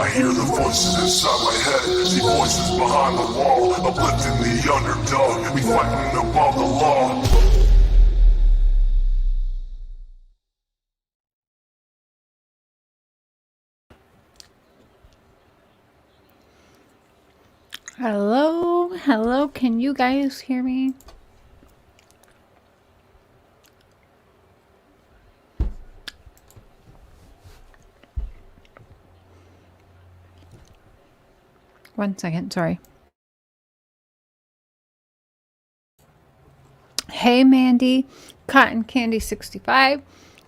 I hear the voices inside my head. See voices behind the wall, uplifting the underdog. We fighting above the law. Hello, hello, can you guys hear me? One second, sorry. Hey Mandy, Cotton Candy 65.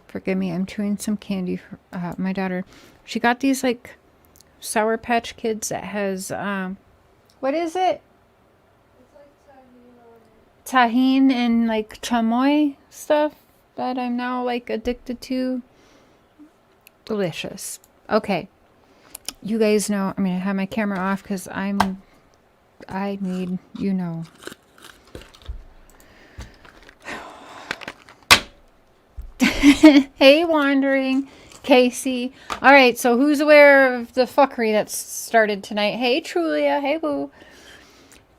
Forgive me, I'm chewing some candy for my daughter. She got these like Sour Patch Kids that has, what is it? It's like tahine and like chamoy stuff that I'm now like addicted to. Delicious. Okay. You guys know, I'm going to have my camera off because I need, you know. Hey, Wandering. Casey. All right, so who's aware of the fuckery that's started tonight? Hey, Trulia. Hey, Boo.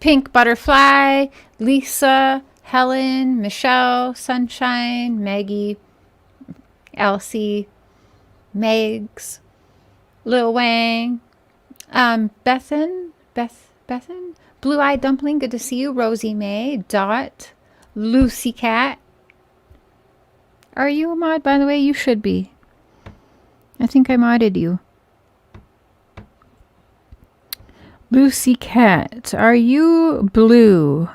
Pink Butterfly. Lisa. Helen. Michelle. Sunshine. Maggie. Elsie. Megs. Lil Wang, Bethan, Blue-Eyed Dumpling, good to see you. Rosie May, Dot, Lucy Cat. Are you a mod, by the way? You should be. I think I modded you. Lucy Cat, are you blue?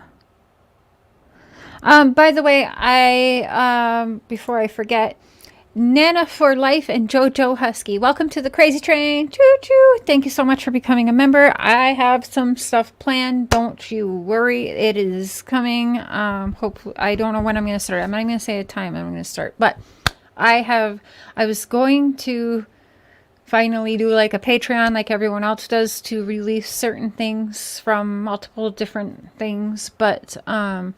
By the way, before I forget, Nana for Life and Jojo Husky. Welcome to the Crazy Train. Choo choo. Thank you so much for becoming a member. I have some stuff planned. Don't you worry. It is coming. Hopefully, I don't know when I'm going to start. I'm not even going to say a time I'm going to start. But I was going to finally do like a Patreon like everyone else does to release certain things from multiple different things. But I'm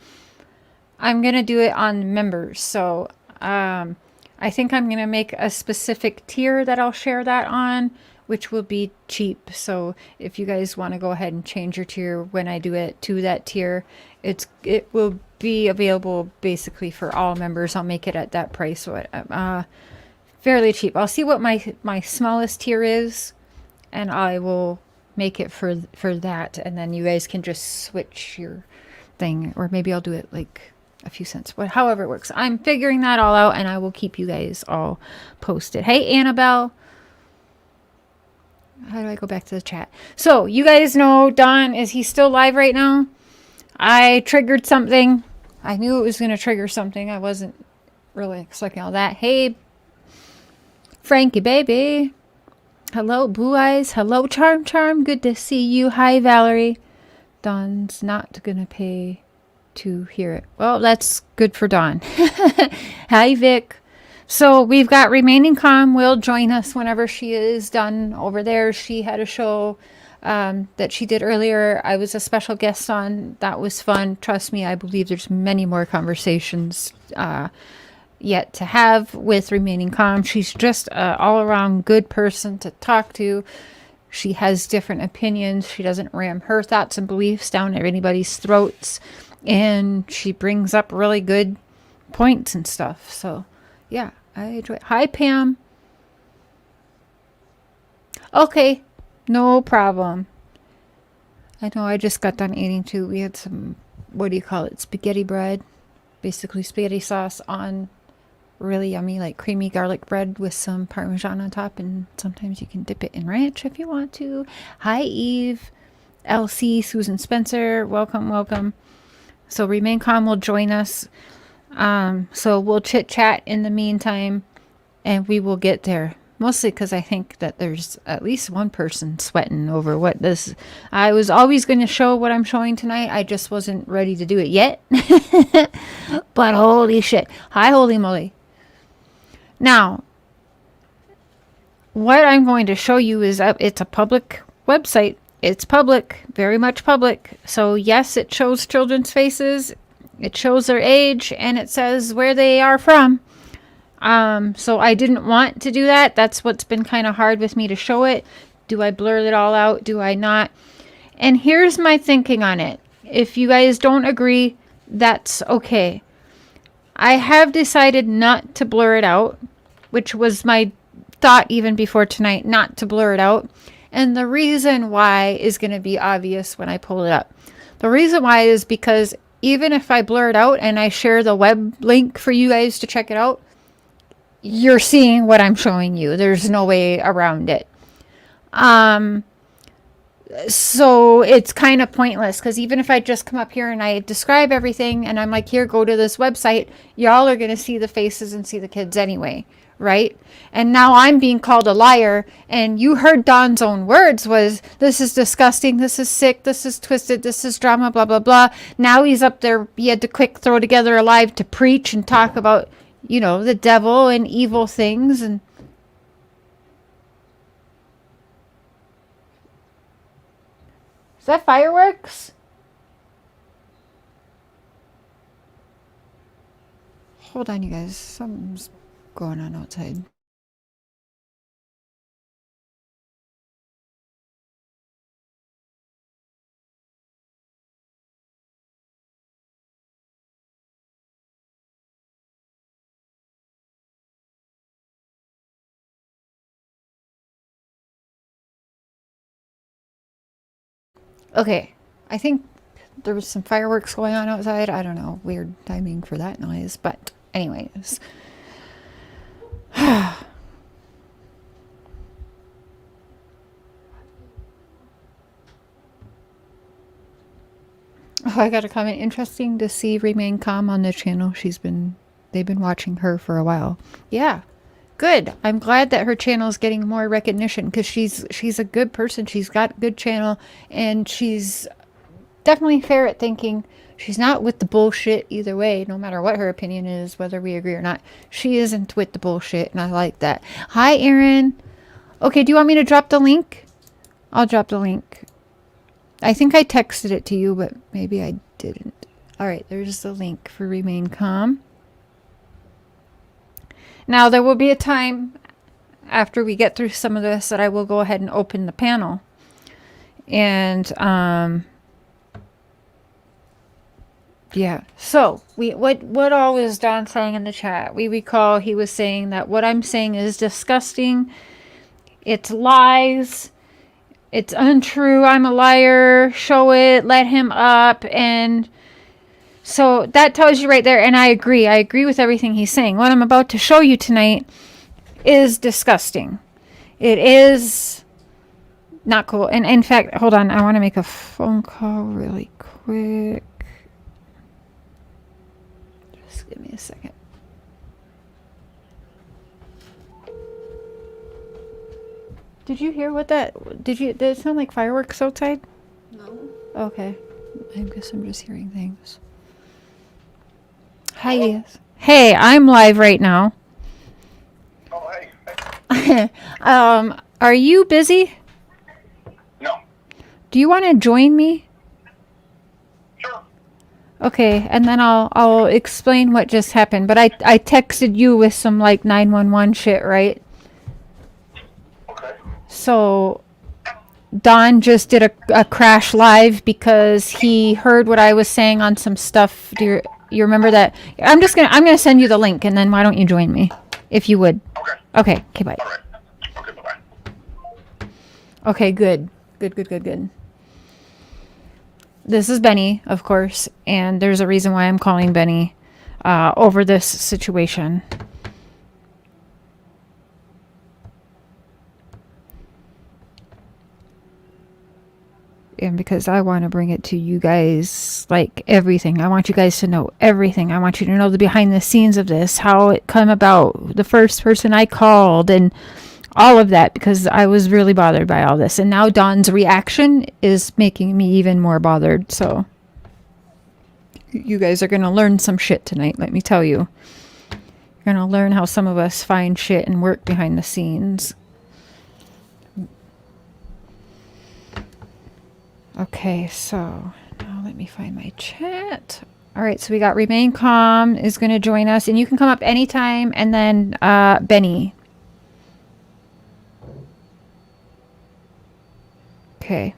going to do it on members. So, I think I'm going to make a specific tier that I'll share that on, which will be cheap. So if you guys want to go ahead and change your tier when I do it to that tier, it will be available basically for all members. I'll make it at that price. So fairly cheap. I'll see what my smallest tier is, and I will make it for that. And then you guys can just switch your thing, or maybe I'll do it like a few cents, but however it works. I'm figuring that all out, and I will keep you guys all posted. Hey, Annabelle. How do I go back to the chat? So, you guys know Don, is he still live right now? I triggered something. I knew it was going to trigger something. I wasn't really expecting all that. Hey, Frankie, baby. Hello, Blue Eyes. Hello, Charm. Good to see you. Hi, Valerie. Don's not going to pay to hear it. Well, that's good for Dawn. Hi, Vic. So we've got Remaining Calm will join us whenever she is done over there. She had a show that she did earlier. I was a special guest on. That was fun. Trust me, I believe there's many more conversations yet to have with Remaining Calm. She's just an all-around good person to talk to. She has different opinions. She doesn't ram her thoughts and beliefs down anybody's throats. And she brings up really good points and stuff. So, yeah, I enjoy it. Hi, Pam. Okay, no problem. I know I just got done eating too. We had some, what do you call it, spaghetti bread. Basically spaghetti sauce on really yummy, like creamy garlic bread with some Parmesan on top. And sometimes you can dip it in ranch if you want to. Hi, Eve. Elsie, Susan Spencer. Welcome. So Remain Calm will join us. So we'll chit chat in the meantime, and we will get there. Mostly because I think that there's at least one person sweating over what this. I was always going to show what I'm showing tonight. I just wasn't ready to do it yet. But holy shit. Hi, holy moly. Now, what I'm going to show you is it's a public website. It's public, very much public. So yes, it shows children's faces, it shows their age, and it says where they are from. So I didn't want to do that. That's what's been kind of hard with me to show it. Do I blur it all out? Do I not? And here's my thinking on it. If you guys don't agree, that's okay. I have decided not to blur it out, which was my thought even before tonight, not to blur it out. And the reason why is going to be obvious when I pull it up. The reason why is because even if I blur it out and I share the web link for you guys to check it out, you're seeing what I'm showing you. There's no way around it. So it's kind of pointless, because even if I just come up here and I describe everything and I'm like, here, go to this website, y'all are going to see the faces and see the kids anyway, right? And now I'm being called a liar, and you heard Don's own words was, this is disgusting, this is sick, this is twisted, this is drama, blah, blah, blah. Now he's up there, he had to quick throw together a live to preach and talk about, you know, the devil and evil things. And is that fireworks? Hold on, you guys. Something's going on outside. Okay, I think there was some fireworks going on outside. I don't know, weird timing for that noise, but anyways. Oh, I got a comment. Interesting to see Remain Calm on the channel. They've been watching her for a while. Yeah, good. I'm glad that her channel is getting more recognition, because she's a good person. She's got a good channel, and she's definitely fair at thinking. She's not with the bullshit either way, no matter what her opinion is, whether we agree or not. She isn't with the bullshit, and I like that. Hi, Aaron. Okay, do you want me to drop the link? I'll drop the link. I think I texted it to you, but maybe I didn't. All right, there's the link for Remain Calm. Now, there will be a time after we get through some of this that I will go ahead and open the panel. And, yeah. So, what all was Don saying in the chat? We recall he was saying that what I'm saying is disgusting. It's lies. It's untrue. I'm a liar. Show it. Let him up. And so that tells you right there. And I agree. I agree with everything he's saying. What I'm about to show you tonight is disgusting. It is not cool. And in fact, hold on. I want to make a phone call really quick. Just give me a second. Did you hear what that... Did it sound like fireworks outside? No. Okay. I guess I'm just hearing things. Hi. Yes. Hey, I'm live right now. Oh, hey. Are you busy? No. Do you want to join me? Sure. Okay, and then I'll explain what just happened. But I texted you with some like 911 shit, right? Okay. So Don just did a crash live because he heard what I was saying on some stuff. Do you remember that? I'm gonna send you the link, and then why don't you join me, if you would? Okay. Okay. Okay. Bye. All right. Okay. Bye-bye. Okay. Good. Good. This is Benny, of course, and there's a reason why I'm calling Benny over this situation. And because I want to bring it to you guys, like everything. I want you guys to know everything. I want you to know the behind the scenes of this, how it came about, the first person I called, and all of that, because I was really bothered by all this. And now Don's reaction is making me even more bothered. So you guys are going to learn some shit tonight, let me tell you. You're going to learn how some of us find shit and work behind the scenes. Okay, so now let me find my chat. All right, so we got Remain Calm is going to join us, and you can come up anytime, and then Benny. Okay.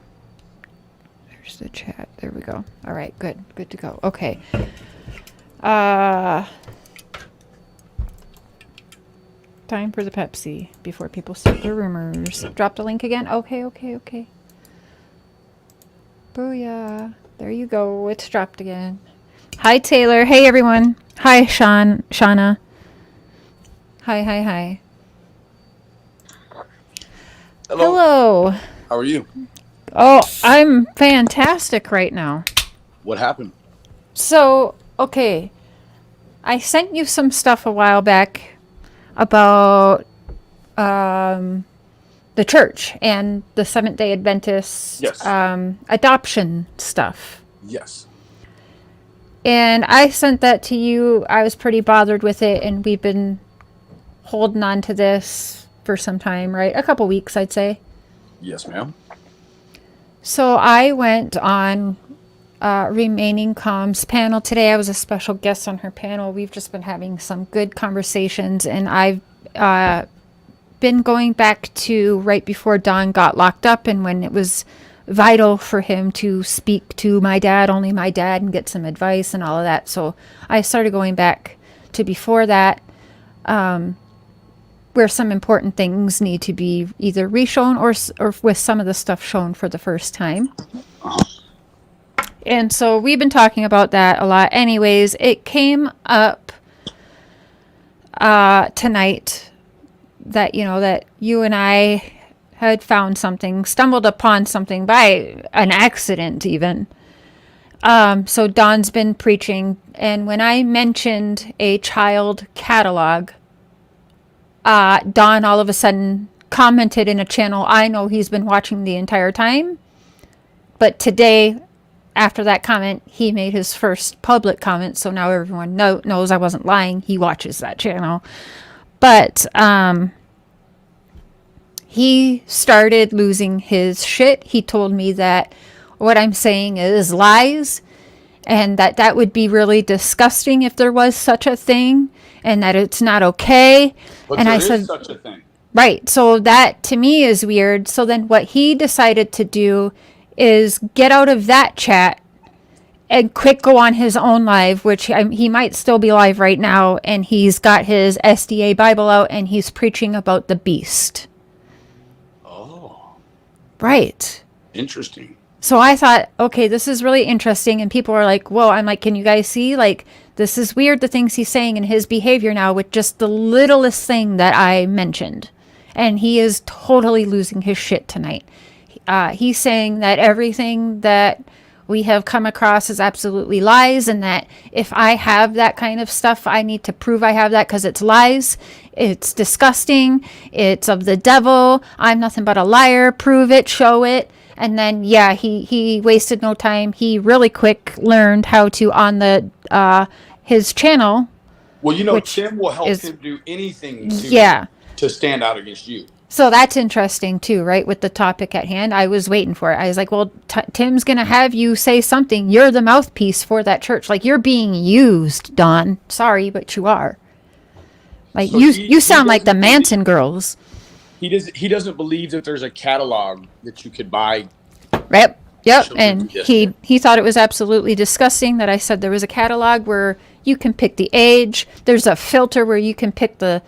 There's the chat. There we go. All right, good. Good to go. Okay. Time for the Pepsi before people start their rumors. Drop the link again? Okay. Booyah. There you go. It's dropped again. Hi, Taylor. Hey, everyone. Hi, Shauna. Hi. Hello. How are you? Oh, I'm fantastic right now. What happened? So, okay. I sent you some stuff a while back about the church and the Seventh-day Adventist Yes. adoption stuff. Yes. And I sent that to you. I was pretty bothered with it, and we've been holding on to this for some time, right? A couple weeks, I'd say. Yes, ma'am. So I went on Remaining Calm's panel today. I was a special guest on her panel. We've just been having some good conversations, and I've been going back to right before Don got locked up and when it was vital for him to speak to my dad, only my dad, and get some advice and all of that. So I started going back to before that, where some important things need to be either reshown or with some of the stuff shown for the first time. And so we've been talking about that a lot. Anyways, it came up tonight that, that you and I had found something, stumbled upon something by an accident even. So Don's been preaching, and when I mentioned a child catalog, Don all of a sudden commented in a channel I know he's been watching the entire time. But today, after that comment, he made his first public comment, so now everyone knows I wasn't lying. He watches that channel. But he started losing his shit. He told me that what I'm saying is lies, and that would be really disgusting if there was such a thing, and that it's not okay. But and there I is said, such a thing. right. So that to me is weird. So then what he decided to do is get out of that chat and quick go on his own live, which he might still be live right now. And he's got his SDA Bible out and he's preaching about the beast. Oh. Right. Interesting. So I thought, okay, this is really interesting. And people are like, whoa, I'm like, can you guys see? Like, this is weird, the things he's saying and his behavior now with just the littlest thing that I mentioned. And he is totally losing his shit tonight. He's saying that everything that we have come across is absolutely lies, and that if I have that kind of stuff, I need to prove I have that because it's lies. It's disgusting. It's of the devil. I'm nothing but a liar. Prove it. Show it. And then, yeah, he wasted no time. He really quick learned how to, on the his channel. Well, Tim will help him do anything to stand out against you. So that's interesting too, right? With the topic at hand, I was waiting for it. I was like, well, Tim's going to have you say something. You're the mouthpiece for that church. Like, you're being used, Don. Sorry, but you are. Like, so you sound like the Manson girls. He doesn't believe that there's a catalog that you could buy. Yep. And he thought it was absolutely disgusting that I said there was a catalog where you can pick the age. There's a filter where you can pick the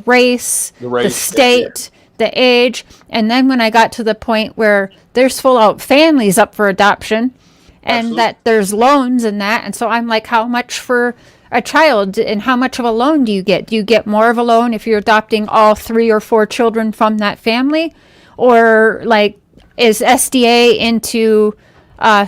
race, the state, the age. And then when I got to the point where there's full out families up for adoption and that there's loans and that. And so I'm like, how much for a child and how much of a loan do you get? Do you get more of a loan if you're adopting all 3 or 4 children from that family? Or like, is SDA into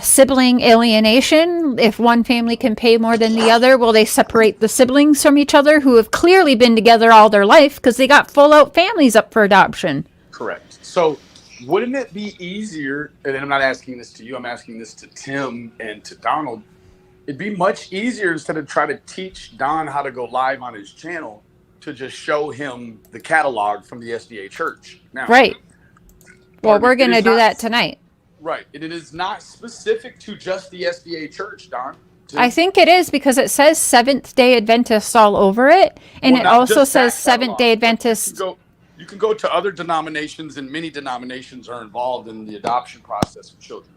sibling alienation? If one family can pay more than the other, will they separate the siblings from each other who have clearly been together all their life because they got full out families up for adoption? Correct. So wouldn't it be easier, and I'm not asking this to you, I'm asking this to Tim and to Donald, it'd be much easier instead of try to teach Don how to go live on his channel to just show him the catalog from the SDA church. Now, right. Well, we're going to do that tonight. Right. And it is not specific to just the SDA church, Don. I think it is because it says Seventh-day Adventist all over it. And it also says Seventh-day Adventist. You You can go to other denominations, and many denominations are involved in the adoption process of children,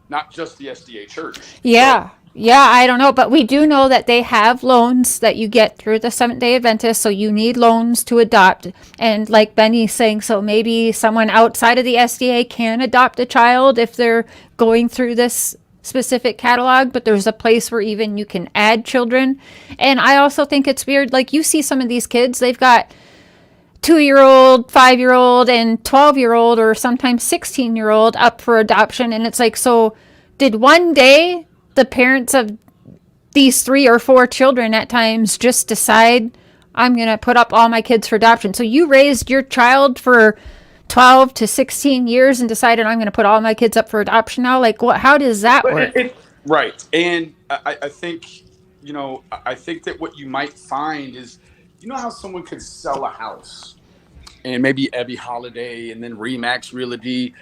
not just the SDA church. Yeah. Yeah, I don't know, but we do know that they have loans that you get through the Seventh-day Adventist, so you need loans to adopt. And like Benny's saying, so maybe someone outside of the SDA can adopt a child if they're going through this specific catalog, but there's a place where even you can add children. And I also think it's weird, like you see some of these kids, they've got 2-year-old, 5-year-old, and 12-year-old, or sometimes 16-year-old up for adoption. And it's like, so did one day the parents of these 3 or 4 children at times just decide, I'm going to put up all my kids for adoption? So you raised your child for 12 to 16 years and decided, I'm going to put all my kids up for adoption now? Like, what? How does that work? Right. And I think, I think that what you might find is, how someone could sell a house and maybe Ebby Holiday and then Remax Realty.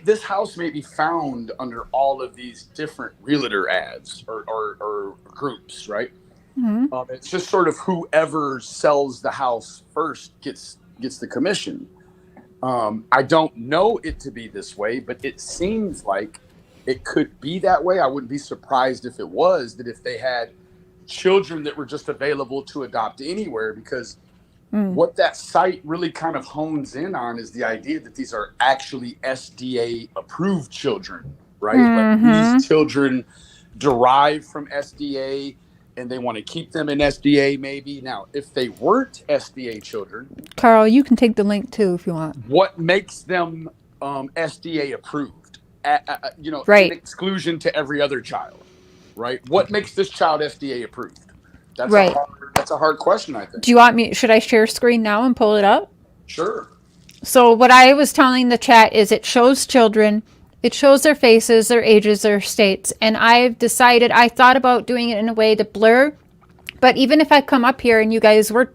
This house may be found under all of these different realtor ads or groups, right? Mm-hmm. It's just sort of whoever sells the house first gets the commission. I don't know it to be this way, but it seems like it could be that way. I wouldn't be surprised if it was, that if they had children that were just available to adopt anywhere, because what that site really kind of hones in on is the idea that these are actually SDA approved children, right? Mm-hmm. Like these children derive from SDA and they want to keep them in SDA maybe. Now, if they weren't SDA children, Carl, you can take the link too if you want. what makes them SDA approved? Right. In exclusion to every other child, right? What makes this child SDA approved? That's right. That's a hard question, I think. Do you want me? Should I share screen now and pull it up? Sure. So what I was telling the chat is it shows children, it shows their faces, their ages, their states, and I've decided, I thought about doing it in a way to blur, but even if I come up here and you guys, we're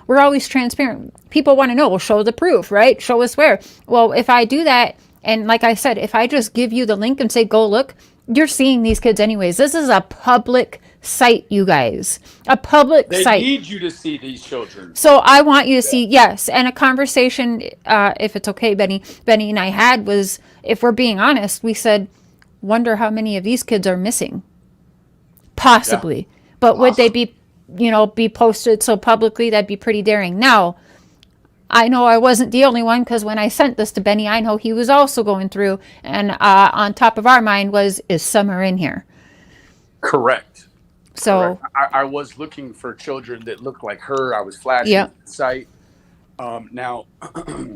always transparent. People want to know, well, show the proof, right? Show us where. Well, if I do that, and like I said, if I just give you the link and say, go look, you're seeing these kids anyways. This is a public site, you guys. A public site. They need you to see these children. So I want you to see, yes. And a conversation, if it's okay, Benny and I had was, if we're being honest, we said, wonder how many of these kids are missing. Possibly. Yeah. But would they be posted so publicly? That'd be pretty daring. Now, I know I wasn't the only one, because when I sent this to Benny, I know he was also going through, and on top of our mind was, is Summer in here? Correct. So I was looking for children that looked like her. I was flashing the site. Now,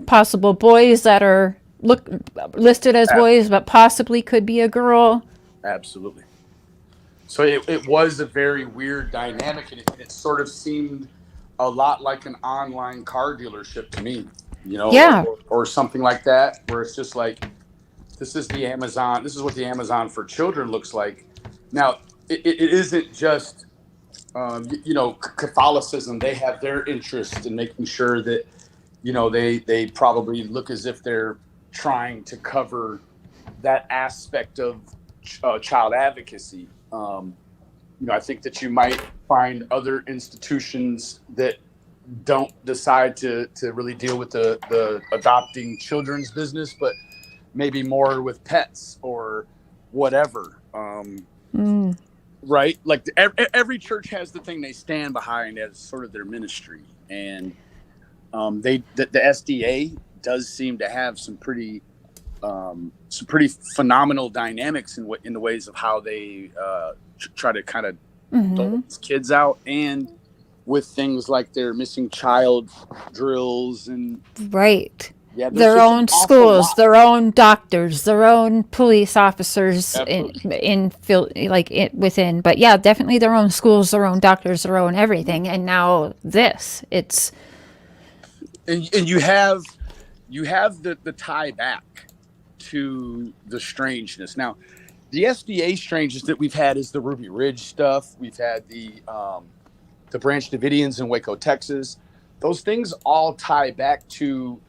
possible boys that are listed as boys, but possibly could be a girl. Absolutely. So it was a very weird dynamic, and it sort of seemed a lot like an online car dealership to me, or something like that, where it's just like, this is the Amazon. This is what the Amazon for children looks like. Now, it isn't just, Catholicism. They have their interest in making sure that, they probably look as if they're trying to cover that aspect of child advocacy. I think that you might find other institutions that don't decide to really deal with the adopting children's business, but maybe more with pets or whatever. Right? Like every church has the thing they stand behind as sort of their ministry. And the SDA does seem to have some pretty phenomenal dynamics in the ways of how they try to kind of dole these kids out, and with things like their missing child drills and their own schools, their own doctors, their own police officers within. But yeah, definitely their own schools, their own doctors, their own everything. And now it's and you have the tie back to the strangeness. Now, the SDA strangeness that we've had is the Ruby Ridge stuff. We've had the Branch Davidians in Waco, Texas. Those things all tie back to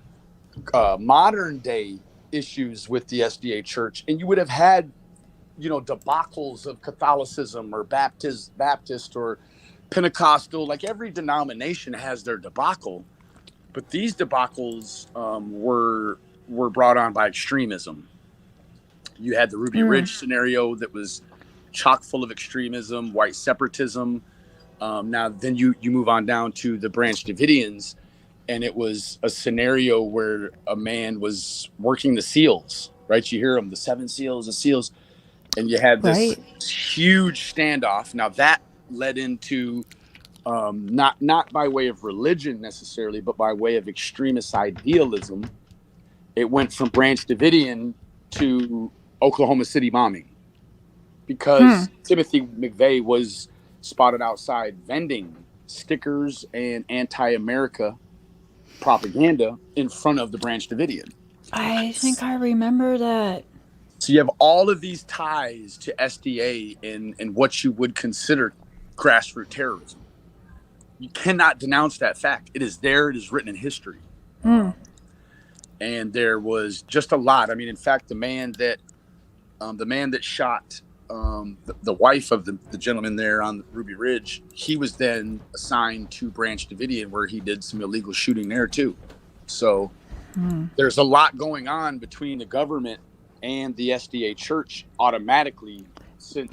modern day issues with the SDA church. And you would have had, debacles of Catholicism or Baptist or Pentecostal. Like every denomination has their debacle. But these debacles were brought on by extremism. You had the Ruby Ridge scenario that was chock full of extremism, white separatism. Now, then you move on down to the Branch Davidians, and it was a scenario where a man was working the seals, right? You hear them, the 7 seals, the seals, and you had this huge standoff. Now, that led into not by way of religion necessarily, but by way of extremist idealism. It went from Branch Davidian to Oklahoma City bombing because Timothy McVeigh was spotted outside vending stickers and anti-America propaganda in front of the Branch Davidian. I think I remember that. So you have all of these ties to SDA and what you would consider grassroots terrorism. You cannot denounce that fact. It is there. It is written in history. And there was just a lot. I mean, in fact, the man that shot the wife of the gentleman there on Ruby Ridge, he was then assigned to Branch Davidian, where he did some illegal shooting there too. So there's a lot going on between the government and the SDA church automatically since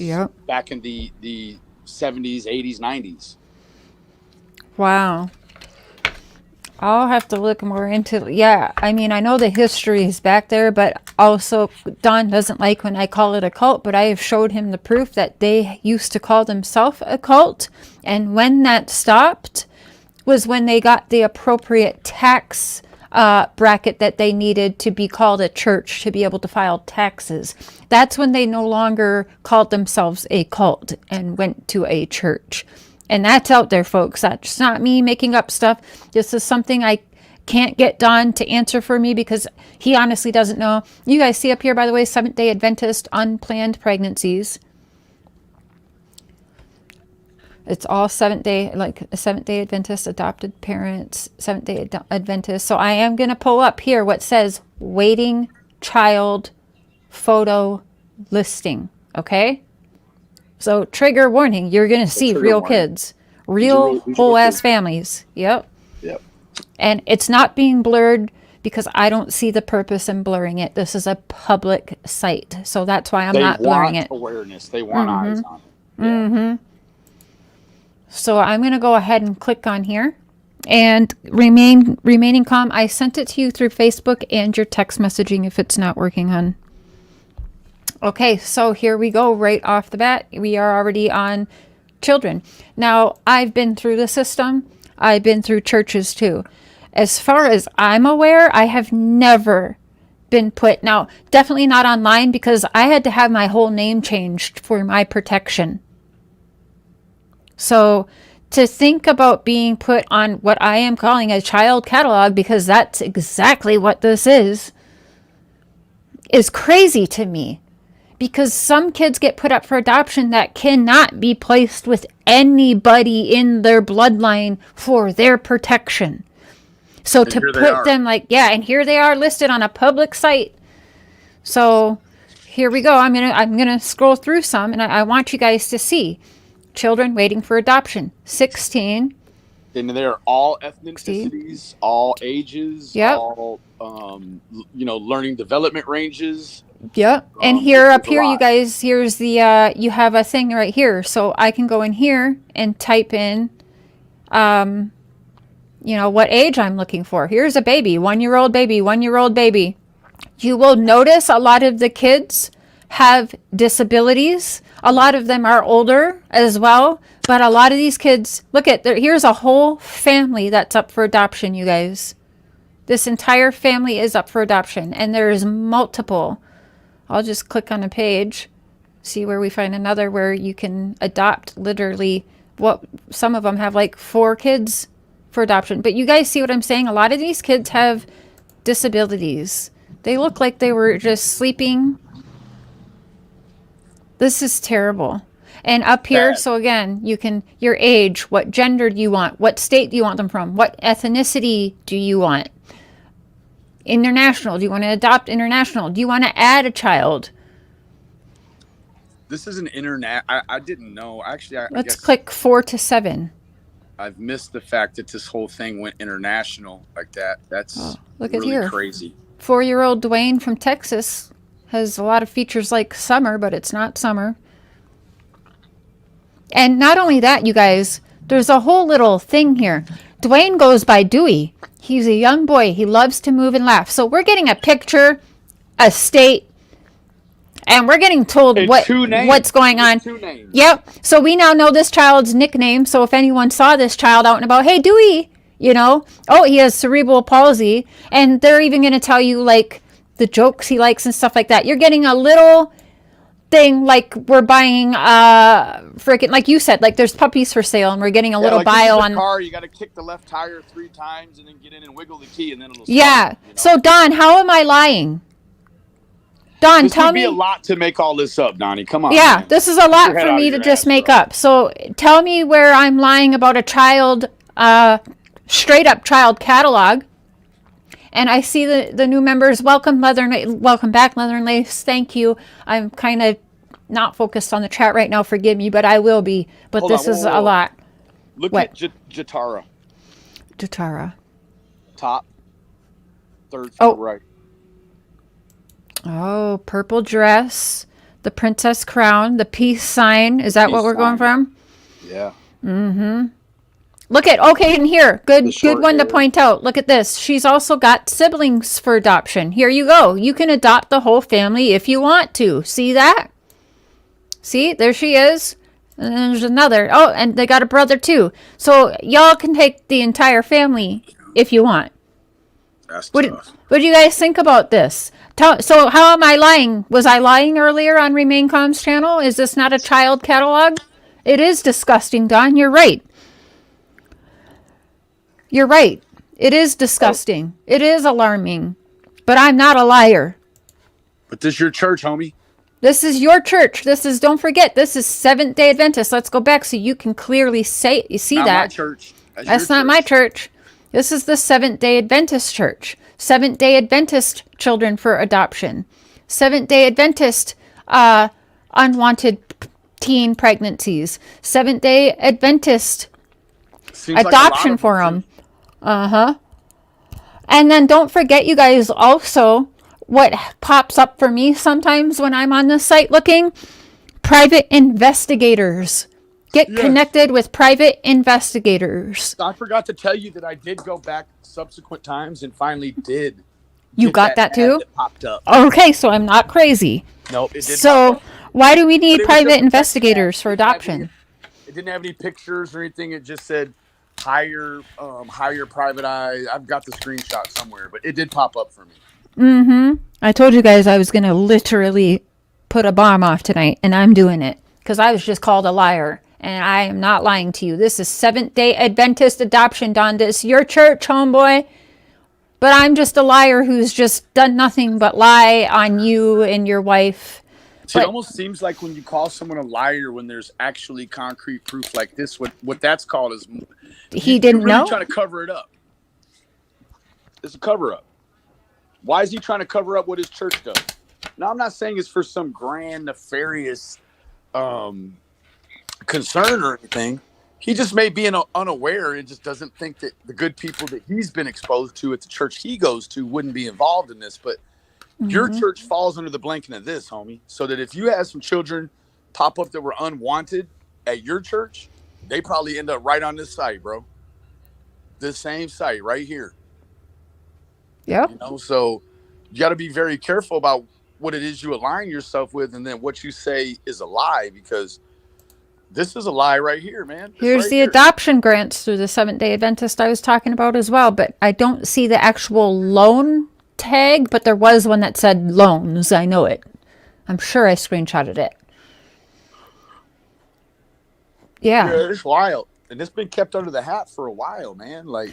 back in the 70s, 80s, 90s. Wow. I'll have to look more into it. Yeah, I mean, I know the history is back there, but also Don doesn't like when I call it a cult, but I have showed him the proof that they used to call themselves a cult. And when that stopped was when they got the appropriate tax bracket that they needed to be called a church, to be able to file taxes. That's when they no longer called themselves a cult and went to a church. And that's out there, folks. That's not me making up stuff. This is something I can't get Don to answer for me because he honestly doesn't know. You guys see up here, by the way, Seventh-day Adventist unplanned pregnancies. It's all Seventh-day Adventist adopted parents, Seventh-day Adventist. So I am going to pull up here what says waiting child photo listing. Okay? So trigger warning, you're going to see real kids, real whole ass families. Yep. And it's not being blurred because I don't see the purpose in blurring it. This is a public site. So that's why I'm not blurring it. Awareness. They want eyes on it. Yeah. So I'm going to go ahead and click on here and remaining calm. I sent it to you through Facebook and your text messaging if it's not working, hon. Okay, so here we go right off the bat. We are already on children. Now, I've been through the system. I've been through churches too. As far as I'm aware, I have never been put, now, definitely not online because I had to have my whole name changed for my protection. So to think about being put on what I am calling a child catalog, because that's exactly what this is crazy to me. Because some kids get put up for adoption that cannot be placed with anybody in their bloodline for their protection. So to put them like, and here they are listed on a public site. So here we go. I'm gonna scroll through some, and I want you guys to see children waiting for adoption. 16. And they're all ethnicities, all ages, all learning development ranges. Yep. And here up here, you guys, here's the you have a thing right here. So I can go in here and type in what age I'm looking for. Here's a baby, 1-year-old baby, 1-year-old baby. You will notice a lot of the kids have disabilities. A lot of them are older as well. But a lot of these kids, look at, here's a whole family that's up for adoption, you guys. This entire family is up for adoption. And there's multiple. I'll just click on a page, see where we find another where you can adopt literally some of them have like 4 kids for adoption. But you guys see what I'm saying? A lot of these kids have disabilities. They look like they were just sleeping. This is terrible. And up here, so again, you can, your age, what gender do you want? What state do you want them from? What ethnicity do you want? International. Do you want to adopt international? Do you want to add a child? This is an internet. I didn't know. Actually, Let's click 4 to 7. I've missed the fact that this whole thing went international like that. That's look at really here. crazy. 4-year-old Dwayne from Texas has a lot of features like Summer, but it's not Summer. And not only that, you guys, there's a whole little thing here. Dwayne goes by Dewey. He's a young boy. He loves to move and laugh. So we're getting a picture, a state, and we're getting told what's going on. 2 names. Yep. So we now know this child's nickname. So if anyone saw this child out and about, hey, Dewey, you know, oh, he has cerebral palsy. And they're even going to tell you, like, the jokes he likes and stuff like that. You're getting a little thing like we're buying, freaking, like you said, like there's puppies for sale and we're getting a little like bio this is a on. car. You got to kick the left tire 3 times and then get in and wiggle the key and then it'll start, Yeah. you know? So, Don, how am I lying? Don, This tell would be me. a lot to make all this up, Donnie. Come on. Yeah, man. this is a lot Get your head for out me of to your just ass, make bro. up. So tell me where I'm lying about a child, straight up child catalog. And I see the new members. Welcome back, Leather and Lace. Thank you. I'm kind of not focused on the chat right now. Forgive me, but I will be. But Hold this on, is whoa, whoa, a whoa. lot. Look What? at Jatara. Jatara. Top. Third Oh. from the right. Oh, purple dress, the princess crown, the peace sign. Is that what Peace we're going sign. from? Yeah. Look at, okay, and here, The good short one to hair. point out. Look at this. She's also got siblings for adoption. Here you go. You can adopt the whole family if you want to. See that? See, there she is. And then there's another. Oh, and they got a brother too. So y'all can take the entire family if you want. That's What tough. do you guys think about this? So how am I lying? Was I lying earlier on Remain Calm's channel? Is this not a child catalog? It is disgusting, Don. You're right. You're right. It is disgusting. It is alarming. But I'm not a liar. But this is your church, homie. This is your church. Don't forget, this is Seventh-day Adventist. Let's go back so you can clearly see Not that. my church. That's your not my church. This is the Seventh-day Adventist church. Seventh-day Adventist children for adoption. Seventh-day Adventist unwanted teen pregnancies. Seventh-day Adventist Seems like a lot adoption of forum. them, And then don't forget, you guys, also what pops up for me sometimes when I'm on this site looking, private investigators. Get Yes. connected with private investigators. too. I forgot to tell you that I did go back subsequent times and finally did. You get got that ad too? That popped up. Okay, so I'm not crazy. No, it did. pop So up. why do we need But it was private just a investigators text for ad. It didn't have adoption? It didn't have any pictures or anything. It just said hire private eye. I've got the screenshot somewhere, but it did pop up for me. I told you guys I was going to literally put a bomb off tonight, and I'm doing it because I was just called a liar, and I am not lying to you. This is Seventh-day Adventist adoption, Don. This your church, homeboy. But I'm just a liar who's just done nothing but lie on you and your wife. So it But- almost seems like when you call someone a liar when there's actually concrete proof like this, what that's called is He didn't you're really know? trying to cover it up. It's a cover up. Why is he trying to cover up what his church does? Now, I'm not saying it's for some grand nefarious concern or anything. He just may be unaware and just doesn't think that the good people that he's been exposed to at the church he goes to wouldn't be involved in this. But your church falls under the blanket of this, homie. So that if you had some children pop up that were unwanted at your church, they probably end up right on this site, bro. This same site right here. Yep. You know, so you got to be very careful about what it is you align yourself with, and then what you say is a lie, because this is a lie right here, man. This Here's right the here. adoption grants through the Seventh-day Adventist I was talking about as well, but I don't see the actual loan tag, but there was one that said loans. I know it. I'm sure I screenshotted it. Yeah, Yeah. it's wild, and it's been kept under the hat for a while, man. Like,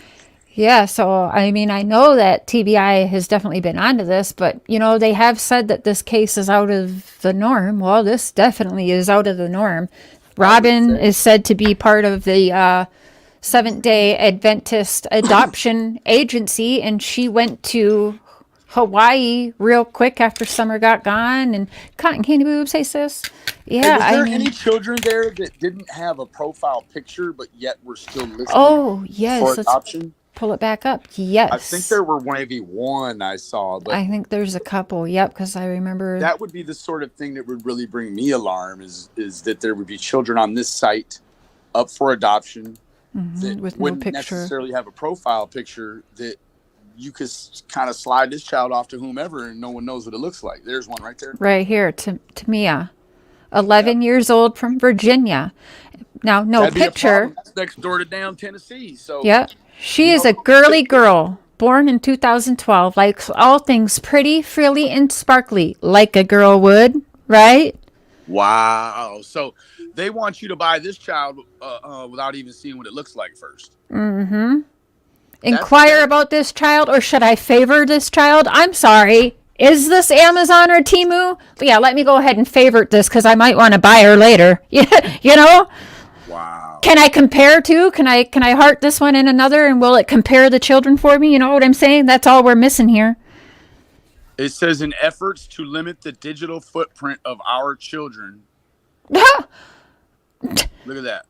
Yeah, so I mean, I know that TBI has definitely been onto this, but you know, they have said that this case is out of the norm. Well, this definitely is out of the norm. Robin is said to be part of the Seventh-day Adventist Adoption Agency, and she went to Hawaii real quick after summer got gone, and cotton candy boobs. Hey sis, yeah. Was I there mean, any children there that didn't have a profile picture, but yet were still listed oh for yes, let's adoption? pull it back up. I think Yes, there were maybe one I saw, but I think there's a couple. Yep, because I remember. that would be the sort of thing that would really bring me alarm is that there would be children on this site up for adoption that with no wouldn't picture. necessarily have a profile picture that you could kind of slide this child off to whomever and no one knows what it looks like. There's one right there. Right here, to Mia, 11 years old from Virginia. Now, no That'd be a picture. problem. That's next door to down Tennessee. So Yep. She is a girly girl, born in 2012, likes all things pretty, frilly, and sparkly, like a girl would, right? wow. So they want you to buy this child without even seeing what it looks like first. Inquire about this child, or should I favor this child? I'm sorry. Is this Amazon or Temu? Yeah, let me go ahead and favorite this because I might want to buy her later. Yeah, you know? Wow. Can I compare to? Can I heart this one and another, and will it compare the children for me? You know what I'm saying? That's all we're missing here. It says in efforts to limit the digital footprint of our children. Look at that.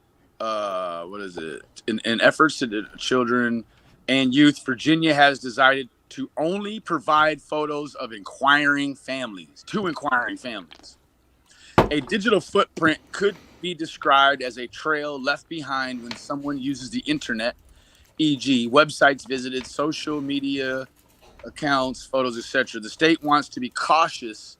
What is it? In efforts to the children and youth, Virginia has decided to only provide photos of inquiring families, to inquiring families. A digital footprint could be described as a trail left behind when someone uses the internet, e.g., websites visited, social media accounts, photos, etc. The state wants to be cautious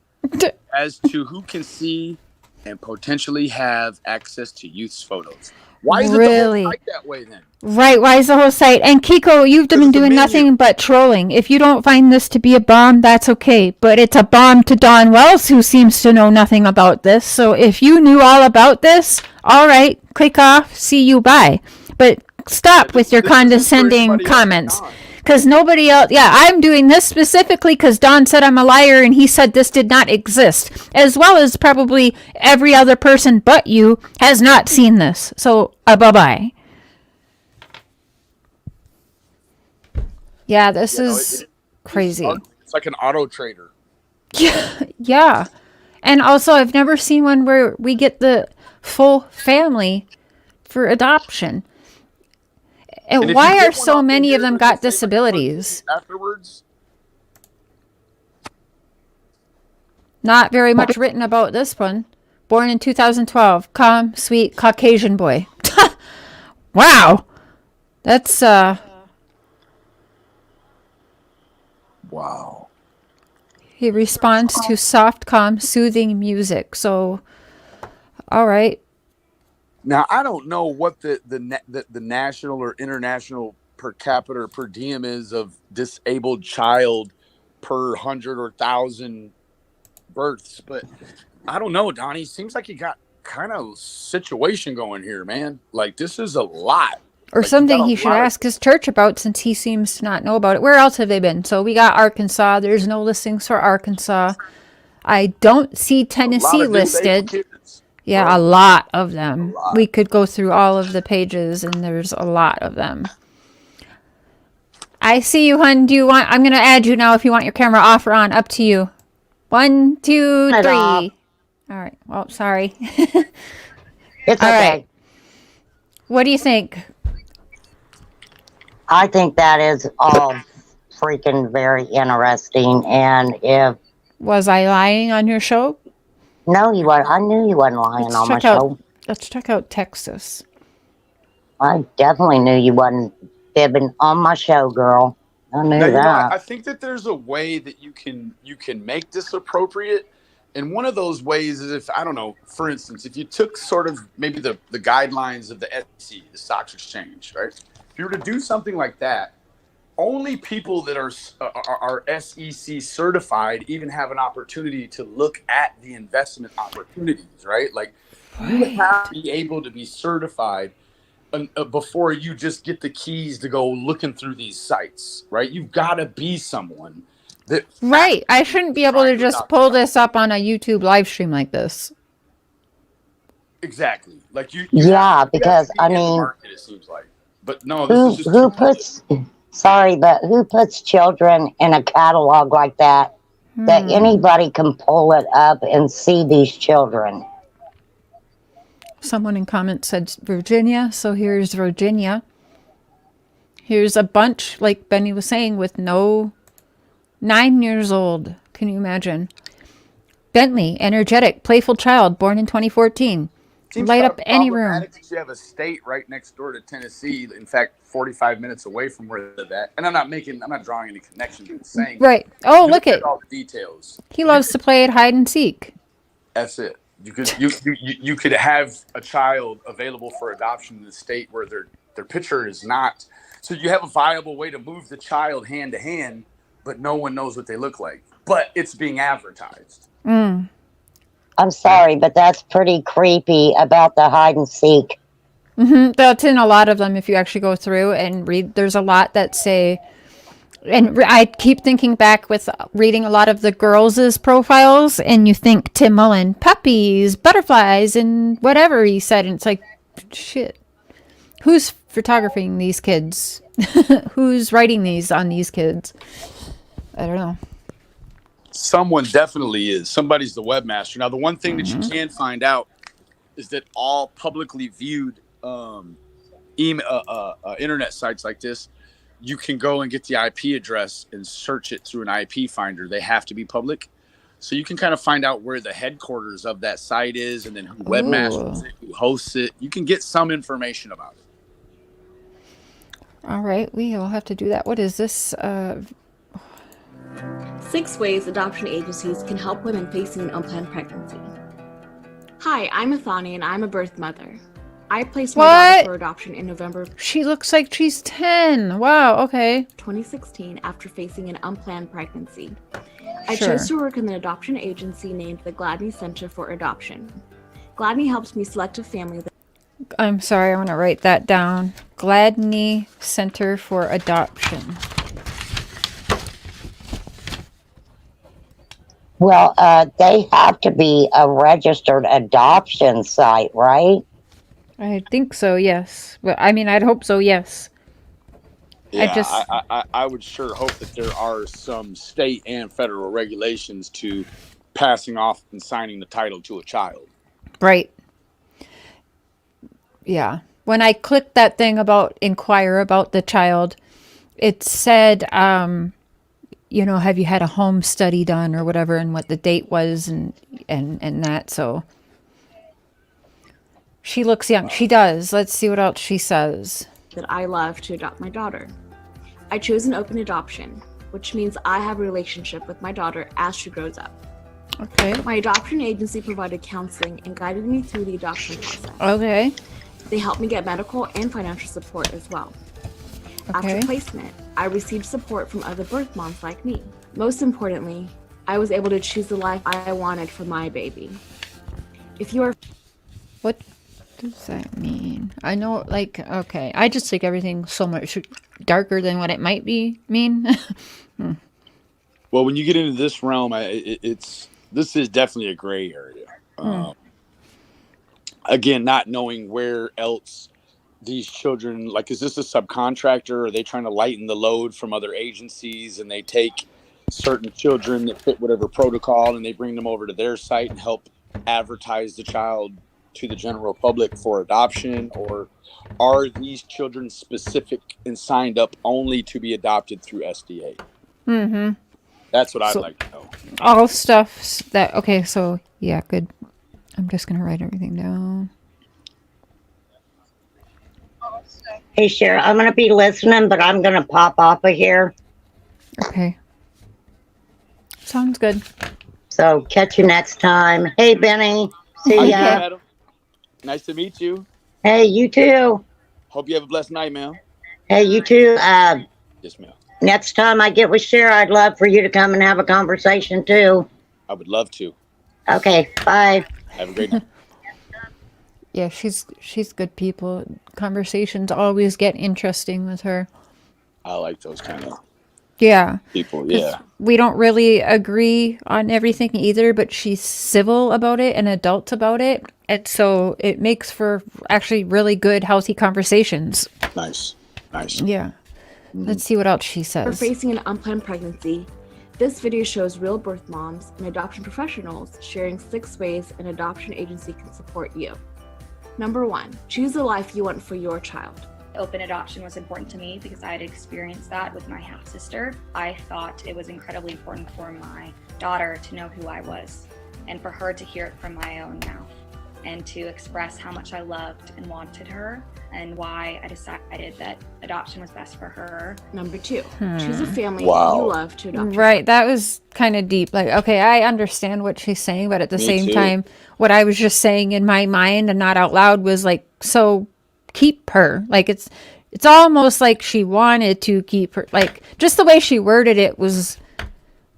as to who can see and potentially have access to youth's photos. Why is it the Really? whole site that way then? Right, why is the whole site? And Kiko, you've been it's a doing menu. nothing but trolling. If you don't find this to be a bomb, that's okay. But it's a bomb to Don Wells, who seems to know nothing about this. So if you knew all about this, all right, click off, see you, bye. But stop with your This isn't for condescending anybody else but comments. Don. Because nobody else, yeah, I'm doing this specifically because Don said I'm a liar and he said this did not exist. As well as probably every other person but you has not seen this. So, bye-bye. Yeah, this is crazy. It's like an auto trader. Yeah. And also, I've never seen one where we get the full family for adoption. And if why you are get one so off many here, of them does got it say what disabilities? afterwards? Not very much written about this one. Born in 2012. Calm, sweet, Caucasian boy. Wow. That's, Wow. he responds to soft, calm, soothing music. So, all right. Now I don't know what the national or international per capita or per diem is of disabled child per 100 or 1,000 births, but I don't know, Donnie. Seems like you got kind of situation going here, man. Like this is a lot. Or Like, you something got a he should lot of- ask his church about since he seems to not know about it. Where else have they been? So we got Arkansas. There's no listings for Arkansas. I don't see a lot Tennessee of disabled listed. kids. Yeah, Right. a lot of them. lot. We could go through all of the pages, and there's a lot of them. I see you, hun. Do you want? I'm gonna add you now. If you want your camera off or on, up to you. 1, 2, Turn it 3. off. All right. Well, sorry. It's All okay. right. What do you think? I think that is all freaking very interesting. And if Was I lying on your show? no, you were, I knew you wasn't lying Let's on my check out. show. Let's check out Texas. I definitely knew you wasn't fibbing on my show, girl. I knew Now, you know, I that. think that there's a way that you can make this appropriate, and one of those ways is if I don't know, for instance, if you took sort of maybe the guidelines of the SEC, the Stocks Exchange, right? If you were to do something like that, only people that are SEC certified even have an opportunity to look at the investment opportunities, right? Like you have to be able to be certified before you just get the keys to go looking through these sites, right? You've got to be someone that Right. I shouldn't be able to just pull this up on a YouTube live stream like this. exactly like you Yeah, have to because, be I in the mean, market, it seems like. But no, this is just who puts Sorry, but who puts children in a catalog like that? That anybody can pull it up and see these children. Someone in comments said Virginia, so here's Virginia. Here's a bunch, like Benny was saying, with no 9 years old. Can you imagine? Bentley, energetic, playful child, born in 2014. Seems Light kind up of any room. problematic that you have a state right next door to Tennessee. In fact, 45 minutes away from where they're at. And I'm not drawing any connection to the saying. Right. Oh, You look at all the details. he loves to play at hide and seek. That's it. You could have a child available for adoption in the state where their picture is not. So you have a viable way to move the child hand to hand, but no one knows what they look like. But it's being advertised. I'm sorry, but that's pretty creepy about the hide and seek. That's in a lot of them. If you actually go through and read, there's a lot that say, and I keep thinking back with reading a lot of the girls' profiles, and you think Tim Mullen, puppies, butterflies, and whatever he said, and it's like, shit. Who's photographing these kids? Who's writing these on these kids? I don't know. Someone definitely is. Somebody's the webmaster. Now, the one thing that you can find out is that all publicly viewed internet sites like this, you can go and get the IP address and search it through an IP finder. They have to be public. So you can kind of find out where the headquarters of that site is and then who webmasters it, who hosts it. You can get some information about it. All right, we will have to do that. What is this? 6 ways adoption agencies can help women facing an unplanned pregnancy. Hi, I'm Athani and I'm a birth mother. I placed my daughter for adoption in November She looks like she's 10. Wow, okay. 2016 after facing an unplanned pregnancy. I chose to work in an adoption agency named the Gladney Center for Adoption. Gladney helps me select a family that I'm sorry, I want to write that down. Gladney Center for Adoption. Well, they have to be a registered adoption site, right? I think so, yes. Well, I mean, I'd hope so, yes. Yeah, I would sure hope that there are some state and federal regulations to passing off and signing the title to a child. Right. Yeah. When I clicked that thing about inquire about the child, it said, you know, have you had a home study done or whatever, and what the date was and that. So she looks young. She does. Let's see what else she says. that I love to adopt my daughter. I chose an open adoption, which means I have a relationship with my daughter as she grows up. Okay. My adoption agency provided counseling and guided me through the adoption process. Okay. They helped me get medical and financial support as well. Okay. After placement, I received support from other birth moms like me. Most importantly, I was able to choose the life I wanted for my baby. If you are What does that mean? I know, like, okay. I just think everything so much darker than what it might be mean. Well, when you get into this realm, this is definitely a gray area. Again, not knowing where else these children, like, is this a subcontractor? Are they trying to lighten the load from other agencies and they take certain children that fit whatever protocol and they bring them over to their site and help advertise the child to the general public for adoption? Or are these children specific and signed up only to be adopted through SDA? Mm-hmm. That's what I'd like to know. All stuff that, okay, so, yeah, good. I'm just going to write everything down. Hey, Cher, I'm going to be listening, but I'm going to pop off of here. Okay. Sounds good. So catch you next time. Hey, Benny. See How you ya. doing, madam? Nice to meet you. Hey, you too. Hope you have a blessed night, ma'am. Hey, you too. Yes, ma'am. Next time I get with Cher, I'd love for you to come and have a conversation too. I would love to. Okay, bye. Have a great night. Yeah, she's good people. Conversations always get interesting with her. I like those kind of Yeah. people. Yeah. We don't really agree on everything either, but she's civil about it and adult about it. And so it makes for actually really good, healthy conversations. Nice. Nice. Yeah. Let's see what else she For says. facing an unplanned pregnancy, this video shows real birth moms and adoption professionals sharing 6 ways an adoption agency can support you. Number 1, choose the life you want for your child. Open adoption was important to me because I had experienced that with my half-sister. I thought it was incredibly important for my daughter to know who I was and for her to hear it from my own mouth and to express how much I loved and wanted her and why I decided that adoption was best for her. Number 2, choose a family Wow. you love to adopt. Right, that was kind of deep. Like, okay, I understand what she's saying, but at the Me same too. time, what I was just saying in my mind and not out loud was like, so keep her. Like, it's almost like she wanted to keep her. Like, just the way she worded it was,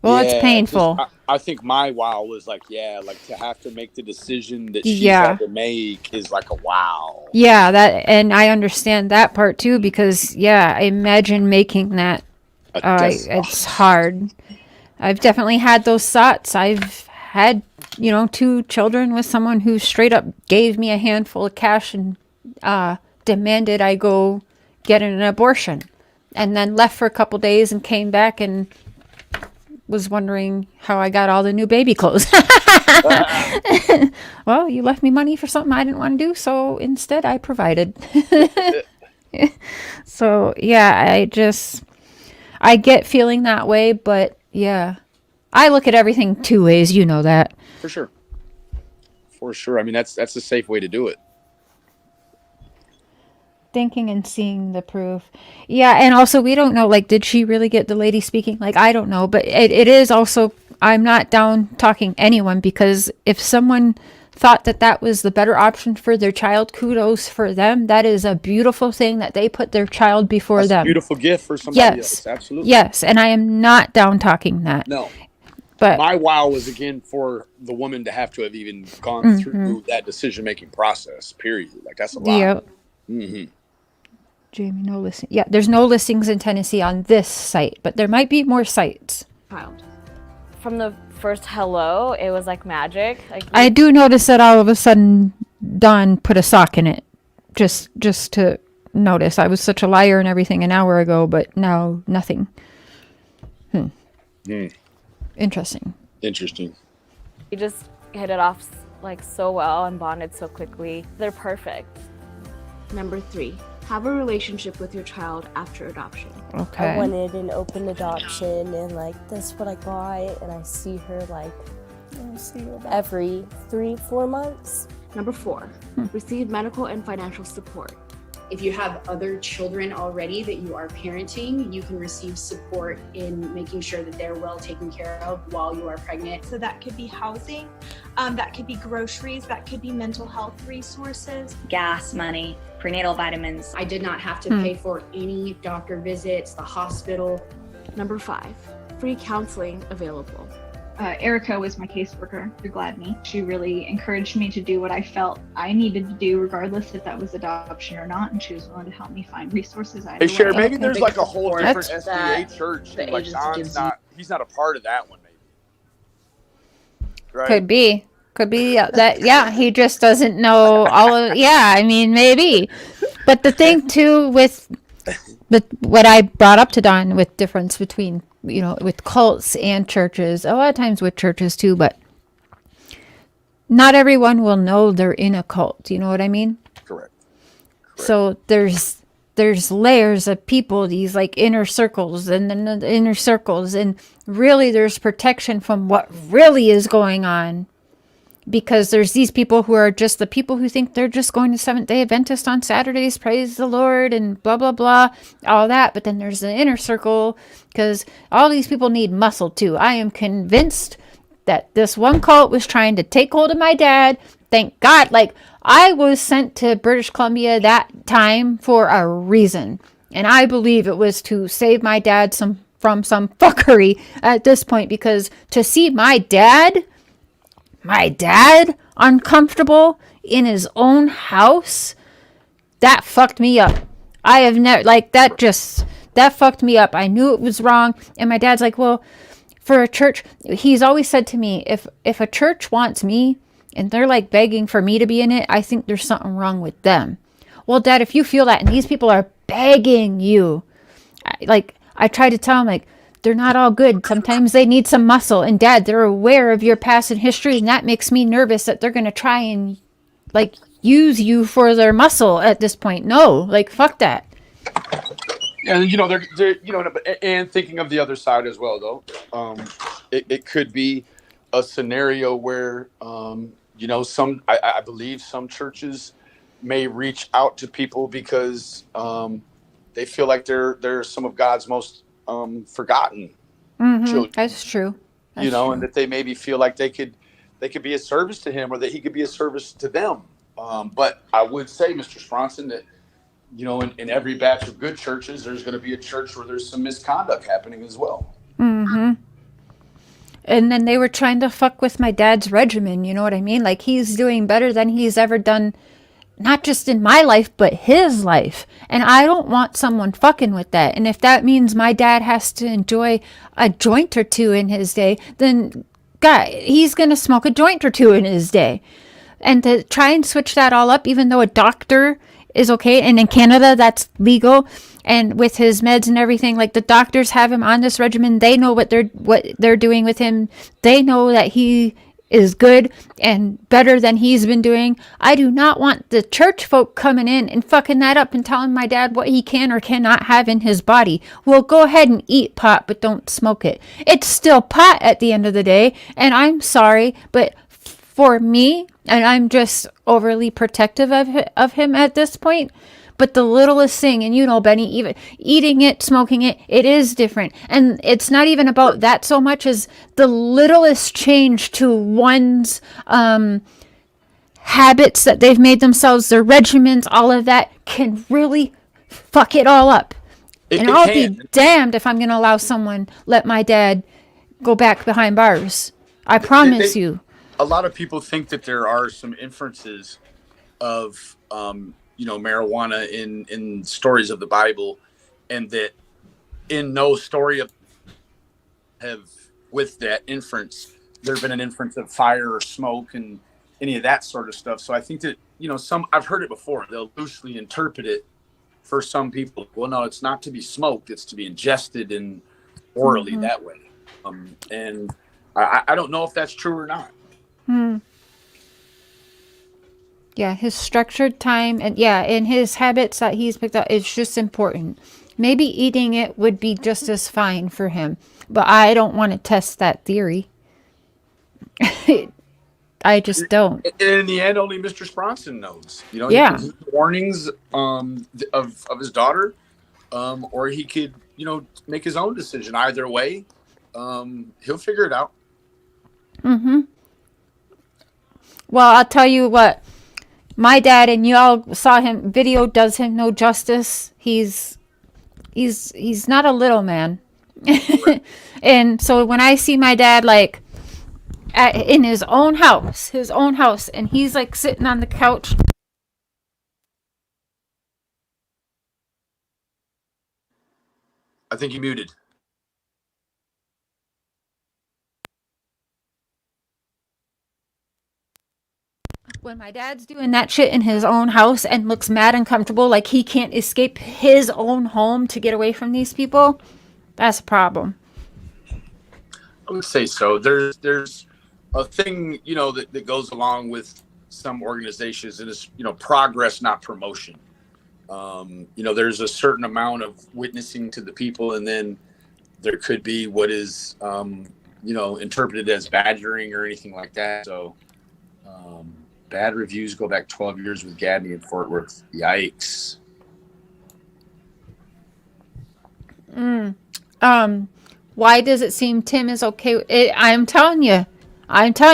well, it's painful. I think my wow was like, like to have to make the decision that she Yeah. had to make is like a wow. Yeah, that, and I understand that part too, because I imagine making that. It's hard. I've definitely had those thoughts. I've had, 2 children with someone who straight up gave me a handful of cash and demanded I go get an abortion, and then left for a couple days and came back and was wondering how I got all the new baby clothes. Well, you left me money for something I didn't want to do, so instead I provided. So, I get feeling that way, but I look at everything 2 ways, you know that. For sure. I mean, that's a safe way to do it. Thinking and seeing the proof. Yeah, and also we don't know, like, did she really get the lady speaking? Like, I don't know, but it is also, I'm not down talking anyone, because if someone thought that was the better option for their child, kudos for them. That is a beautiful thing that they put their child before That's them. a beautiful gift for somebody else. Absolutely. Yes, and I am not down talking that. No. But my wow was, again, for the woman to have to have even gone through that decision-making process, period. Like, that's a lot. Yep. Mm-hmm. Jamie, no listing. Yeah, there's no listings in Tennessee on this site, but there might be more sites. Child. From the first hello, it was like magic. Like, I do notice that all of a sudden Dawn put a sock in it. Just to notice. I was such a liar and everything an hour ago, but now nothing. Interesting. we just hit it off like so well and bonded so quickly. They're perfect. Number 3, have a relationship with your child after adoption. Okay. I wanted an open adoption, and like that's what I got, and I see her like every 3-4 months. Number 4, receive medical and financial support. If you have other children already that you are parenting, you can receive support in making sure that they're well taken care of while you are pregnant. So that could be housing, that could be groceries, that could be mental health resources. Gas money, prenatal vitamins. I did not have to pay for any doctor visits, the hospital. Number 5, free counseling available. Erica was my caseworker through GladMe. She really encouraged me to do what I felt I needed to do, regardless if that was adoption or not, and she was willing to help me find resources. Hey, Sherry, maybe there's like a whole different That's SDA church. the Like, agency Don's gives not, he's not a part of that one, maybe. Right? Could be that. Yeah, he just doesn't know all of. Yeah, I mean, maybe. But the thing too with what I brought up to Don with difference between, with cults and churches, a lot of times with churches too, but not everyone will know they're in a cult. You know what I mean? Correct. So there's layers of people, these like inner circles and then the inner circles, and really there's protection from what really is going on, because there's these people who are just the people who think they're just going to Seventh-day Adventist on Saturdays, praise the Lord, and blah, blah, blah, all that. But then there's the inner circle, because all these people need muscle too. I am convinced that this one cult was trying to take hold of my dad. Thank God. Like, I was sent to British Columbia that time for a reason. And I believe it was to save my dad from some fuckery at this point, because to see my dad uncomfortable in his own house, that fucked me up. I have never, like, that fucked me up. I knew it was wrong. And my dad's like, well, for a church, he's always said to me, if a church wants me and they're like begging for me to be in it, I think there's something wrong with them. Well, Dad, if you feel that and these people are begging you, like, I try to tell him, like, they're not all good. Sometimes they need some muscle. And Dad, they're aware of your past and history, and that makes me nervous that they're going to try and, like, use you for their muscle at this point. No, like, fuck that. And they're and thinking of the other side as well, though. It could be a scenario where I believe some churches may reach out to people because they feel like they're some of God's most forgotten children. That's true. That's true. true. And that they maybe feel like they could be a service to him, or that he could be a service to them. But I would say, Mr. Spronson, that in every batch of good churches, there's going to be a church where there's some misconduct happening as well. And then they were trying to fuck with my dad's regimen, you know what I mean? Like, he's doing better than he's ever done, not just in my life, but his life. And I don't want someone fucking with that. And if that means my dad has to enjoy a joint or two in his day, then God, he's going to smoke a joint or two in his day. And to try and switch that all up, even though a doctor is okay, and in Canada that's legal, and with his meds and everything, like, the doctors have him on this regimen. They know what they're doing with him. They know that he is good and better than he's been doing. I do not want the church folk coming in and fucking that up and telling my dad what he can or cannot have in his body. Well, go ahead and eat pot, but don't smoke it. It's still pot at the end of the day, and I'm sorry, but for me, and I'm just overly protective of him at this point, but the littlest thing, and Benny, even eating it, smoking it, it is different. And it's not even about that so much as the littlest change to one's habits that they've made themselves, their regimens, all of that can really fuck it all up. And I'll be damned if I'm going to allow someone let my dad go back behind bars. I promise you. A lot of people think that there are some inferences of marijuana in stories of the Bible, and that in no story have with that inference there's been an inference of fire or smoke and any of that sort of stuff. So I think that I've heard it before, they'll loosely interpret it for some people. Well, no, it's not to be smoked, it's to be ingested and orally that way. And I don't know if that's true or not. Yeah, his structured time and his habits that he's picked up, it's just important. Maybe eating it would be just as fine for him, but I don't want to test that theory. I just don't. And in the end, only Mr. Spronson knows. He can heed warnings of his daughter, or he could, make his own decision. Either way, he'll figure it out. Well, I'll tell you what. My dad, and y'all saw him, video does him no justice. He's not a little man. And so when I see my dad, like, in his own house, and he's like sitting on the couch. I think you muted. When my dad's doing that shit in his own house and looks mad and comfortable, like he can't escape his own home to get away from these people, that's a problem. I would say so. There's a thing, that goes along with some organizations, and it's, progress, not promotion. There's a certain amount of witnessing to the people, and then there could be what is, interpreted as badgering or anything like that. So, bad reviews go back 12 years with Gadney and Fort Worth. Yikes. Why does it seem Tim is okay? I'm telling you,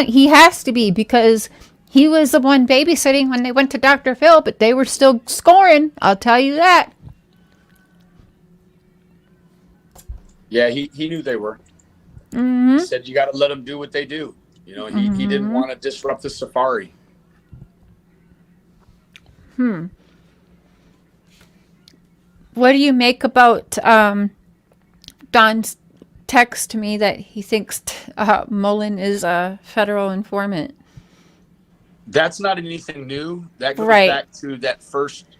he has to be, because he was the one babysitting when they went to Dr. Phil, but they were still scoring. I'll tell you that. Yeah, he knew they were. He said you got to let them do what they do. He didn't want to disrupt the safari. What do you make about Don's text to me that he thinks Mullen is a federal informant? That's not anything new. That goes back to that first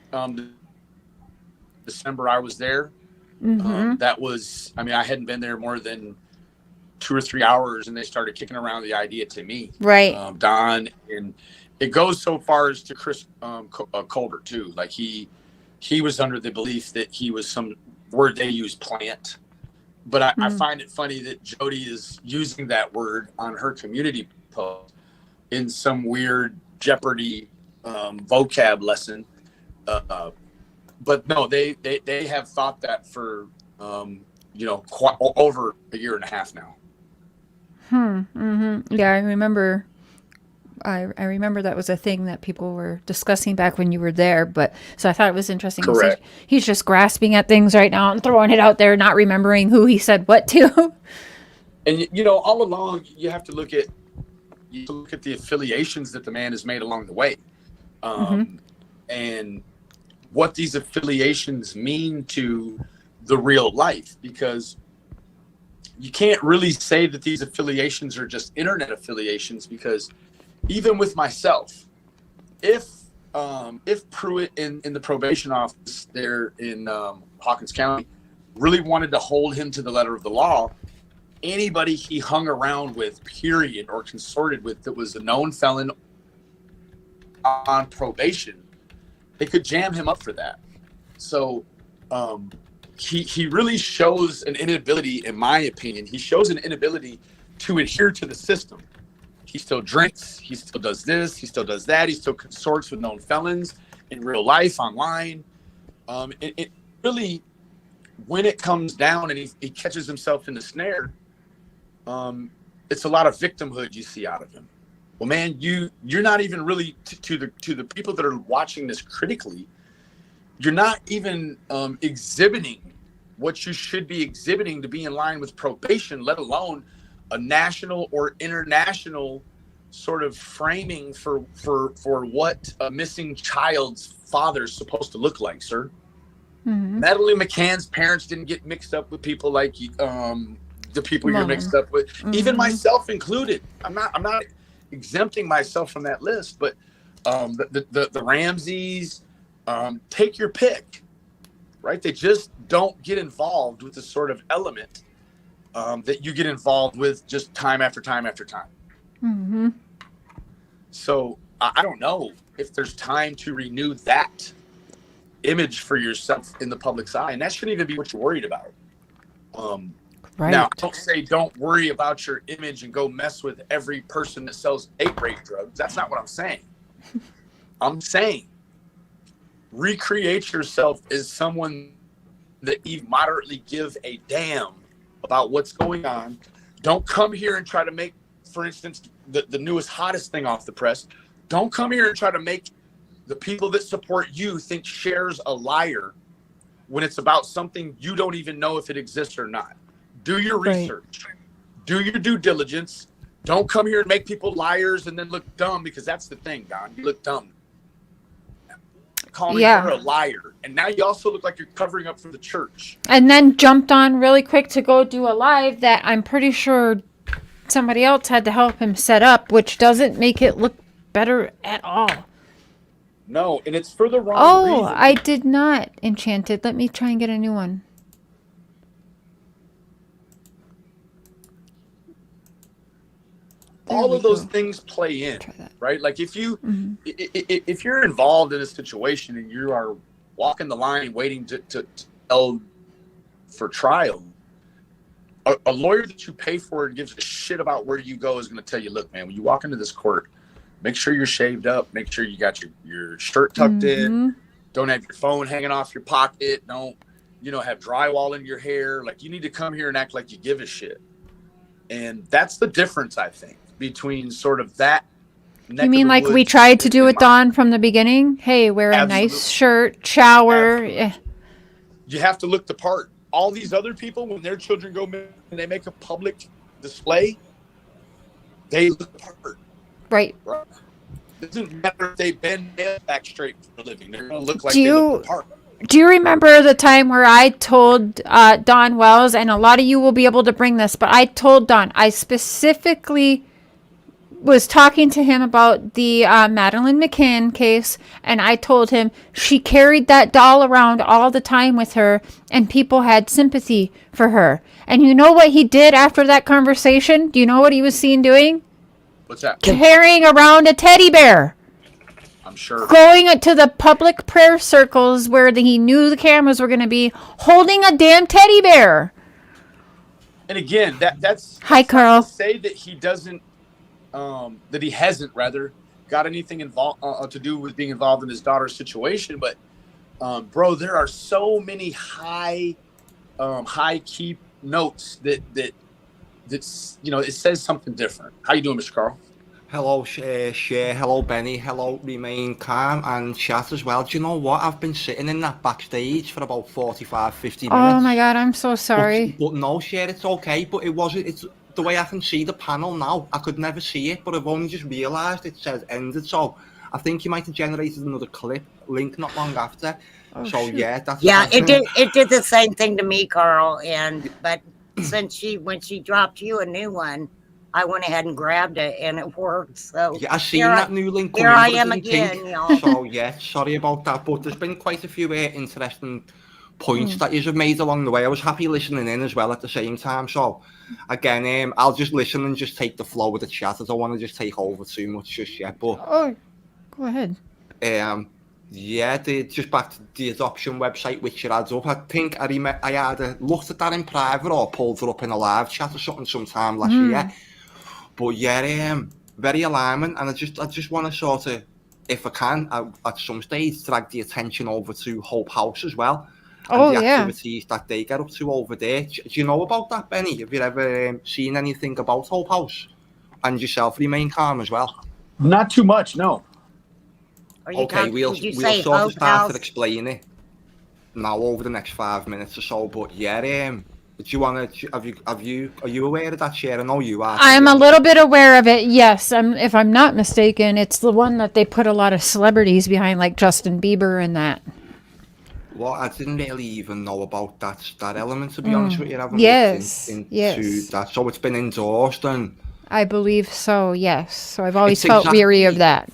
December I was there. That was, I mean, I hadn't been there more than 2 or 3 hours, and they started kicking around the idea to me. Right. Don, and it goes so far as to Chris Colbert too. Like he was under the belief that he was some word they use, plant. But I find it funny that Jody is using that word on her community post in some weird Jeopardy vocab lesson. But no, they have thought that for quite over a year and a half now. Yeah, I remember. I remember that was a thing that people were discussing back when you were there. But so I thought it was interesting. Correct. He's just grasping at things right now and throwing it out there, not remembering who he said what to. And all along, you have to look at the affiliations that the man has made along the way, and what these affiliations mean to the real life, because you can't really say that these affiliations are just internet affiliations, because even with myself, if Pruitt in the probation office there in Hawkins County really wanted to hold him to the letter of the law, anybody he hung around with, period, or consorted with that was a known felon on probation, they could jam him up for that. So he really shows an inability, in my opinion, he shows an inability to adhere to the system. He still drinks, he still does this, he still does that, he still consorts with known felons in real life, online. It really, when it comes down and he catches himself in the snare, it's a lot of victimhood you see out of him. Well, man, you're not even really to the people that are watching this critically, you're not even exhibiting what you should be exhibiting to be in line with probation, let alone a national or international sort of framing for what a missing child's father is supposed to look like, sir. Natalie McCann's parents didn't get mixed up with people like the people you're mixed up with, even myself included. I'm not exempting myself from that list, but the Ramseys, take your pick, right? They just don't get involved with the sort of element that you get involved with just time after time after time. So I don't know if there's time to renew that image for yourself in the public's eye, and that shouldn't even be what you're worried about. Right. Now, don't say don't worry about your image and go mess with every person that sells rape drugs. That's not what I'm saying. I'm saying recreate yourself as someone that even moderately give a damn about what's going on. Don't come here and try to make, for instance, the newest, hottest thing off the press. Don't come here and try to make the people that support you think Cher's a liar when it's about something you don't even know if it exists or not. Do your research. Do your due diligence. Don't come here and make people liars and then look dumb, because that's the thing, Don. You look dumb. Calling her a liar. And now you also look like you're covering up for the church. And then jumped on really quick to go do a live that I'm pretty sure somebody else had to help him set up, which doesn't make it look better at all. No, and it's for the wrong reason. Oh, I did not. Enchanted. Let me try and get a new one. All of those things play in, right? Like if you if you're involved in a situation and you are walking the line waiting to tell for trial, a lawyer that you pay for and gives a shit about where you go is going to tell you, look, man, when you walk into this court, make sure you're shaved up, make sure you got your shirt tucked in, don't have your phone hanging off your pocket, don't have drywall in your hair. Like, you need to come here and act like you give a shit. And that's the difference, I think, between sort of that. You mean like we tried to do with Dawn from the beginning? Hey, wear a nice shirt, shower. Yeah. You have to look the part. All these other people, when their children go and they make a public display, they look the part. Right. It doesn't matter if they bend back straight for a living. They're going to look like they look the part. Do you remember the time where I told Dawn Wells, and a lot of you will be able to bring this, but I told Dawn, I specifically was talking to him about the Madeline McCann case, and I told him she carried that doll around all the time with her, and people had sympathy for her. And you know what he did after that conversation? Do you know what he was seen doing? What's that? Carrying around a teddy bear. I'm sure. Going to the public prayer circles where he knew the cameras were going to be, holding a damn teddy bear. And again, that's Hi, Carl. Not to say that he doesn't, that he hasn't rather got anything involved to do with being involved in his daughter's situation. But, bro, there are so many high key notes that you know, it says something different. How you doing, Mr. Carl? Hello, Cher. Hello, Benny. Hello, Remain Calm and chat as well. Do you know what? I've been sitting in that backstage for about 45, 50 minutes. Oh my God, I'm so sorry. But no, Cher, it's okay. But it's the way I can see the panel now. I could never see it, but I've only just realised it says ended. So I think you might have generated another clip link not long after. Oh, so shoot. yeah, that's it did the same thing to me, Carl. But since when she dropped you a new one, I went ahead and grabbed it, and it worked. So yeah, I seen that new link. Here I am again, y'all. So yeah, sorry about that, but there's been quite a few interesting points that you have made along the way. I was happy listening in as well at the same time. So again, I'll just listen and just take the flow of the chat. I don't want to just take over too much just yet. But go ahead. Yeah, just back to the adoption website, which it adds up. I think I either looked at that in private or pulled it up in a live chat or something sometime last year. But yeah, very alarming, and I just want to sort of, if I can, at some stage, drag the attention over to Hope House as well, and the activities that they get up to over there. Do you know about that, Benny? Have you ever seen anything about Hope House? And yourself, Remain Calm as well? Not too much, no. Okay, we'll sort of start to explain it now over the next 5 minutes or so. But yeah, do you want to? Are you aware of that, Cher? I know you are. I'm a little bit aware of it. Yes, if I'm not mistaken, it's the one that they put a lot of celebrities behind, like Justin Bieber and that. Well, I didn't really even know about that element, to be honest with you. I haven't looked into that. So it's been endorsed, and I believe so. Yes. So I've always felt weary of that.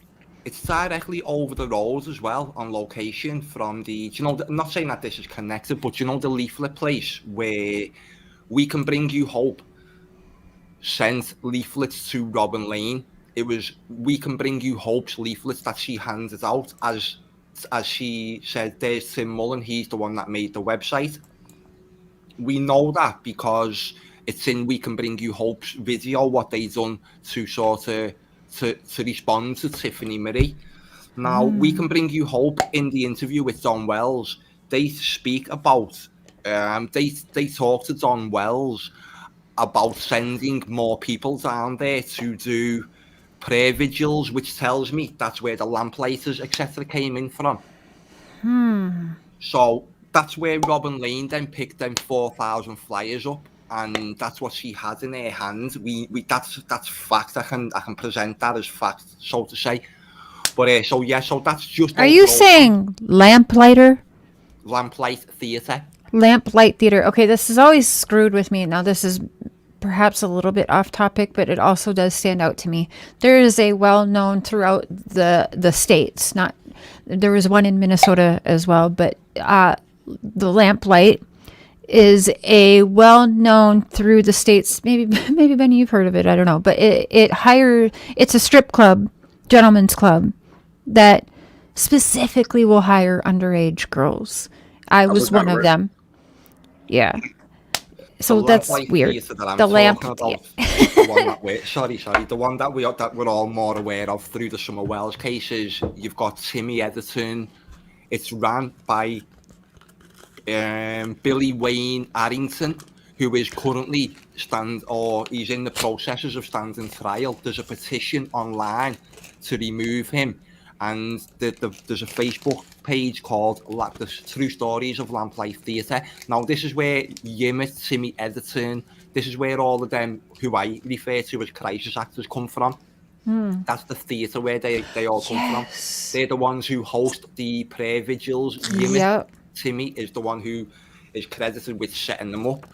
It's directly over the road as well, on location from the, you know, I'm not saying that this is connected, but you know the leaflet place where We Can Bring You Hope sent leaflets to Robin Lane. It was We Can Bring You Hope's leaflets that she handed out, as she said, there's Tim Mullen, he's the one that made the website. We know that because it's in We Can Bring You Hope's video, what they done to sort of to respond to Tiffany Marie. Now, We Can Bring You Hope, in the interview with Don Wells, they speak about, they talk to Don Wells about sending more people down there to do prayer vigils, which tells me that's where the Lamplighters, etc. came in from. So that's where Robin Lane then picked them 4,000 flyers up, and that's what she had in her hand. That's fact. I can present that as fact, so to say. But so that's just. Are you saying Lamplighter? Lamplight Theatre. Lamplight Theatre. Okay, this has always screwed with me. Now this is perhaps a little bit off topic, but it also does stand out to me. There is a well-known throughout the states. There was one in Minnesota as well, but the Lamplight is a well-known through the states. Maybe Benny, you've heard of it. I don't know, but it's a strip club, gentlemen's club, that specifically will hire underage girls. I was one of them. Yeah. So that's weird. The lamp. The one that we're all more aware of through the Summer Wells cases. You've got Timmy Edgerton. It's ran by Billy Wayne Arrington, who is currently he's in the processes of standing trial. There's a petition online to remove him, and there's a Facebook page called The True Stories of Lamplight Theatre. Now, this is where Yimit, Timmy Edgerton, this is where all of them who I refer to as crisis actors come from. That's the theatre where they all come from. They're the ones who host the prayer vigils. Yimit, Timmy is the one who is credited with setting them up.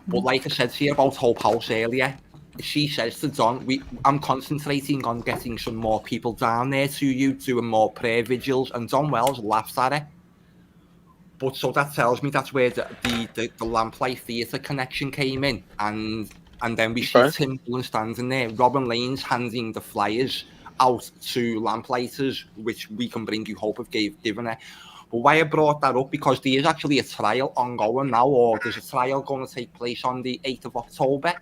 But like I said to you about Hope House earlier, she says to Don, I'm concentrating on getting some more people down there to you, doing more prayer vigils, and Don Wells laughs at it. But so that tells me that's where the Lamplight Theatre connection came in, and then we see Tim Mullen standing there. Robin Lane's handing the flyers out to Lamplighters, which We Can Bring You Hope have given her. But why I brought that up, because there is actually a trial ongoing now, or there's a trial going to take place on the 8th of October.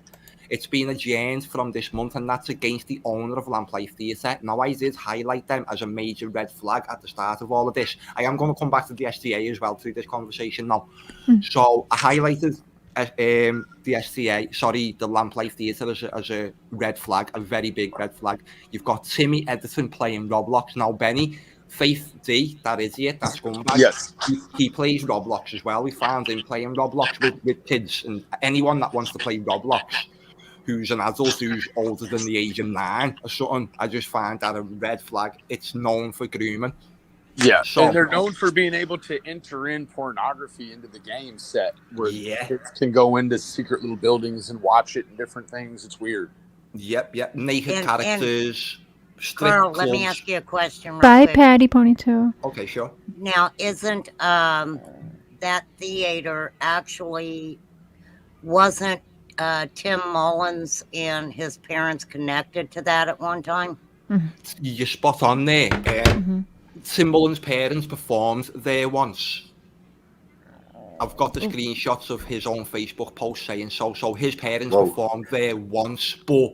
It's been adjourned from this month, and that's against the owner of Lamplight Theatre. Now, I did highlight them as a major red flag at the start of all of this. I am going to come back to the SDA as well through this conversation now. So I highlighted the Lamplight Theatre as a red flag, a very big red flag. You've got Timmy Edison playing Roblox. Now, Benny, Faith D, that idiot, that scumbag. Yes. He plays Roblox as well. We found him playing Roblox with kids, and anyone that wants to play Roblox who's an adult who's older than the age of 9 or something, I just find that a red flag. It's known for grooming. Yeah, so and they're known for being able to enter in pornography into the game set, where kids can go into secret little buildings and watch it and different things. It's weird. Yep. Naked characters. Carl, let me ask you a question. Real Bye, quick. Patty Ponytail. Okay, sure. Now, isn't that theater actually wasn't Tim Mullins and his parents connected to that at one time? You're spot on there. Tim Mullins' parents performed there once. I've got the screenshots of his own Facebook post saying so. So his parents performed there once, but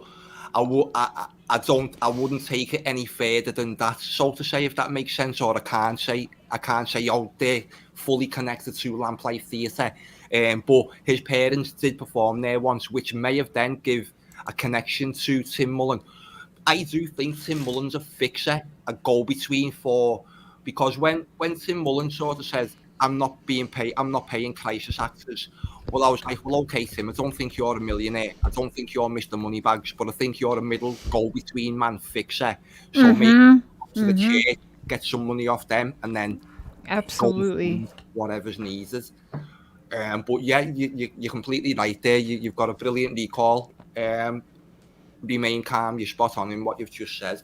I wouldn't take it any further than that, so to say, if that makes sense. Or I can't say, oh, they're fully connected to Lamplight Theatre. But his parents did perform there once, which may have then give a connection to Tim Mullen. I do think Tim Mullen's a fixer, a go-between because when Tim Mullen sort of says, I'm not paying crisis actors. Well, I was like, well, okay, Tim, I don't think you're a millionaire. I don't think you're Mr. Moneybags, but I think you're a middle go-between man fixer. So maybe to the church, get some money off them, and then absolutely whatever's needed. But yeah, you're completely right there. You've got a brilliant recall. Remain calm. You're spot on in what you've just said.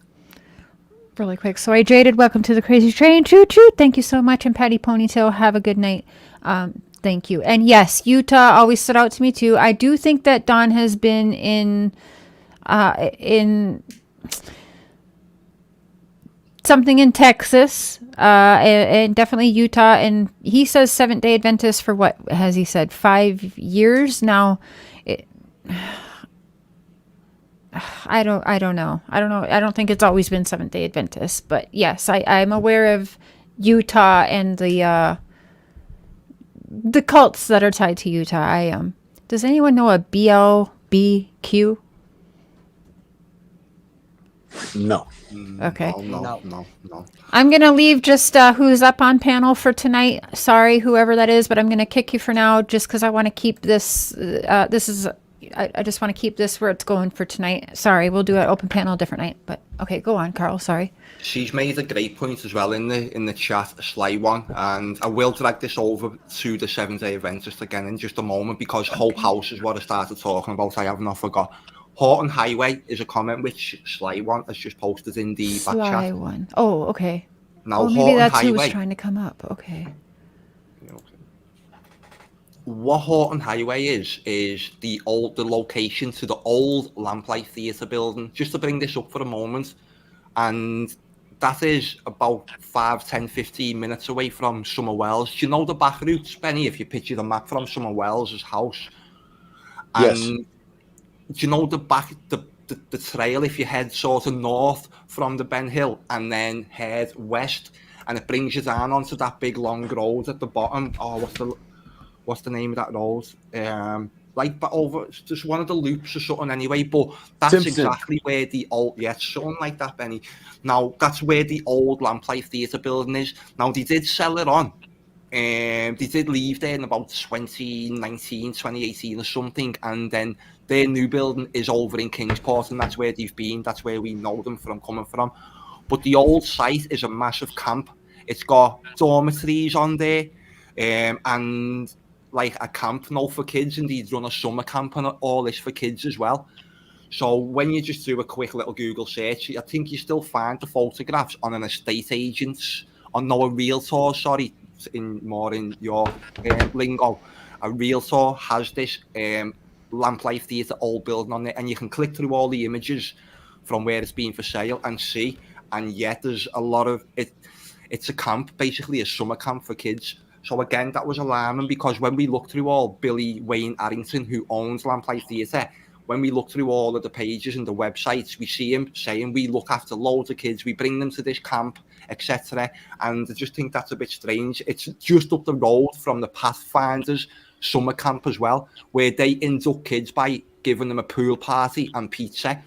Really quick. So I jaded. Welcome to the Crazy Train. Choo choo. Thank you so much. And Patty Ponytail, have a good night. Thank you. And yes, Utah always stood out to me too. I do think that Don has been in something in Texas, and definitely Utah. And he says Seventh-day Adventist for what has he said? 5 years now. I don't know. I don't think it's always been Seventh-day Adventist, but yes, I'm aware of Utah and the cults that are tied to Utah. Does anyone know a BLBQ? No. Okay. No. I'm going to leave just who's up on panel for tonight. Sorry, whoever that is, but I'm going to kick you for now just because I want to keep this. I just want to keep this where it's going for tonight. Sorry, we'll do an open panel a different night. But okay, go on, Carl. Sorry. She's made a great point as well in the chat, a sly one, and I will drag this over to the 7-day Adventist again in just a moment because Hope House is what I started talking about. I have not forgot. Horton Highway is a comment which Sly One has just posted in the back chat. Sly One. Oh, okay. Now, maybe Horton that's Highway, who was trying to come up. Okay. What Horton Highway is the location to the old Lamplight Theatre building. Just to bring this up for a moment, and that is about 5, 10, 15 minutes away from Summer Wells. Do you know the back routes, Benny? If you picture the map from Summer Wells' house, and yes. Do you know the trail if you head sort of north from the Ben Hill and then head west, and it brings you down onto that big long road at the bottom? Oh, what's the name of that road? But over just one of the loops or something anyway. But that's Simpson. Exactly where the old something like that, Benny. Now that's where the old Lamplight Theatre building is. Now they did sell it on. They did leave there in about 2019, 2018 or something, and then their new building is over in Kingsport, and that's where they've been. That's where we know them from coming from. But the old site is a massive camp. It's got dormitories on there, and like a camp now for kids, and they run a summer camp and all this for kids as well. So when you just do a quick little Google search, I think you still find the photographs on an estate agent's, on no, a realtor, sorry, in your lingo. A realtor has this Lamplight Theatre old building on it, and you can click through all the images from where it's been for sale and see. And yet there's a lot of it. It's a camp, basically a summer camp for kids. So again, that was alarming, because when we look through all Billy Wayne Arrington, who owns Lamplight Theatre, when we look through all of the pages and the websites, we see him saying we look after loads of kids, we bring them to this camp, etc. And I just think that's a bit strange. It's just up the road from the Pathfinders summer camp as well, where they induct kids by giving them a pool party and pizza.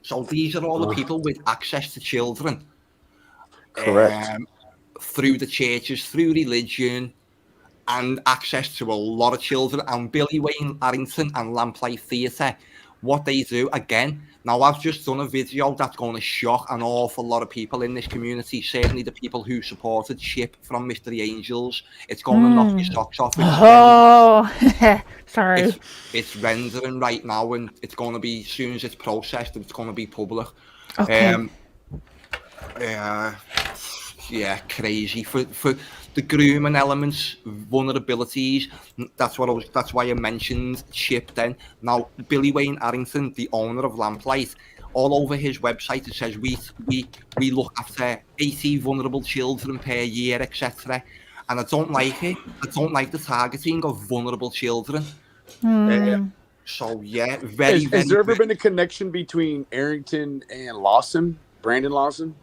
So these are all the people with access to children. Correct. Through the churches, through religion, and access to a lot of children. And Billy Wayne Arrington and Lamplight Theatre, what they do, again, now I've just done a video that's going to shock an awful lot of people in this community, certainly the people who supported Chip from Mystery Angels. It's going to knock your socks off. Sorry. It's rendering right now, and it's going to be, as soon as it's processed, it's going to be public. Okay. Yeah, crazy for the grooming elements, vulnerabilities. That's why I mentioned Chip. Then now, Billy Wayne Arrington, the owner of Lamplight, all over his website it says we look after 80 vulnerable children per year, etc. And I don't like it. I don't like the targeting of vulnerable children. So yeah, Has there ever been a connection between Arrington and Lawson, Brandon Lawson?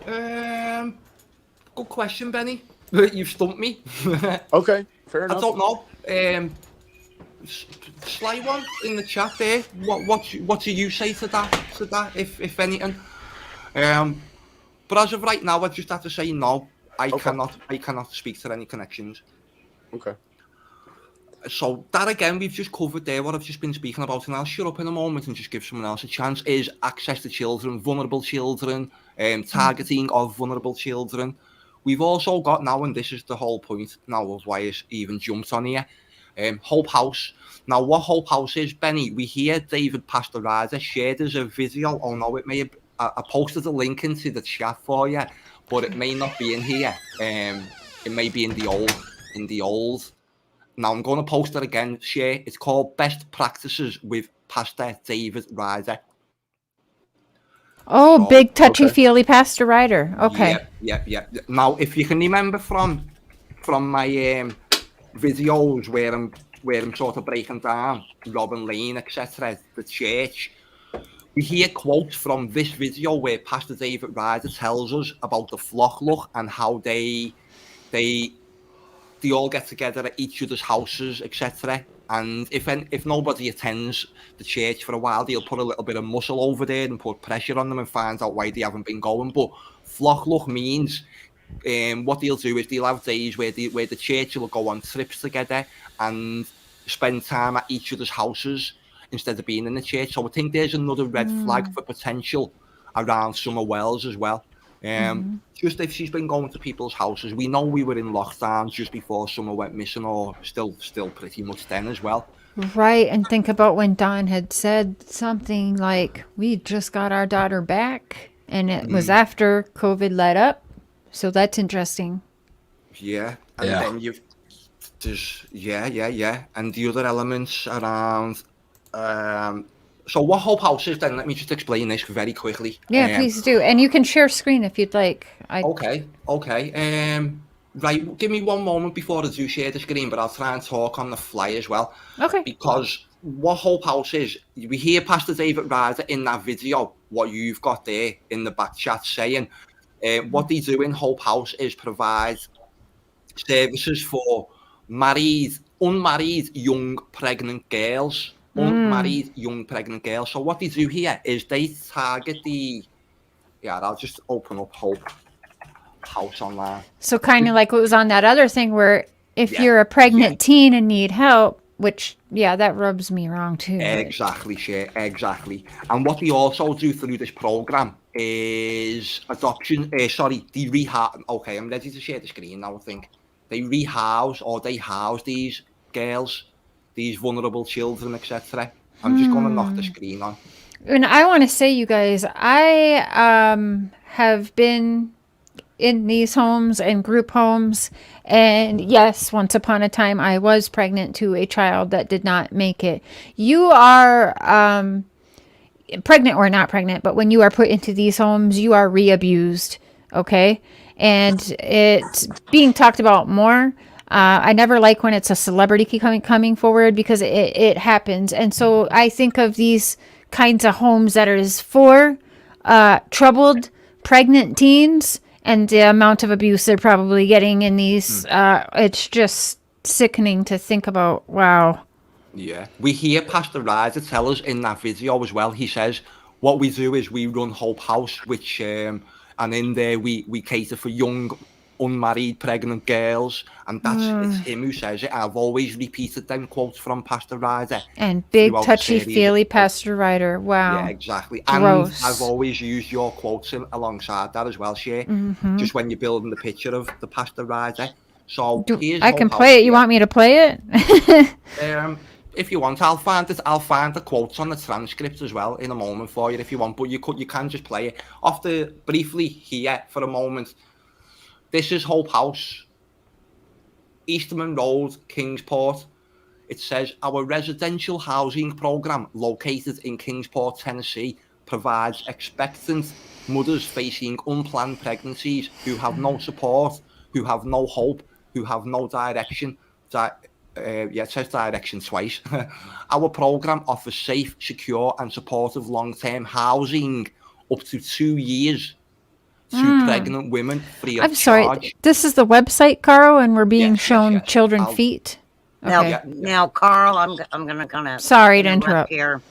Good question, Benny. You've stumped me. Okay, fair enough. I don't know. Sly one in the chat there. What do you say to that? If anything. But as of right now, I just have to say no. I cannot speak to any connections. Okay. So that again, we've just covered there what I've just been speaking about, and I'll shut up in a moment and just give someone else a chance. Is access to children, vulnerable children, targeting of vulnerable children. We've also got now, and this is the whole point now of why it's even jumped on here, Hope House. Now, what Hope House is, Benny, we hear David Pastoriza shared as a video. Oh no, it may have, I posted a link into the chat for you, but it may not be in here. It may be in the old. Now I'm going to post it again. Share. It's called Best Practices with Pastor David Ryder. Oh, so, big touchy-feely Pastor Ryder. Okay. Yeah. Now, if you can remember from my videos where I'm sort of breaking down Robin Lane, etc., the church, we hear quotes from this video where Pastor David Ryder tells us about the flock look and how they all get together at each other's houses, etc. And if nobody attends the church for a while, they'll put a little bit of muscle over there and put pressure on them and find out why they haven't been going. But flock look means what they'll do is they'll have days where the church will go on trips together and spend time at each other's houses instead of being in the church. So I think there's another red flag for potential around Summer Wells as well. Just if she's been going to people's houses, we know we were in lockdown just before Summer went missing, or still pretty much then as well. Right, and think about when Don had said something like, we just got our daughter back, and it was after COVID let up, so that's interesting. Yeah, and then there's and the other elements around, so what Hope House is, then let me just explain this very quickly. Yeah, please do. And you can share screen if you'd like. Okay. Right, give me one moment before I do share the screen, but I'll try and talk on the fly as well. Okay. Because what Hope House is, we hear Pastor David Ryder in that video, what you've got there in the back chat saying, what they do in Hope House is provide services for unmarried young pregnant girls. Unmarried young pregnant girls. So what they do here is they target I'll just open up Hope House online. So kind of like what was on that other thing where if you're a pregnant teen and need help, which, that rubs me wrong too. Exactly, exactly. And what they also do through this program is adoption, they rehab. Okay, I'm ready to share the screen now, I think. They house these girls, these vulnerable children, etc. I'm just going to knock the screen on. And I want to say, you guys, I have been in these homes and group homes, and yes, once upon a time I was pregnant to a child that did not make it. You are pregnant or not pregnant, but when you are put into these homes, you are re-abused, okay? And it's being talked about more. I never like when it's a celebrity coming forward, because it happens. And so I think of these kinds of homes that is for troubled pregnant teens, and the amount of abuse they're probably getting in these. It's just sickening to think about. Wow. Yeah, we hear Pastor Ryder tell us in that video as well. He says, what we do is we run Hope House, which, and in there we cater for young, unmarried, pregnant girls. And it's him who says it. I've always repeated them quotes from Pastor Ryder. And big touchy-feely Pastor Ryder. Wow. Yeah, exactly. Gross. And I've always used your quotes alongside that as well, Shay. Just when you're building the picture of the Pastor Ryder. So I can play it. You want me to play it? If you want, I'll find the quotes on the transcript as well in a moment for you if you want. But you can just play it. Briefly here for a moment. This is Hope House, Easterman Road, Kingsport. It says, our residential housing program located in Kingsport, Tennessee, provides expectant mothers facing unplanned pregnancies who have no support, who have no hope, who have no direction. It says direction twice. Our program offers safe, secure and supportive long-term housing up to 2 years to pregnant women free of charge. Sorry, this is the website, Carl, and we're being shown children feet. Okay. Now, Carl, I'm going to kind of sorry to interrupt here.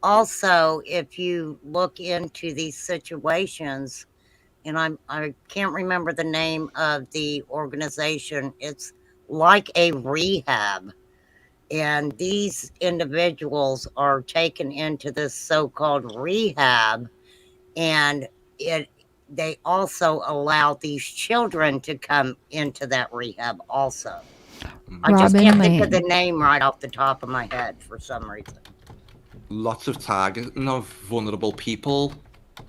Also, if you look into these situations, and I can't remember the name of the organization, it's like a rehab, and these individuals are taken into this so-called rehab, and they also allow these children to come into that rehab also. I just can't think of the name right off the top of my head for some reason. Lots of targeting of vulnerable people,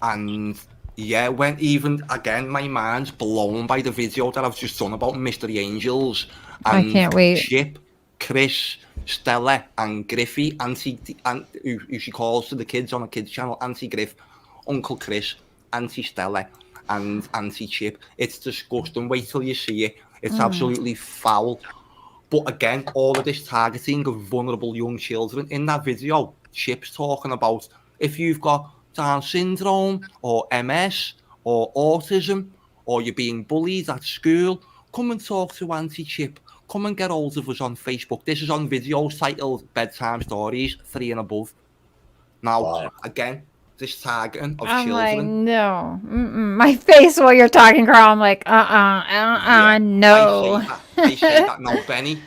and yeah, when even again my mind's blown by the video that I've just done about Mystery Angels. And I can't wait. Chip, Chris, Stella, and Griffey, who she calls to the kids on a kids channel, Auntie Griff, Uncle Chris, Auntie Stella, and Auntie Chip. It's disgusting. Wait till you see it. It's absolutely foul. But again, all of this targeting of vulnerable young children. In that video, Chip's talking about if you've got Down syndrome or MS or autism, or you're being bullied at school, come and talk to Auntie Chip. Come and get hold of us on Facebook. This is on videos titled Bedtime Stories 3 and above. Now, again, this targeting of children. Like, no. My face while you're talking, Carl. I'm like, no. I say that now, Benny,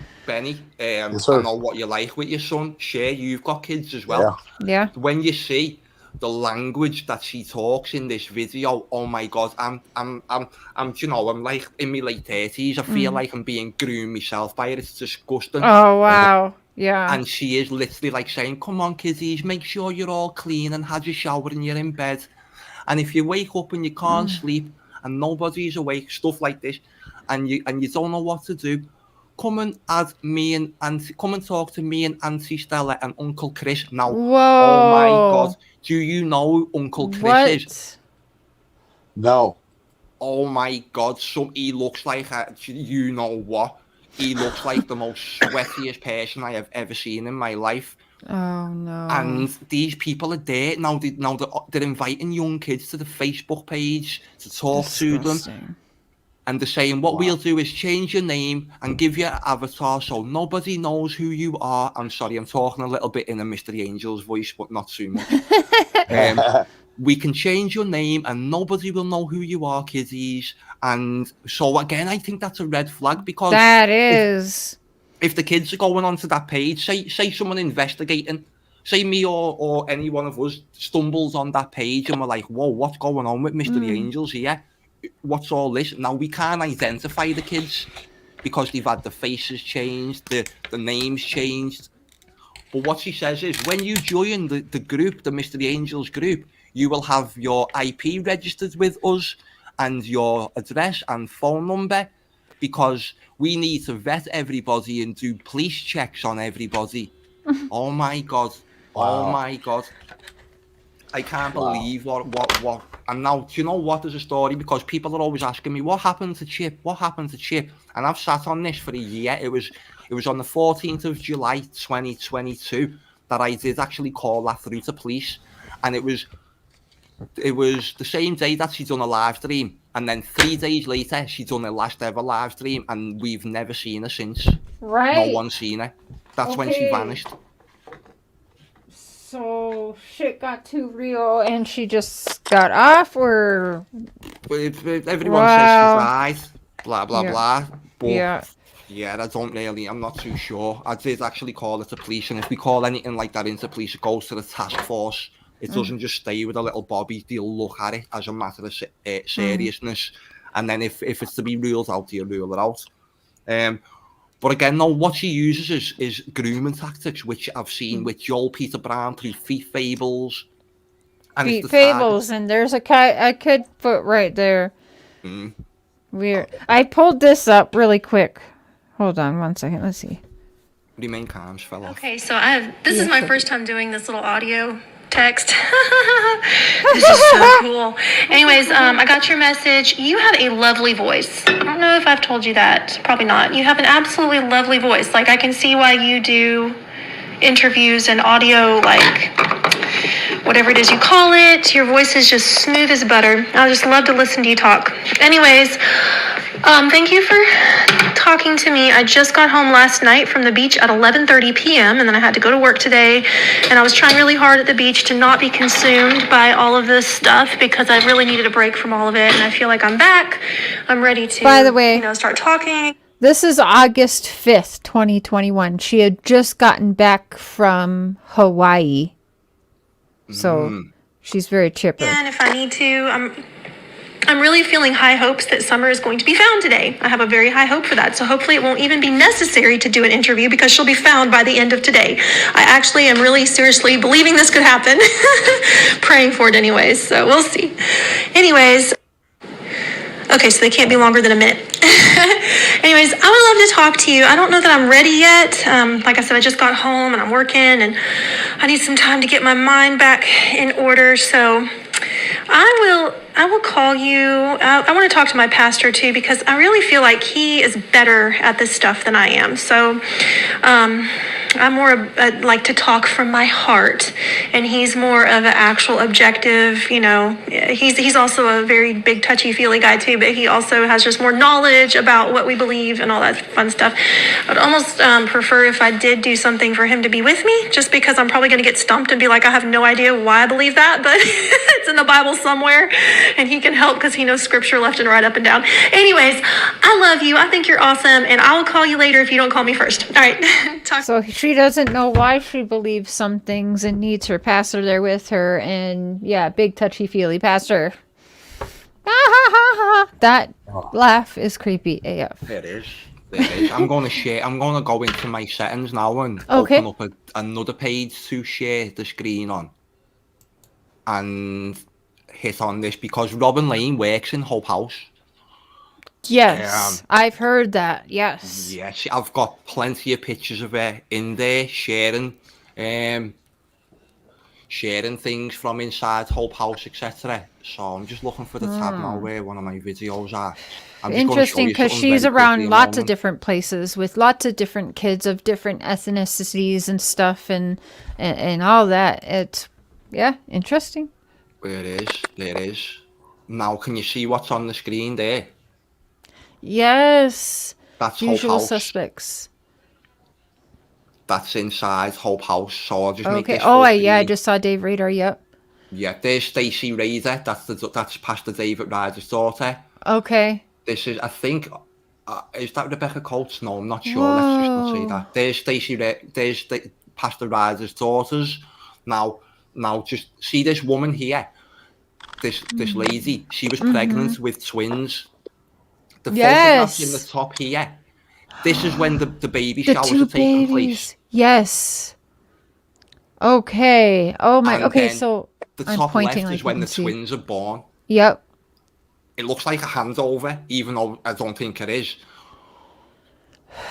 I know what you like with your son. Shay, you've got kids as well. Yeah. When you see the language that she talks in this video, oh my God, I'm like in my late 30s. I feel like I'm being groomed myself by it. It's disgusting. Oh wow, yeah. And she is literally like saying, "Come on, kiddies, make sure you're all clean and had your shower and you're in bed. And if you wake up and you can't sleep and nobody's awake, stuff like this, and you don't know what to do, come and talk to me and Auntie Stella and Uncle Chris." Now, oh my God, do you know who Uncle Chris is? No. Oh my God, he looks like you know what? He looks like the most sweatiest person I have ever seen in my life. Oh no! And these people are there now. They're inviting young kids to the Facebook page to talk to them. And they're saying, what we'll do is change your name and give you an avatar so nobody knows who you are. I'm sorry, I'm talking a little bit in a Mystery Angels voice, but not too much. We can change your name and nobody will know who you are, kiddies. And so, again, I think that's a red flag, because... That is... If the kids are going onto that page, say someone investigating, say me or any one of us stumbles on that page and we're like, whoa, what's going on with Mystery Angels here? What's all this? Now, we can't identify the kids because they've had the faces changed, the names changed. But what she says is, when you join the group, the Mystery Angels group, you will have your IP registered with us and your address and phone number, because we need to vet everybody and do police checks on everybody. Oh my God. Oh Wow. my God. I can't Wow. believe what. And now, do you know what? There's a story, because people are always asking me, what happened to Chip? What happened to Chip? And I've sat on this for a year. It was on the 14th of July, 2022, that I did actually call that through to police. And it was the same day that she done a live stream. And then 3 days later, she done her last ever live stream, and we've never seen her since. Right. No one's seen her. That's when she Okay. vanished. So shit got too real and she just got off, or Everyone Wow. says she died, blah, blah, Yeah. blah. But Yeah. I'm not too sure. I did actually call it to police, and if we call anything like that into police, it goes to the task force. It doesn't just stay with a little Bobby. They'll look at it as a matter of seriousness. And then if it's to be ruled out, they'll rule it out. But again, no, what she uses is grooming tactics, which I've seen with Joel Peter Brown through Feet Fables. And Feet it's the target- Fables, and there's a kid foot right there. Mm. Weird. I pulled this up really quick. Hold on 1 second. Let's see. Remain calm, fell off. Okay, so this is my first time doing this little audio text. This is so cool. Anyways, I got your message. You have a lovely voice. I don't know if I've told you that. Probably not. You have an absolutely lovely voice. Like, I can see why you do interviews and audio, like whatever it is you call it. Your voice is just smooth as butter. I just love to listen to you talk. Anyways, thank you for talking to me. I just got home last night from the beach at 11:30 p.m. and then I had to go to work today, and I was trying really hard at the beach to not be consumed by all of this stuff, because I really needed a break from all of it, and I feel like I'm back. I'm ready to, By the way, start talking. This is August 5th, 2021. She had just gotten back from Hawaii. So she's very chipper. And if I need to, I'm really feeling high hopes that Summer is going to be found today. I have a very high hope for that. So hopefully it won't even be necessary to do an interview, because she'll be found by the end of today. I actually am really seriously believing this could happen. Praying for it anyways. So we'll see. Anyways. Okay, so they can't be longer than a minute. Anyways, I would love to talk to you. I don't know that I'm ready yet. Like I said, I just got home and I'm working, and I need some time to get my mind back in order. So I will call you. I want to talk to my pastor too, because I really feel like he is better at this stuff than I am. So I'm more like to talk from my heart, and he's more of an actual objective, he's also a very big touchy-feely guy too, but he also has just more knowledge about what we believe and all that fun stuff. I would almost prefer if I did do something for him to be with me, just because I'm probably going to get stumped and be like, I have no idea why I believe that, but it's in the Bible somewhere, and he can help because he knows scripture left and right, up and down. Anyways, I love you. I think you're awesome, and I will call you later if you don't call me first. All right. So she doesn't know why she believes some things and needs her pastor there with her. And yeah, big touchy-feely pastor. That laugh is creepy AF. It is. I'm going to go into my settings now and Okay. open up another page to share the screen on. And hit on this, because Robin Lane works in Hope House. Yes, I've heard that. Yes. Yes, I've got plenty of pictures of her in there sharing things from inside Hope House, etc. So I'm just looking for the tab now where one of my videos are. I'm just gonna show Interesting, you because something she's very around quickly a lots of moment. different places with lots of different kids of different ethnicities and stuff, and all that. It's interesting. There it is. Now, can you see what's on the screen there? Yes. That's Hope Usual House. Suspects. That's inside Hope House. So I'll just make Okay. this Oh, full I screen. just saw Dave Radar. Yep. Yeah, there's Stacey Raider. That's Pastor David Ryder's daughter. Okay. This is, I think, is that Rebecca Coates? No, I'm not sure. Let's just not say that. There's Pastor Ryder's daughters. Now, just see this woman here. This lady. She was pregnant with twins. The photographs in the top here. This is when the baby The showers two are taking babies. place. Yes. Okay. Oh my. And Okay, then so the I'm top pointing left like is when you the can see. twins are born. Yep. It looks like a handover, even though I don't think it is.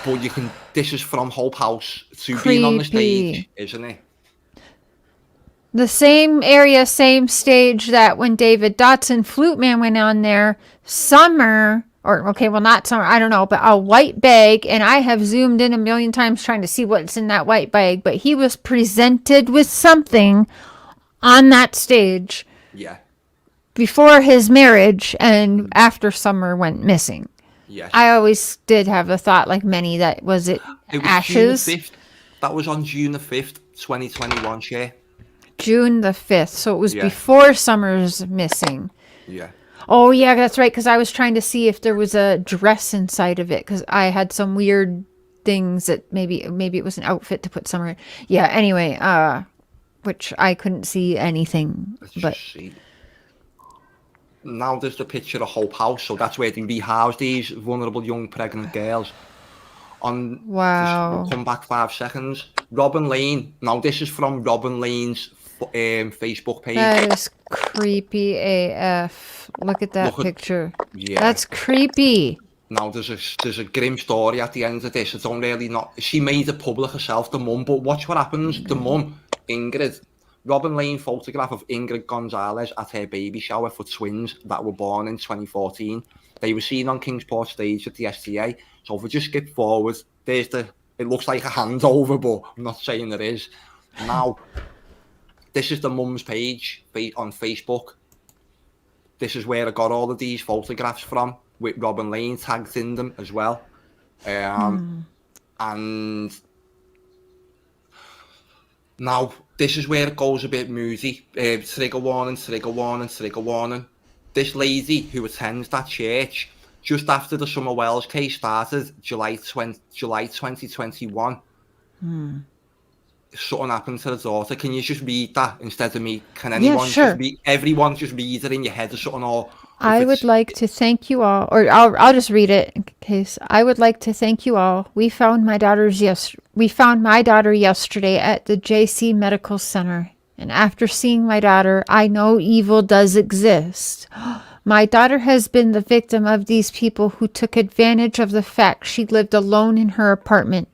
But you can. This is from Hope House to being on the Creepy. stage, isn't it? The same area, same stage that when David Dotson, Flute Man, went on there. Summer, or okay, well, not summer, I don't know, but a white bag, and I have zoomed in a million times trying to see what's in that white bag, but he was presented with something on that stage Yeah. before his marriage and after Summer went missing. Yes. I always did have a thought, like many, that was it It was ashes? June the 5th. That was on June the 5th, 2021, Share. June the 5th, so it was Yeah. before Summer's missing. Yeah. Oh, yeah, that's right, because I was trying to see if there was a dress inside of it, because I had some weird things that maybe it was an outfit to put Summer in. Yeah, anyway, which I couldn't see anything, but... See. Now there's the picture of Hope House, so that's where they rehouse these vulnerable young pregnant girls. On Wow. Just come back 5 seconds. Robin Lane. Now this is from Robin Lane's Facebook page. That is creepy AF. Look at that picture. Yeah. That's creepy. Now there's a grim story at the end of this. It's not really not. She made it public herself, the mum. But watch what happens. The mum, Ingrid. Robin Lane photograph of Ingrid Gonzalez at her baby shower for twins that were born in 2014. They were seen on Kingsport stage at the STA. So if we just skip forward, there's it looks like a handover, but I'm not saying it is. Now, this is the mum's page on Facebook. This is where I got all of these photographs from, with Robin Lane tagged in them as well. And now, this is where it goes a bit moody. Trigger warning, trigger warning, trigger warning. This lady who attends that church, just after the Summer Wells case started, July 2021, something happened to the daughter. Can you just read that instead of me? Can anyone just read, everyone just read it in your head or something? Or I would like to thank you all, or I'll just read it in case. I would like to thank you all. We found my daughter yesterday at the JC Medical Center, and after seeing my daughter, I know evil does exist. My daughter has been the victim of these people who took advantage of the fact she lived alone in her apartment.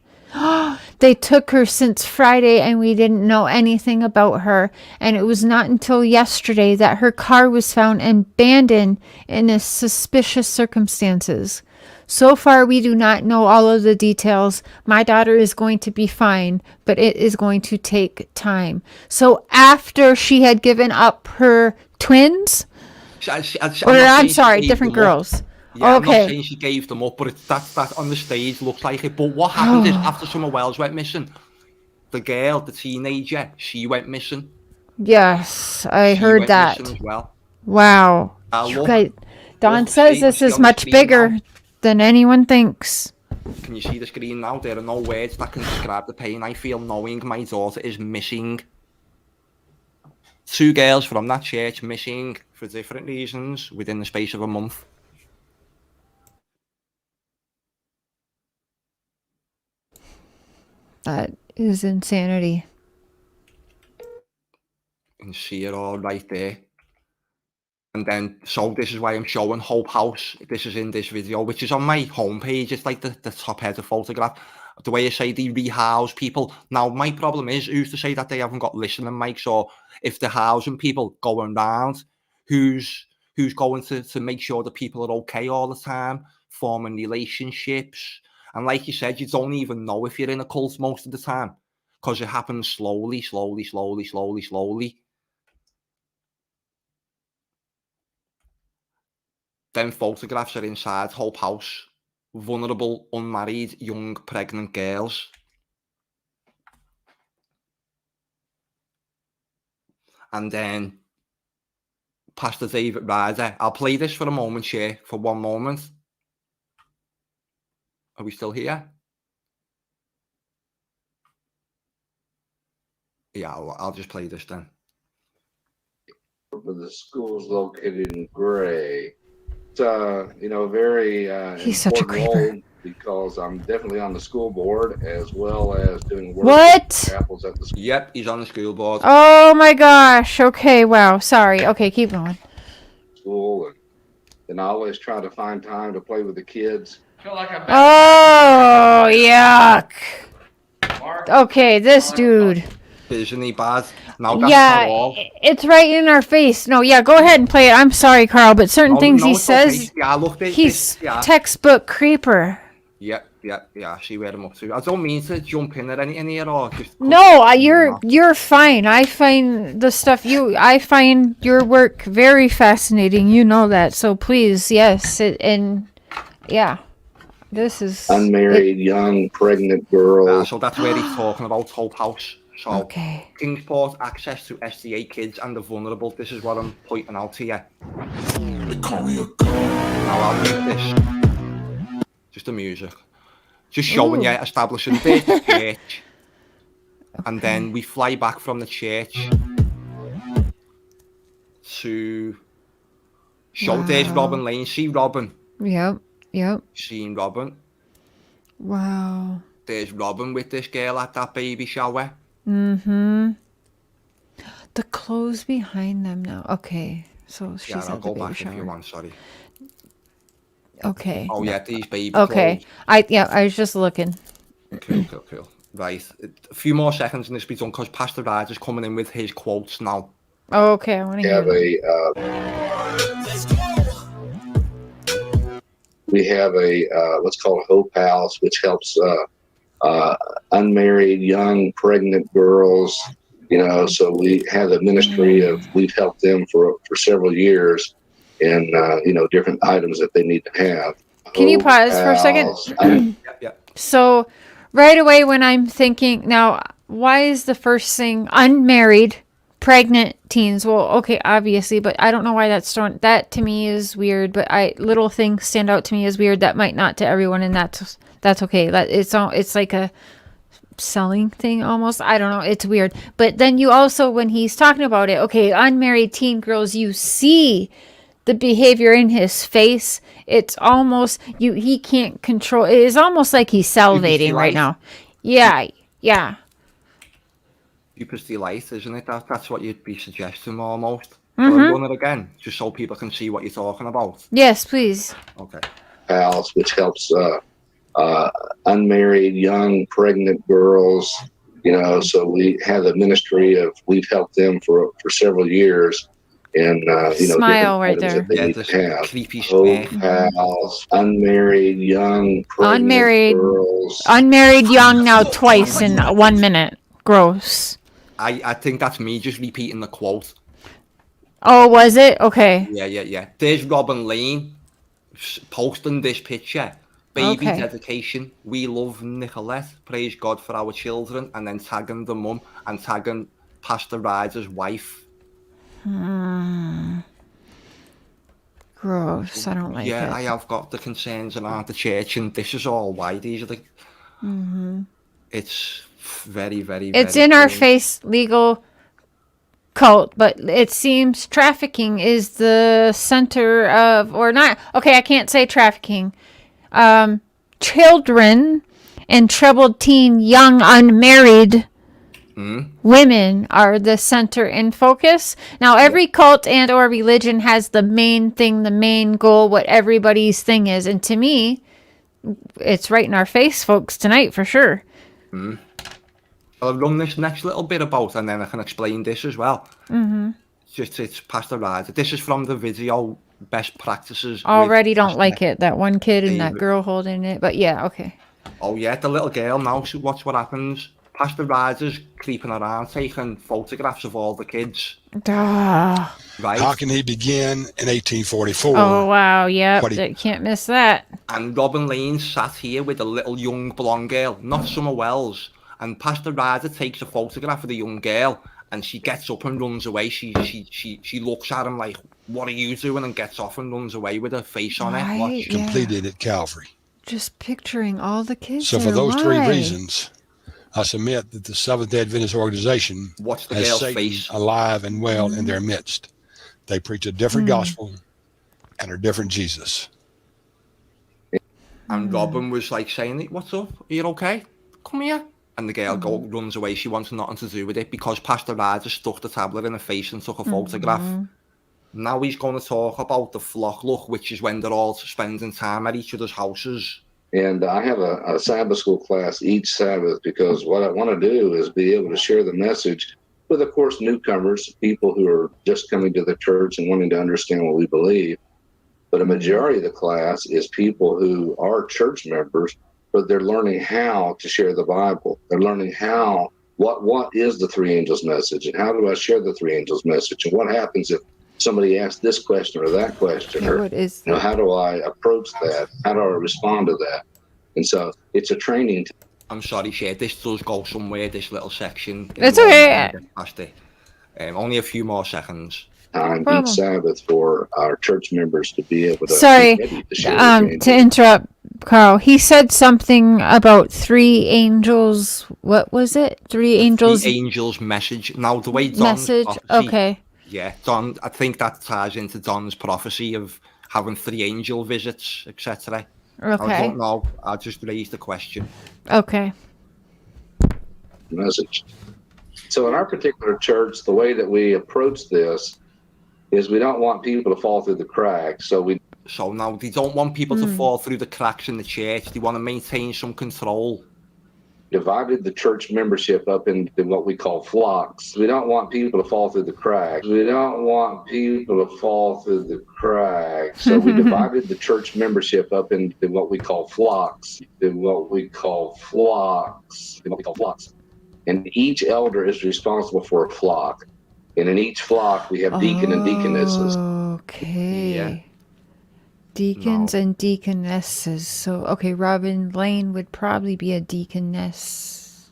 They took her since Friday and we didn't know anything about her. And it was not until yesterday that her car was found abandoned in suspicious circumstances. So far, we do not know all of the details. My daughter is going to be fine, but it is going to take time. So after she had given up her twins, I'm sorry, different girls. Yeah, okay. I'm not saying she gave them up, but that on the stage looks like it. But what happened is after Summer Wells went missing, the girl, the teenager, she went missing. Yes, I heard that. As well. Wow. Dawn says this is much bigger than anyone thinks. Can you see the screen now? There are no words that can describe the pain I feel knowing my daughter is missing. 2 girls from that church missing for different reasons within the space of a month. That is insanity. You can see it all right there. And then, so this is why I'm showing Hope House. This is in this video, which is on my homepage. It's like the top header photograph. The way I say they rehouse people. Now, my problem is, who's to say that they haven't got listening mics, or if they're housing people going around, who's going to make sure that people are okay all the time, forming relationships. And like you said, you don't even know if you're in a cult most of the time, because it happens slowly. Then photographs are inside Hope House. Vulnerable, unmarried, young, pregnant girls. And then Pastor David Ryder. I'll play this for a moment, here, for 1 moment. Are we still here? Yeah, I'll just play this then. The school's located in Gray. It's very He's such a creeper. because I'm definitely on the school board as well as doing work What? with apples at the school. Yep, he's on the school board. Oh my gosh. Okay, wow. Sorry. Okay, keep going. School and I always try to find time to play with the kids. Oh, yuck. Okay, this dude. Isn't he bad? No, that's Yeah, not all. it's right in our face. No, yeah, go ahead and play it. I'm sorry, Carl, but certain things he it's says, okay. Yeah, look, he's yeah. textbook creeper. Yeah, I see where I'm up to. I don't mean to jump in at anything here or just... No, you're fine. I find the stuff I find your work very fascinating. You know that. So please, yes, yeah. This is unmarried, young, pregnant girls. So that's where he's talking about Hope House. So okay. Kingsport, access to SDA kids and the vulnerable. This is what I'm pointing out to you. Now I'll read this. Just the music. Just showing you, establishing this church. And then we fly back from the church to show there's Robin Lane. See Robin. Yep. Seen Robin. Wow. There's Robin with this girl at that baby shower. Mm-hmm. The clothes behind them now. Okay. So she's I'll at the go baby back shower. if you want, sorry. Okay. Oh yeah, these baby okay. clothes. I was just looking. Cool. Right. A few more seconds and this be done because Pastor Raj is coming in with his quotes now. Oh, okay, I want to hear We have a what's called Hope House, which helps unmarried, young, pregnant girls. So we have the ministry of we've helped them for several years in different items that they need to have. Can you pause for a second? So right away when I'm thinking now, why is the first thing unmarried, pregnant teens? Well, okay, obviously, but I don't know why that's thrown. That to me is weird. But little things stand out to me as weird. That might not to everyone, and that's okay. It's like a selling thing almost. I don't know. It's weird. But then you also, when he's talking about it, okay, unmarried teen girls, you see the behavior in his face. It's almost he can't control. It is almost like he's salivating right now. Yeah. Deepest delight, isn't it? That's what you'd be suggesting almost. Mm-hmm. I'll run it again, just so people can see what you're talking about. Yes, please. Okay. House, which helps unmarried, young, pregnant girls. So we have the ministry of we've helped them for several years. And smile right there. That they need to have. Hope House, unmarried, young, pregnant girls. Unmarried, young now twice in 1 minute. Gross. I think that's me just repeating the quote. Oh, was it? Okay. Yeah. There's Robin Lane posting this picture. Baby dedication. We love Nicolette. Praise God for our children. And then tagging the mum and tagging Pastor Ryder's wife. Gross. I don't like it. Yeah, I have got the concerns around the church, and this is all why these are the. It's very, very. It's very in our face legal cult, but it seems trafficking is the center of, or not. Okay, I can't say trafficking. Children and troubled teen, young, unmarried. Women are the center and focus. Now, every cult and or religion has the main thing, the main goal, what everybody's thing is. And to me, it's right in our face, folks, tonight, for sure. I'll run this next little bit about, and then I can explain this as well. It's Pastor Ryder. This is from the video, Best Practices. Already don't like it. That one kid and that girl holding it. But yeah, okay. Oh, yeah, the little girl now. So watch what happens. Pastor Ryder's creeping around, taking photographs of all the kids. Right. How can he begin in 1844? Oh, wow. Yep. Can't miss that. And Robin Lane sat here with a little young blonde girl, not Summer Wells. And Pastor Ryder takes a photograph of the young girl, and she gets up and runs away. She looks at him like, "What are you doing?" and gets off and runs away with her face on it. Watch. Completed at Calvary. Just picturing all the kids. So for those three reasons, I submit that the Seventh-day Adventist organization has Satan alive and well in their midst. They preach a different gospel and a different Jesus. And Robin was like saying, "What's up? Are you okay? Come here." And the girl runs away. She wants nothing to do with it because Pastor Roger stuck the tablet in her face and took a photograph. Now he's going to talk about the flock look, which is when they're all spending time at each other's houses. And I have a Sabbath school class each Sabbath because what I want to do is be able to share the message with, of course, newcomers, people who are just coming to the church and wanting to understand what we believe. But a majority of the class is people who are church members, but they're learning how to share the Bible. They're learning what is the three angels message and how do I share the three angels message and what happens if somebody asks this question or that question, or how do I approach that? How do I respond to that? And so it's a training. I'm sorry, Shay, this does go somewhere, this little section. It's okay. Past it. Only a few more seconds. Time each Sabbath for our church members to be able to. Sorry, to interrupt, Carl. He said something about three angels. What was it? Three angels. Three angels message. Now the way Don's message. prophecy, Okay. Yeah, Don. I think that ties into Don's prophecy of having three angel visits, etc. Okay. I don't know. I just raised the question. Okay. Message. So in our particular church, the way that we approach this is we don't want people to fall through the cracks. So now they don't want people to fall through the cracks in the church. They want to maintain some control. Divided the church membership up into what we call flocks. We don't want people to fall through the cracks. We don't want people to fall through the cracks. So we divided the church membership up into what we call flocks. And each elder is responsible for a flock. And in each flock, we have deacon and deaconesses. Okay. Yeah. Deacons and deaconesses. So, okay, Robin Lane would probably be a deaconess.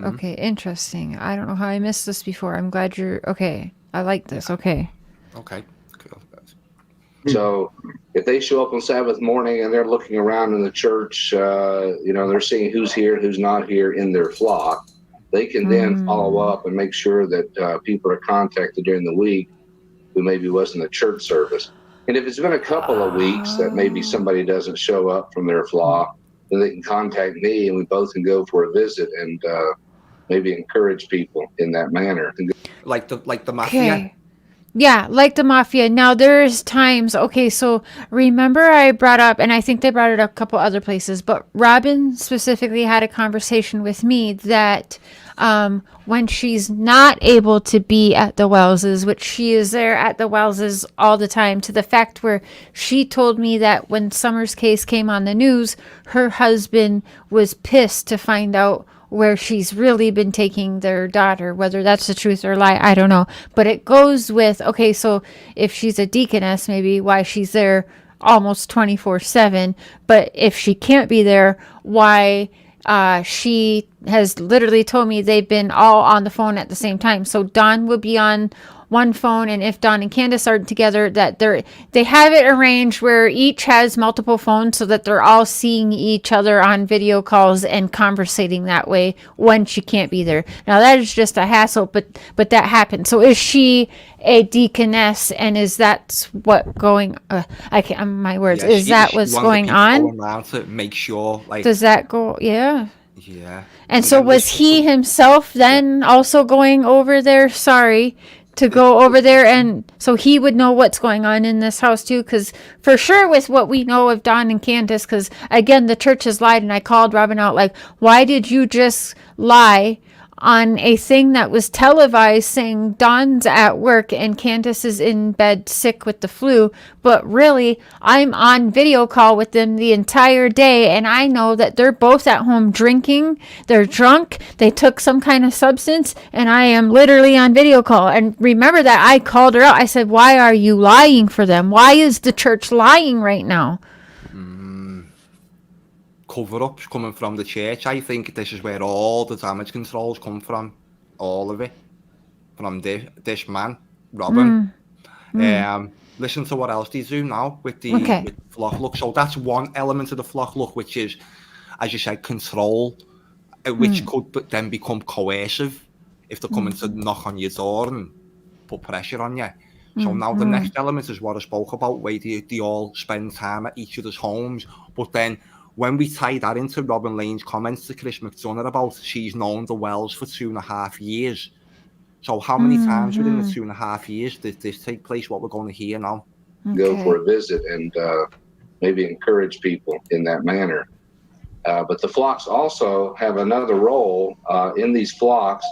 Okay, interesting. I don't know how I missed this before. I'm glad you're... Okay, I like this. Okay. Okay, cool. So if they show up on Sabbath morning and they're looking around in the church, they're seeing who's here, who's not here in their flock, they can then follow up and make sure that people are contacted during the week who maybe wasn't a church service. And if it's been a couple of weeks that maybe somebody doesn't show up from their flock, then they can contact me and we both can go for a visit and maybe encourage people in that manner. Like the mafia. Okay. Yeah, like the mafia. Now there's times, okay, so remember I brought up, and I think they brought it up a couple other places, but Robin specifically had a conversation with me that when she's not able to be at the Wellses, which she is there at the Wellses all the time, to the fact where she told me that when Summer's case came on the news, her husband was pissed to find out where she's really been taking their daughter, whether that's the truth or lie, I don't know. But it goes with, okay, so if she's a deaconess, maybe why she's there almost 24/7. But if she can't be there, why she has literally told me they've been all on the phone at the same time. So Don will be on one phone, and if Don and Candus aren't together, that they have it arranged where each has multiple phones so that they're all seeing each other on video calls and conversating that way when she can't be there. Now that is just a hassle, but that happens. So is she a deaconess, and is that what going? I can't. My words. Yeah, is that what's going on? To make sure, like, does that go? Yeah. Yeah. And so was he himself then also going over there? Sorry. To go over there, and so he would know what's going on in this house too, because for sure with what we know of Don and Candus, because again the church has lied, and I called Robin out like, why did you just lie on a thing that was televised saying Don's at work and Candus is in bed sick with the flu, but really I'm on video call with them the entire day, and I know that they're both at home drinking, they're drunk, they took some kind of substance, and I am literally on video call. And remember that I called her out. I said, why are you lying for them? Why is the church lying right now? Cover-ups coming from the church. I think this is where all the damage controls come from. All of it. From this man, Robin. Listen to what else they do now with the with flock look. So that's one element of the flock look, which is, as you said, control, which could then become coercive if they're coming to knock on your door and put pressure on you. So now the next element is what I spoke about, where they all spend time at each other's homes. But then when we tie that into Robin Lane's comments to Chris McDonough about she's known the Wells for 2.5 years. So how many times within the 2.5 years did this take place, what we're going to hear now? Go for a visit and maybe encourage people in that manner. But the flocks also have another role. In these flocks,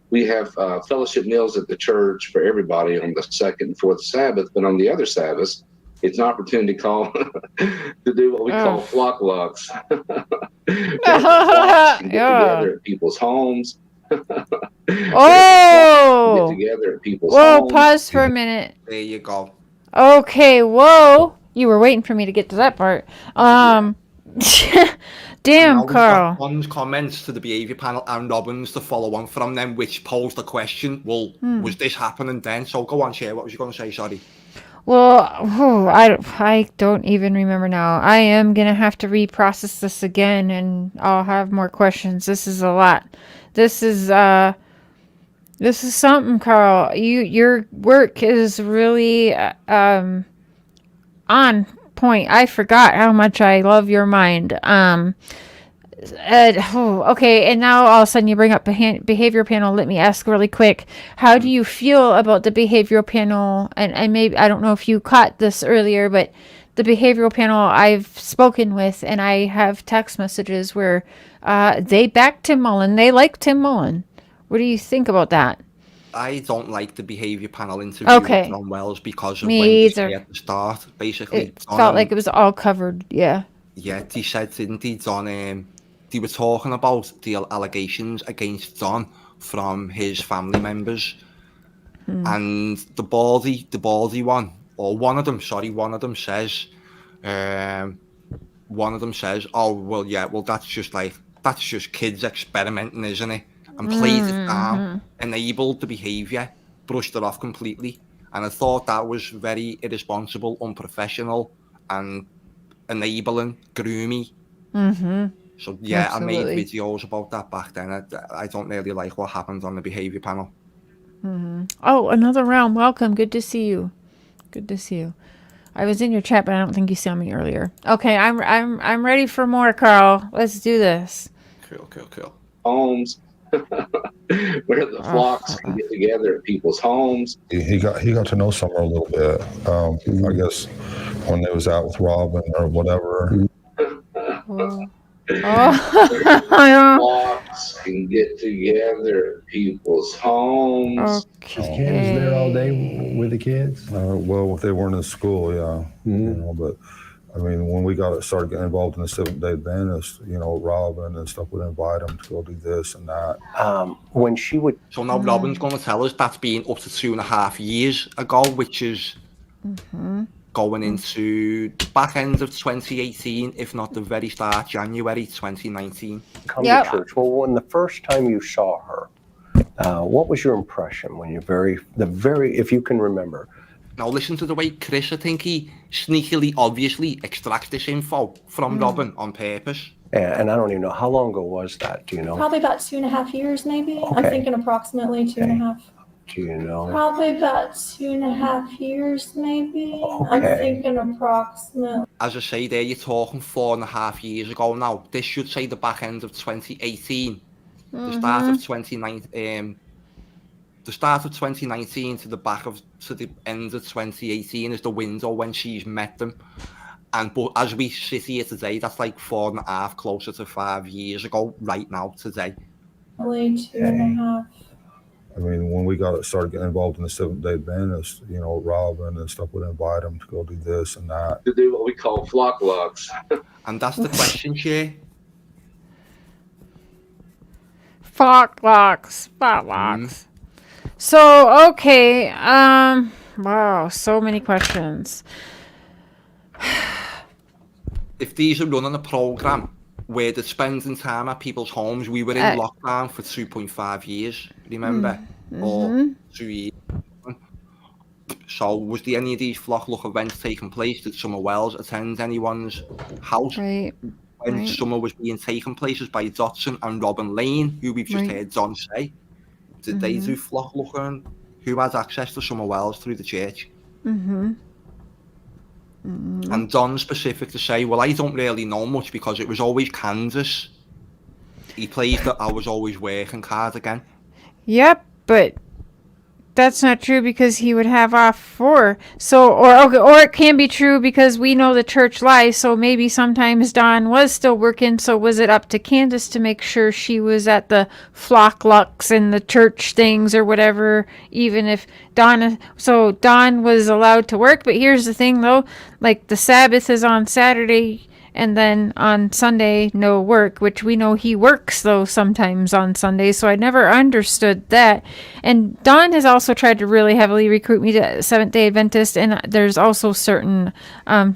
we have fellowship meals at the church for everybody on the second and fourth Sabbath. But on the other Sabbaths, it's an opportunity to do what we call flock walks. Flocks can get together at people's homes. Get together at people's homes. Pause for a minute. There you go. Okay, whoa. You were waiting for me to get to that part. Damn, Carl. Don's comments to the behaviour panel and Robin's to follow on from them, which posed the question, well, was this happening then? So go on, Cher. What was you going to say? Sorry. Well, I don't even remember now. I am going to have to reprocess this again, and I'll have more questions. This is a lot. This is something, Carl. Your work is really on point. I forgot how much I love your mind. Okay, and now all of a sudden you bring up behavior panel. Let me ask really quick. How do you feel about the behavioral panel? And maybe, I don't know if you caught this earlier, but the behavioral panel I've spoken with, and I have text messages where they back Tim Mullen. They like Tim Mullen. What do you think about that? I don't like the behaviour panel interview with John Wells because of when they say at the start, basically. It felt like it was all covered, yeah. Yeah, he said, didn't he, Don, they were talking about the allegations against Don from his family members. And the baldy one, or one of them says, oh, well, yeah, well, that's just kids experimenting, isn't it? And played it down, enabled the behaviour, brushed it off completely. And I thought that was very irresponsible, unprofessional, and enabling, groomy. So, yeah, absolutely. I made videos about that back then. I don't really like what happened on the behaviour panel. Oh, another round. Welcome. Good to see you. I was in your chat, but I don't think you saw me earlier. Okay, I'm ready for more, Carl. Let's do this. Cool. Homes. Where the flocks can get together at people's homes. He got to know Summer a little bit. I guess when they was out with Robin or whatever. Flocks can get together at people's homes. Candus there all day with the kids? Well, if they weren't in school, yeah. You know, but I mean, when we started getting involved in the Seventh-day Adventist, you know, Robin and stuff would invite them to go do this and that. When she would... So now Robin's going to tell us that's been up to 2.5 years ago, which is going into the back end of 2018, if not the very start, January 2019. Come to church. Well, when the first time you saw her, what was your impression when you if you can remember? Now listen to the way Chris, I think he sneakily, obviously extracts this info from Robin on purpose. And I don't even know, how long ago was that? Do you know? Probably about 2.5 years, maybe. Okay. I'm thinking approximately 2.5. Do you know? Probably about 2.5 years, maybe. Okay. I'm thinking approximately. As I say there, you're talking 4.5 years ago now. This should say the back end of 2018. The start of 2019. The start of 2019 to the end of 2018 is the window when she's met them. But as we sit here today, that's like 4.5, closer to 5 years ago, right now, today. Probably 2.5. I mean, when we started getting involved in the Seventh-day Adventist, you know, Robin and stuff would invite them to go do this and that. To do what we call flock walks. And that's the question, Shay. Flock locks. So, okay, wow, so many questions. If these are running a program where they're spending time at people's homes, we were in lockdown for 2.5 years, remember? Or 2 years. So was there any of these flock look events taking place? Did Summer Wells attend anyone's house? When Summer was being taken places by Dotson and Robin Lane, who we've just heard Don say. Did they do flock looking? Who has access to Summer Wells through the church? Mm-hmm. And Don specific to say, well, I don't really know much because it was always Candus. He plays that I was always working hard again. Yep, but that's not true because he would have off 4. So, or it can be true because we know the church lies. So maybe sometimes Dawn was still working. So was it up to Candus to make sure she was at the flock lux and the church things or whatever? Even if Dawn was allowed to work. But here's the thing, though, like the Sabbath is on Saturday. And then on Sunday, no work, which we know he works, though, sometimes on Sunday. So I never understood that. And Don has also tried to really heavily recruit me to Seventh-day Adventist. And there's also certain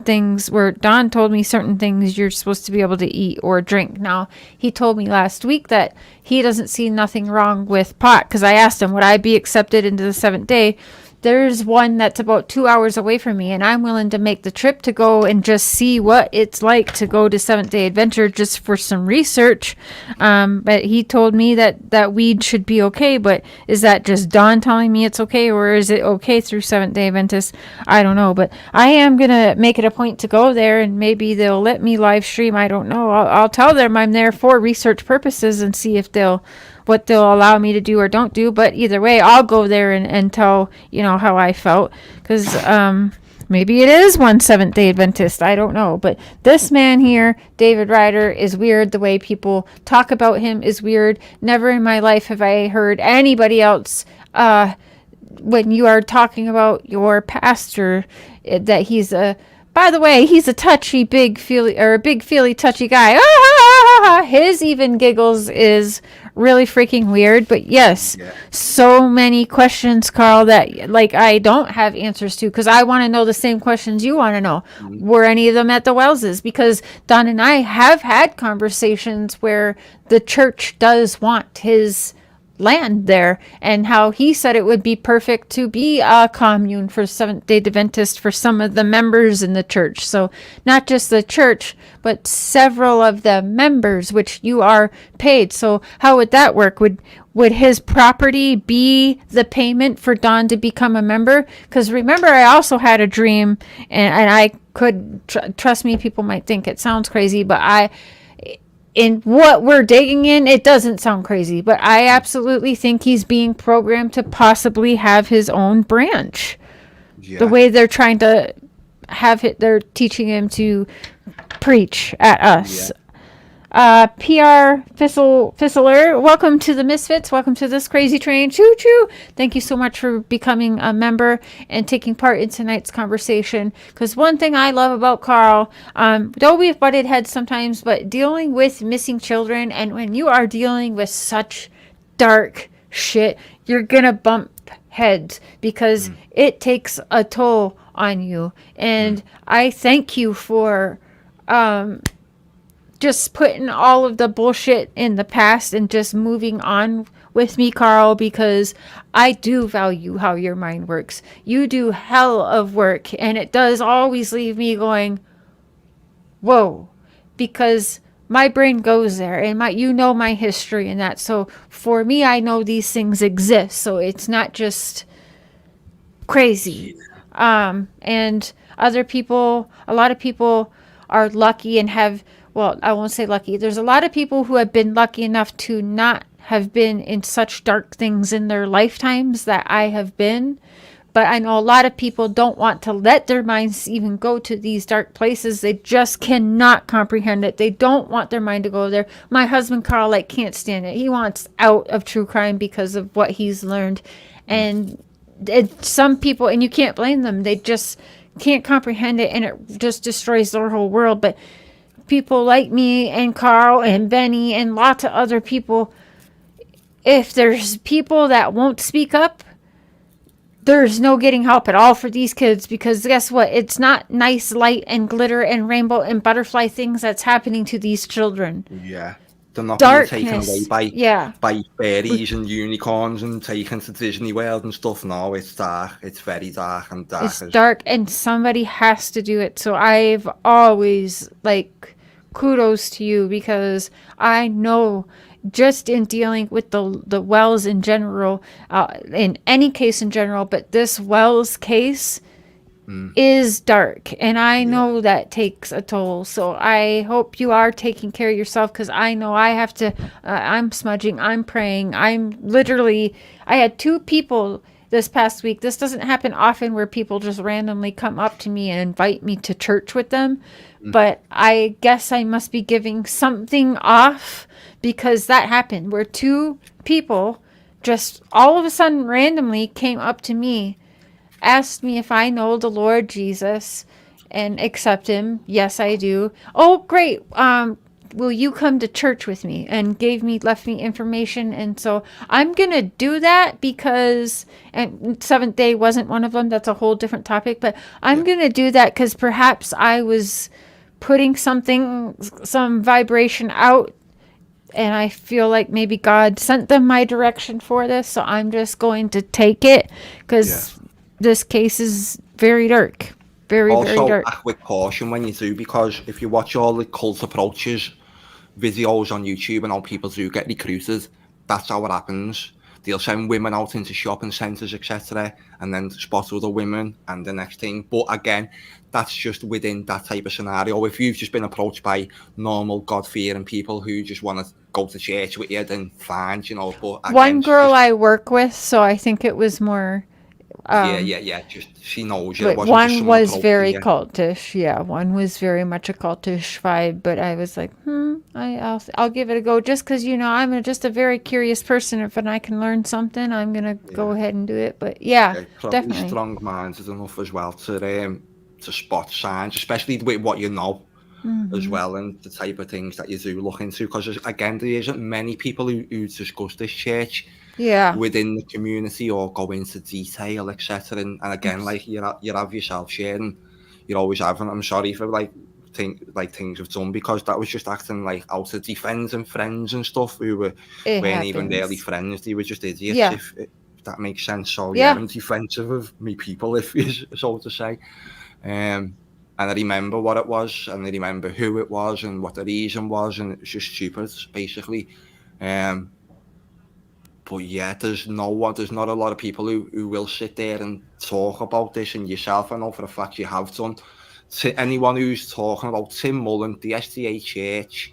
things where Don told me certain things you're supposed to be able to eat or drink. Now, he told me last week that he doesn't see nothing wrong with pot. Because I asked him, would I be accepted into the Seventh Day? There's one that's about 2 hours away from me, and I'm willing to make the trip to go and just see what it's like to go to Seventh-day Adventure just for some research. But he told me that weed should be okay, but is that just Don telling me it's okay, or is it okay through Seventh-day Adventist? I don't know, but I am going to make it a point to go there, and maybe they'll let me live stream. I don't know. I'll tell them I'm there for research purposes and see if what they'll allow me to do or don't do. But either way, I'll go there and tell, how I felt. Because maybe it is one Seventh-day Adventist. I don't know. But this man here, David Ryder, is weird. The way people talk about him is weird. Never in my life have I heard anybody else, when you are talking about your pastor, that he's by the way, he's a touchy, big feely, touchy guy. His even giggles is really freaking weird. But yes, so many questions, Carl, that I don't have answers to because I want to know the same questions you want to know. Were any of them at the Wellses? Because Don and I have had conversations where the church does want his land there, and how he said it would be perfect to be a commune for Seventh-day Adventist for some of the members in the church. So not just the church, but several of the members, which you are paid. So how would that work? Would his property be the payment for Don to become a member? Because remember, I also had a dream, and I could trust me, people might think it sounds crazy, but in what we're digging in, it doesn't sound crazy, but I absolutely think he's being programmed to possibly have his own branch. Yeah. The way they're trying to have it, they're teaching him to preach at us. Yeah. PR Fissler, welcome to the Misfits. Welcome to this crazy train. Choo choo. Thank you so much for becoming a member and taking part in tonight's conversation. Because one thing I love about Carl, though we've butted heads sometimes, but dealing with missing children, and when you are dealing with such dark shit, you're going to bump heads because it takes a toll on you. And I thank you for just putting all of the bullshit in the past and just moving on with me, Carl, because I do value how your mind works. You do hell of work, and it does always leave me going, whoa, because my brain goes there, and my history and that. So for me, I know these things exist, so it's not just crazy. And other people, a lot of people are lucky and have, well, I won't say lucky. There's a lot of people who have been lucky enough to not have been in such dark things in their lifetimes that I have been. But I know a lot of people don't want to let their minds even go to these dark places. They just cannot comprehend it. They don't want their mind to go there. My husband, Carl, can't stand it. He wants out of true crime because of what he's learned. And some people, and you can't blame them, they just can't comprehend it, and it just destroys their whole world. But people like me and Carl and Benny and lots of other people, if there's people that won't speak up, there's no getting help at all for these kids, because guess what? It's not nice light and glitter and rainbow and butterfly things that's happening to these children. Yeah. They're not being taken away by fairies and unicorns and taken to Disney World and stuff. No, it's dark. It's very dark and dark. It's dark, and somebody has to do it. So I've always, kudos to you, because I know just in dealing with the Wells in general, in any case in general, but this Wells case is dark, and I know that takes a toll. So I hope you are taking care of yourself, because I know I have to. I'm smudging, I'm praying, I had 2 people this past week. This doesn't happen often, where people just randomly come up to me and invite me to church with them, but I guess I must be giving something off, because that happened where 2 people just all of a sudden randomly came up to me, asked me if I know the Lord Jesus and accept him. Yes, I do. Oh, great. Will you come to church with me? And left me information. And so I'm going to do that, because, and Seventh Day wasn't one of them. That's a whole different topic, but I'm going to do that because perhaps I was putting some vibration out, and I feel like maybe God sent them my direction for this. So I'm just going to take it, because this case is very dark. Very dark. Act with caution when you do, because if you watch all the cult approaches videos on YouTube and how people do get recruited, that's how it happens. They'll send women out into shopping centres, etc., and then spot other women and the next thing. But again, that's just within that type of scenario. If you've just been approached by normal God-fearing people who just want to go to church with you, then fine, you know. But again, one girl I work with, so I think it was more. Just she knows you. But one was very cultish. Yeah, one was very much a cultish vibe. But I was like, I'll give it a go, just because I'm just a very curious person. If I can learn something, I'm gonna go ahead and do it. But definitely strong minds is enough as well to spot signs, especially with what you know. As well, and the type of things that you do look into, because again, there isn't many people who discuss this church within the community or go into detail, etc. And again, like you have yourself sharing, you always have, and I'm sorry for things have done, because that was just acting like out of defense and friends and stuff who weren't even really friends. They were just idiots, if that makes sense. So I'm defensive of me people, if you so to say. And I remember what it was, and I remember who it was, and what the reason was, and it was just stupid, basically. But there's not a lot of people who will sit there and talk about this, and yourself, I know for a fact you have done. To anyone who's talking about Tim Mullen, the SDA Church,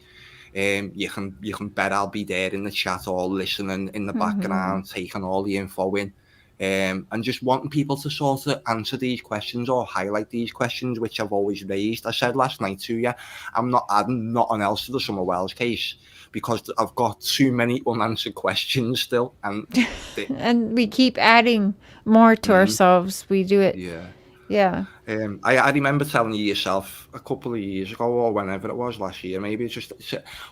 you can bet I'll be there in the chat or listening in the background, taking all the info in. And just wanting people to sort of answer these questions or highlight these questions, which I've always raised. I said last night to you, I'm not adding nothing else to the Summer Wells case, because I've got too many unanswered questions still. And and we keep adding more to ourselves. We do it. Yeah. I remember telling you yourself a couple of years ago, or whenever it was, last year maybe, it's just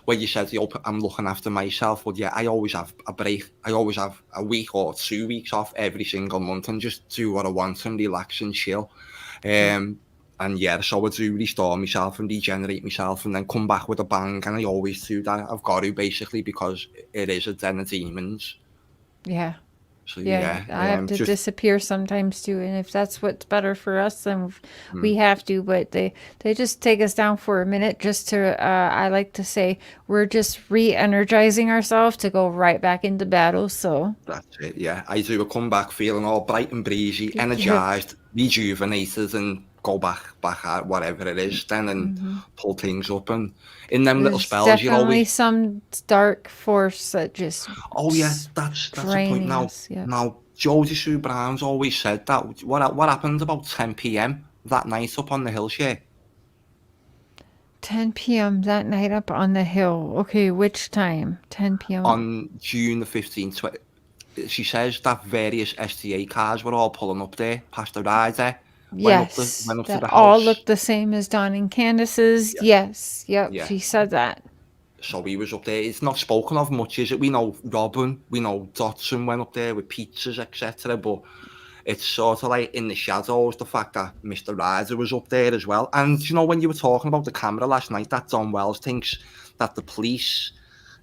where you said, I'm looking after myself. But I always have a break. I always have a week or 2 weeks off every single month and just do what I want and relax and chill. So I do restore myself and regenerate myself and then come back with a bang. And I always do that. I've got to, basically, because it is a den of demons. Yeah. So, I have to disappear sometimes too, and if that's what's better for us, then we have to. But they just take us down for a minute, just to I like to say, we're just re-energizing ourselves to go right back into battle. So that's it. Yeah, I do come back feeling all bright and breezy, energized, rejuvenated, and go back at whatever it is then, and pull things up. And in them little spells, definitely you always some dark force that just that's the point. Now Jodie Sue Brown's always said that. What happened about 10 p.m. that night up on the hill, 10 p.m. that night up on the hill. Okay, which time? 10 p.m. on June the 15th. She says that various STA cars were all pulling up there past the rider. Yes, went up to that the house. all looked the same as Don and Candus's. Yes, she said that. So he was up there. It's not spoken of much, is it? We know Robin, we know Dotson went up there with pizzas, etc. But it's sort of like in the shadows, the fact that Mr. Ryder was up there as well. And when you were talking about the camera last night, that Don Wells thinks that the police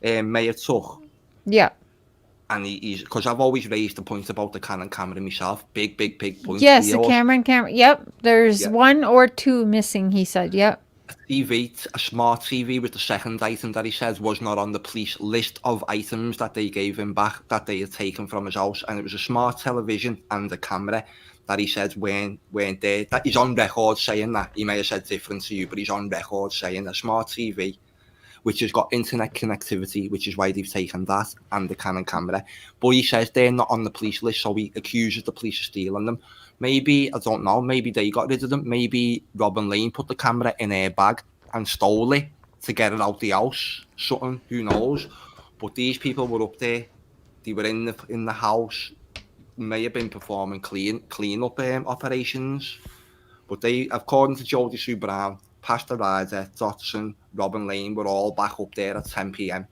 may have took. Yeah. And he's, because I've always raised the point about the Canon camera myself. Big point. Yes, the camera. Yep. There's 1 or 2 missing, he said. Yep. A smart TV was the second item that he said was not on the police list of items that they gave him back, that they had taken from his house. And it was a smart television and a camera that he said weren't there. That he's on record saying that. He may have said different to you, but he's on record saying a smart TV, which has got internet connectivity, which is why they've taken that, and the Canon camera. But he says they're not on the police list, so he accuses the police of stealing them. Maybe, I don't know, maybe they got rid of them. Maybe Robin Lane put the camera in her bag and stole it to get it out the house. Something, who knows? But these people were up there. They were in the house. May have been performing clean-up operations. But they, according to Jodie Sue Brown, Pastor Ryder, Dotson, Robin Lane were all back up there at 10 p.m.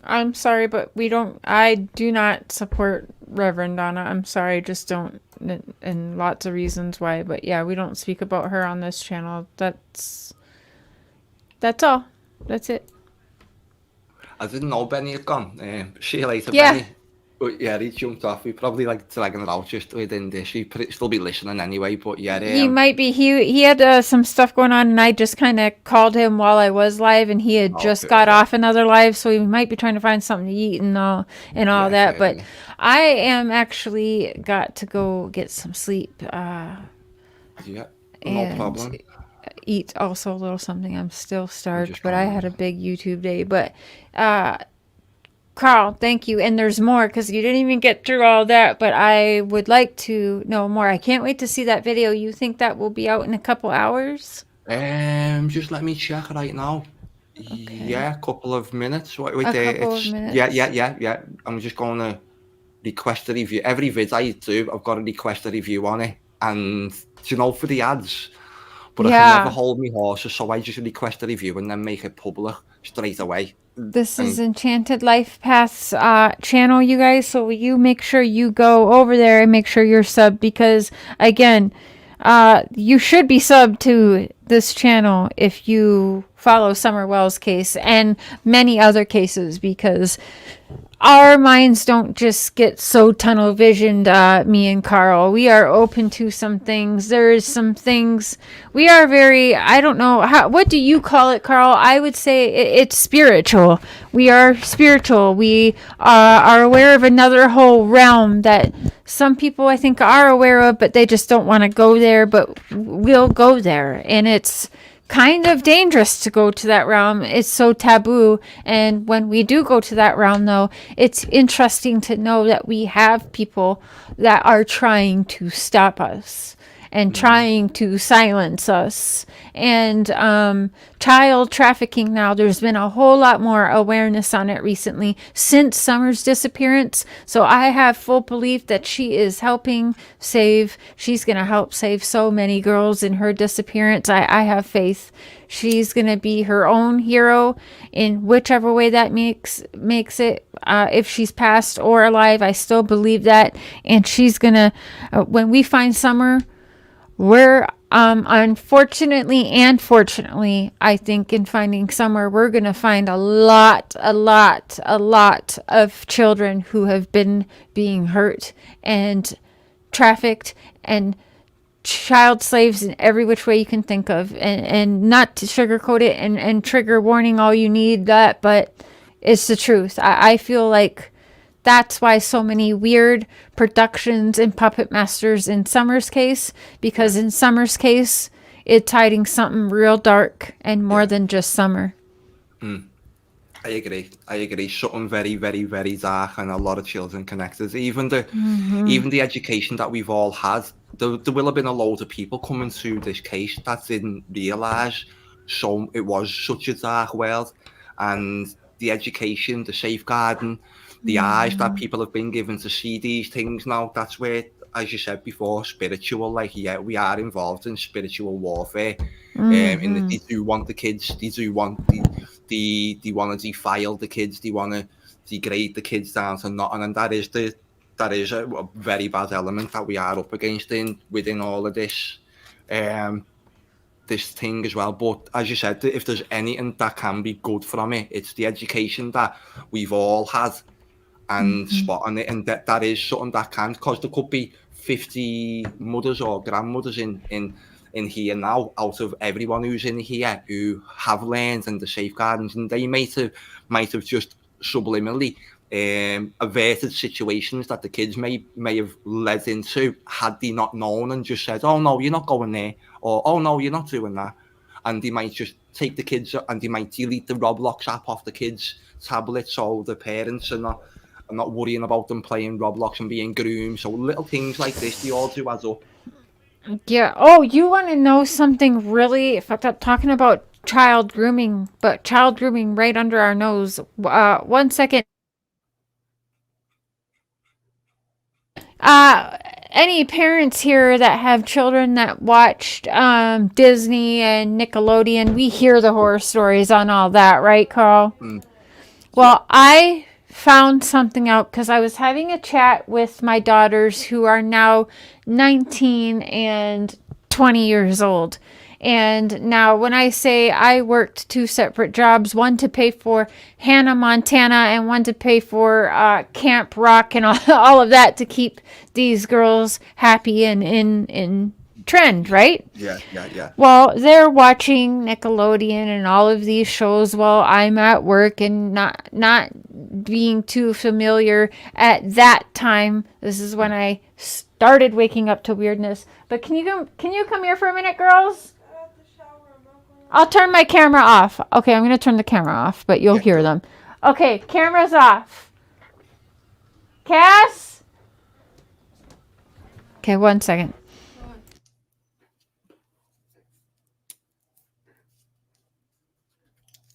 I'm sorry, but I do not support Reverend Donna. I'm sorry, just don't, and lots of reasons why. But yeah, we don't speak about her on this channel. That's all. That's it. I didn't know Benny had gone. See you later, Yeah. Benny. But yeah, he jumped off. We probably like dragging it out just within this. He'd still be listening anyway. But yeah, He might be. He had some stuff going on, and I just kind of called him while I was live, and he had just got off another live, so he might be trying to find something to eat and all that. But I am actually got to go get some sleep. Yeah, no problem. Eat also a little something. I'm still starved, but I had a big YouTube day. But Carl, thank you. And there's more because you didn't even get through all that, but I would like to know more. I can't wait to see that video. You think that will be out in a couple hours? Just let me check right now. Okay. Yeah, a couple of minutes. Wait there. Couple of minutes. Yeah. I'm just going to request a review. Every vid I do, I've got to request a review on it. And, for the ads. But I can never hold my horses, so I just request a review and then make it public straight away. This is Enchanted Life Path's channel, you guys. So you make sure you go over there and make sure you're subbed because, again, you should be subbed to this channel if you follow Summer Wells' case and many other cases because our minds don't just get so tunnel visioned, me and Carl. We are open to some things. There is some things we are very, I don't know, what do you call it, Carl? I would say it's spiritual. We are spiritual. We are aware of another whole realm that some people I think are aware of, but they just don't want to go there, but we'll go there. And it's kind of dangerous to go to that realm. It's so taboo. And when we do go to that realm, though, it's interesting to know that we have people that are trying to stop us and trying to silence us. And child trafficking now, there's been a whole lot more awareness on it recently since Summer's disappearance. So I have full belief that she is helping save. She's going to help save so many girls in her disappearance. I have faith. She's going to be her own hero in whichever way that makes it. If she's passed or alive, I still believe that. And she's going to, when we find Summer, we're unfortunately and fortunately, I think in finding Summer, we're going to find a lot of children who have been being hurt and trafficked and child slaves in every which way you can think of. And not to sugarcoat it and trigger warning all you need that, but it's the truth. I feel like that's why so many weird productions and puppet masters in Summer's case, because in Summer's case, it's hiding something real dark and more than just Summer. I agree. Something very, very, very dark and a lot of children connected. Even the education that we've all had, there will have been a load of people coming through this case that didn't realise so it was such a dark world. And the education, the safeguarding, the eyes that people have been given to see these things now, that's where, as you said before, spiritual, we are involved in spiritual warfare. In that they do want the kids, they do want they want to defile the kids, they want to degrade the kids down to nothing, and that is a very bad element that we are up against within all of this this thing as well. But as you said, if there's anything that can be good from it, it's the education that we've all had and spot on it, and that is something that can, because there could be 50 mothers or grandmothers in here now out of everyone who's in here who have learned and the safeguardings, and they might have just subliminally averted situations that the kids may have led into had they not known and just said, oh no, you're not going there, or oh no, you're not doing that. And they might just take the kids and they might delete the Roblox app off the kids' tablets, so the parents are not worrying about them playing Roblox and being groomed. So little things like this, they all do add up. Yeah. Oh, you want to know something really fucked up? Talking about child grooming, but child grooming right under our nose. 1 second. Any parents here that have children that watched Disney and Nickelodeon, we hear the horror stories on all that, right, Carl? Well, I found something out because I was having a chat with my daughters who are now 19 and 20 years old. And now when I say I worked 2 separate jobs, one to pay for Hannah Montana and one to pay for Camp Rock and all of that to keep these girls happy and in trend, right? Yeah. Well, they're watching Nickelodeon and all of these shows while I'm at work and not being too familiar at that time. This is when I started waking up to weirdness. But can you come here for a minute, girls? I'll turn my camera off. Okay, I'm going to turn the camera off, but you'll hear them. Okay, camera's off. Cass? Okay, 1 second.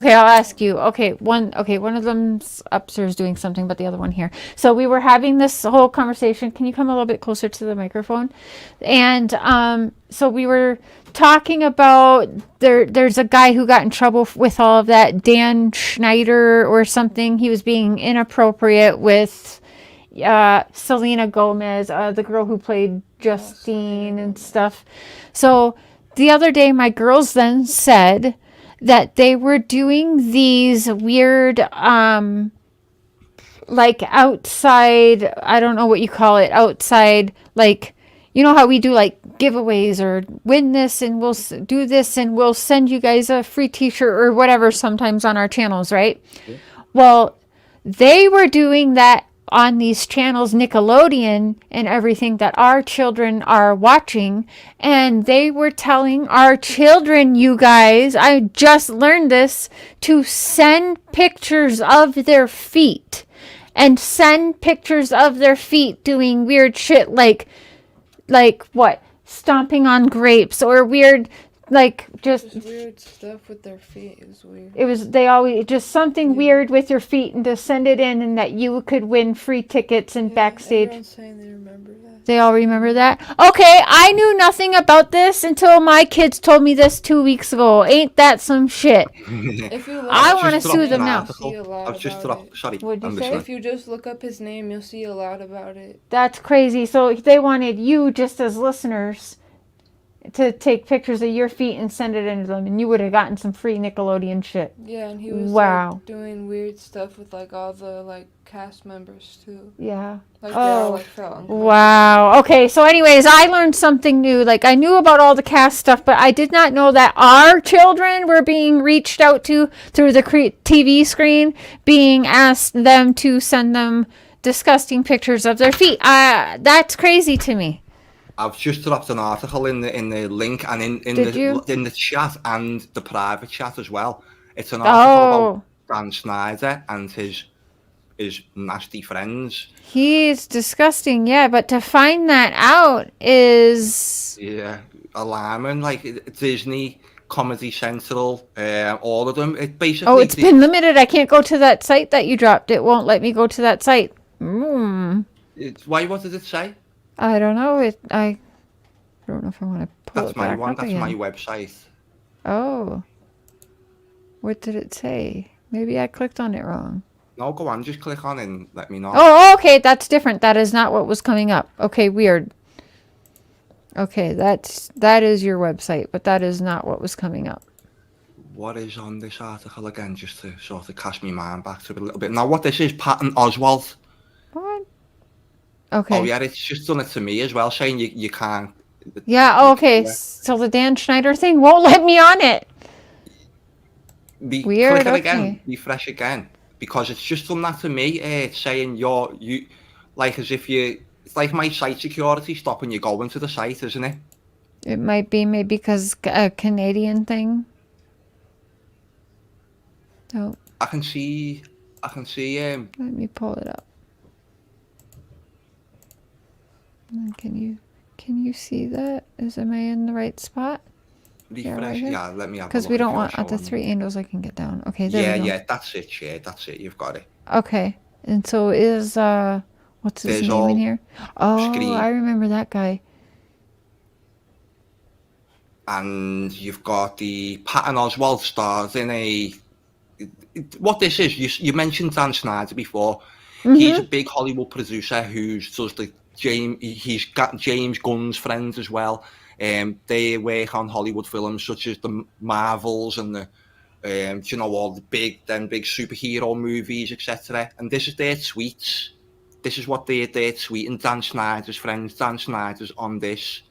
Okay, I'll ask you. Okay, one of them's upstairs doing something, but the other one here. So we were having this whole conversation. Can you come a little bit closer to the microphone? And so we were talking about there's a guy who got in trouble with all of that, Dan Schneider or something. He was being inappropriate with Selena Gomez, the girl who played Justine and stuff. So the other day, my girls then said that they were doing these weird, like outside, I don't know what you call it, outside, like, you know how we do like giveaways or win this and we'll do this and we'll send you guys a free t-shirt or whatever sometimes on our channels, right? Yeah. Well, they were doing that on these channels, Nickelodeon and everything that our children are watching, and they were telling our children, you guys, I just learned this, to send pictures of their feet and send pictures of their feet doing weird shit like what? Stomping on grapes or weird, like just weird stuff with their feet. It was weird. They always just something weird with your feet and to send it in and that you could win free tickets and backstage. Everyone's saying they remember that. They all remember that? Okay, I knew nothing about this until my kids told me this 2 weeks ago. Ain't that some shit? I want to sue them now. What'd you say? If you just look up his name, you'll see a lot about it. That's crazy. So they wanted you just as listeners to take pictures of your feet and send it into them, and you would have gotten some free Nickelodeon shit. Yeah, and he was like, doing weird stuff with like all the like cast members too. Yeah. Like they all like felt uncomfortable. Wow. Okay, so anyways, I learned something new. Like I knew about all the cast stuff, but I did not know that our children were being reached out to through the TV screen, being asked them to send them disgusting pictures of their feet. That's crazy to me. I've just dropped an article in the link and in the chat and the private chat as well. It's an article about Dan Schneider and his nasty friends. He's disgusting, yeah, but to find that out is alarming. Like Disney, Comedy Central, all of them. It basically. Oh, it's been limited. I can't go to that site that you dropped. It won't let me go to that site. Why? What did it say? I don't know. I don't know if I want to pull That's it back my one. up That's again. my website. Oh. What did it say? Maybe I clicked on it wrong. No, go on. Just click on it and let me know. Oh, okay. That's different. That is not what was coming up. Okay, weird. Okay, that is your website, but that is not what was coming up. What is on this article again, just to sort of cast my mind back to it a little bit. Now, what this is, Patton Oswalt. What? Okay. Oh, yeah, it's just done it to me as well, saying you can't. Yeah, okay. So the Dan Schneider thing won't let me on it. Weird, Weird, click it okay. again, refresh again. because it's just done that to me. It's saying you like as if it's like my site security stopping you going to the site, isn't it? It might be maybe because a Canadian thing. Oh. I can see. Let me pull it up. Can you see that? Am I in the right spot? Refresh. Yeah, let me have a look. Because we don't want the 3 angles I can get down. Okay, there we go. Yeah, that's it. Yeah, that's it. You've got it. Okay, and so is what's his name in here? Oh, screen. I remember that guy. And you've got the Patton Oswalt stars in a. What this is, you mentioned Dan Snyder before. He's a big Hollywood producer who does the he's got James Gunn's friends as well. They work on Hollywood films such as the Marvels and the you know, all the big superhero movies, etc. And this is their tweets. This is what they're tweeting. Dan Snyder's friends. Dan Snyder's on this.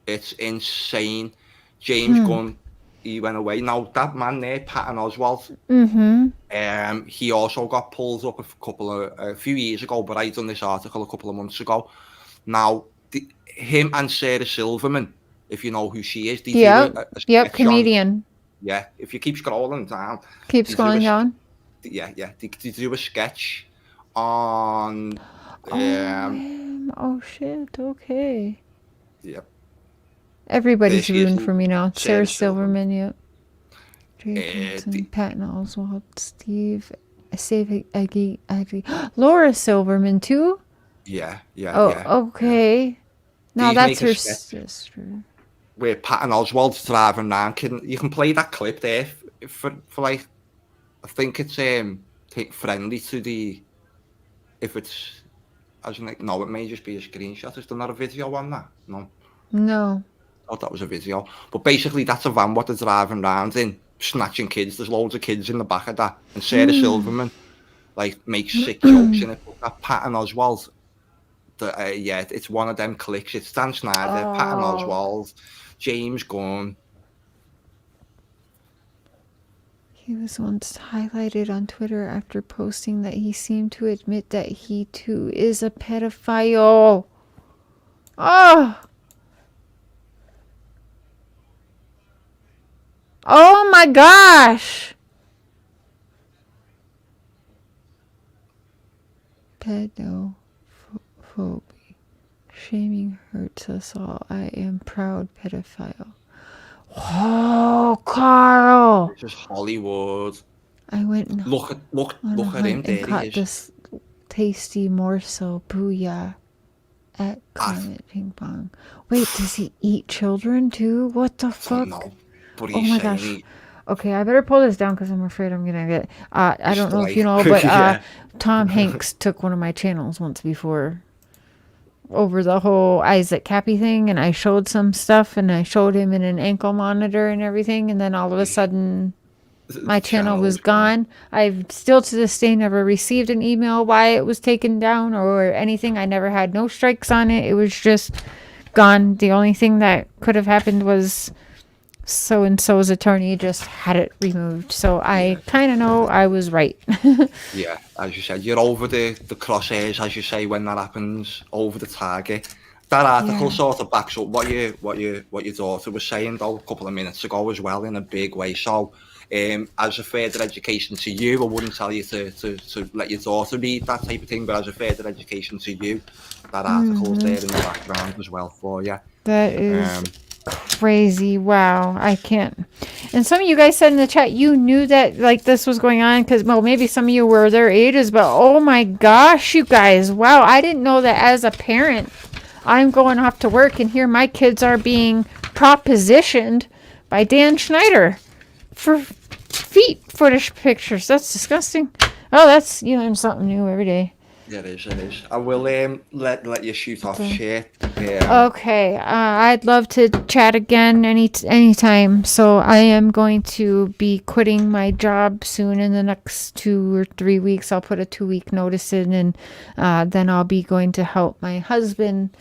It's insane. James Gunn, he went away. Now that man there, Patton Oswalt, he also got pulled up a few years ago, but I done this article a couple of months ago. Now, him and Sarah Silverman, if you know who she is, comedian. Yeah, if you keep scrolling down. Keep scrolling down. Yeah. They do a sketch on. Oh shit! Okay. Yep. Everybody's rooting for me now. Sarah Silverman, yep. Patton Oswalt, Steve, Laura Silverman too. Yeah. Okay. Now that's her sister. Where Patton Oswalt's driving around. You can play that clip there for like, I think it's friendly to the, if it's, as in like, no, it may just be a screenshot. Is there not a video on that? No. Oh, that was a video. But basically, that's a van what they're driving around in, snatching kids. There's loads of kids in the back of that. And Sarah Silverman, like, makes sick jokes in it. But that Patton Oswalt, it's one of them clicks. It's Dan Snyder, Patton Oswalt, James Gunn. He was once highlighted on Twitter after posting that he seemed to admit that he too is a pedophile. Oh my gosh! Pedophobia. Shaming hurts us all. I am proud pedophile. Oh, Carl! This is Hollywood. I went and look at him. There caught he is. This tasty morsel. Booyah! At Climate Ping Pong. Wait, does he eat children too? What the fuck? Oh my gosh. Okay, I better pull this down because I'm afraid I'm gonna get. I don't know if you know, but Tom Hanks took one of my channels once before over the whole Isaac Cappy thing, and I showed some stuff, and I showed him in an ankle monitor and everything, and then all of a sudden, my channel was gone. I've still to this day never received an email why it was taken down or anything. I never had no strikes on it. It was just gone. The only thing that could have happened was so-and-so's attorney just had it removed. So I kind of know I was right. Yeah, as you said, you're over the crosshairs, as you say, when that happens, over the target. That article sort of backs up what your daughter was saying though a couple of minutes ago as well, in a big way. So as a further education to you, I wouldn't tell you to let your daughter read that type of thing, but as a further education to you, that article's there in the background as well for you. That is crazy. Wow, I can't. And some of you guys said in the chat you knew that like this was going on because, well, maybe some of you were their ages, but oh my gosh, you guys, wow, I didn't know that. As a parent, I'm going off to work and here my kids are being propositioned by Dan Schneider for feet footage pictures. That's disgusting. Oh, that's, you learn something new every day. Yeah, it is. I will let you shoot off shit. Okay, I'd love to chat again anytime. So I am going to be quitting my job soon in the next 2 or 3 weeks. I'll put a 2-week notice in, and then I'll be going to help my husband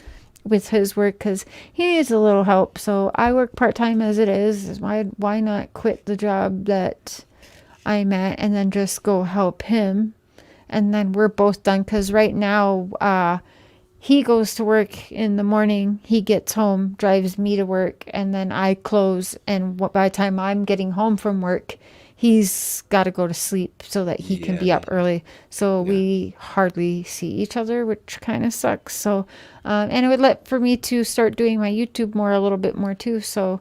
with his work because he needs a little help. So I work part-time as it is. Why not quit the job that I'm at, and then just go help him. And then we're both done, because right now he goes to work in the morning, he gets home, drives me to work, and then I close. And by the time I'm getting home from work, he's got to go to sleep so that he can be up early. So we hardly see each other, which kind of sucks. So, and it would let for me to start doing my YouTube a little bit more too. So,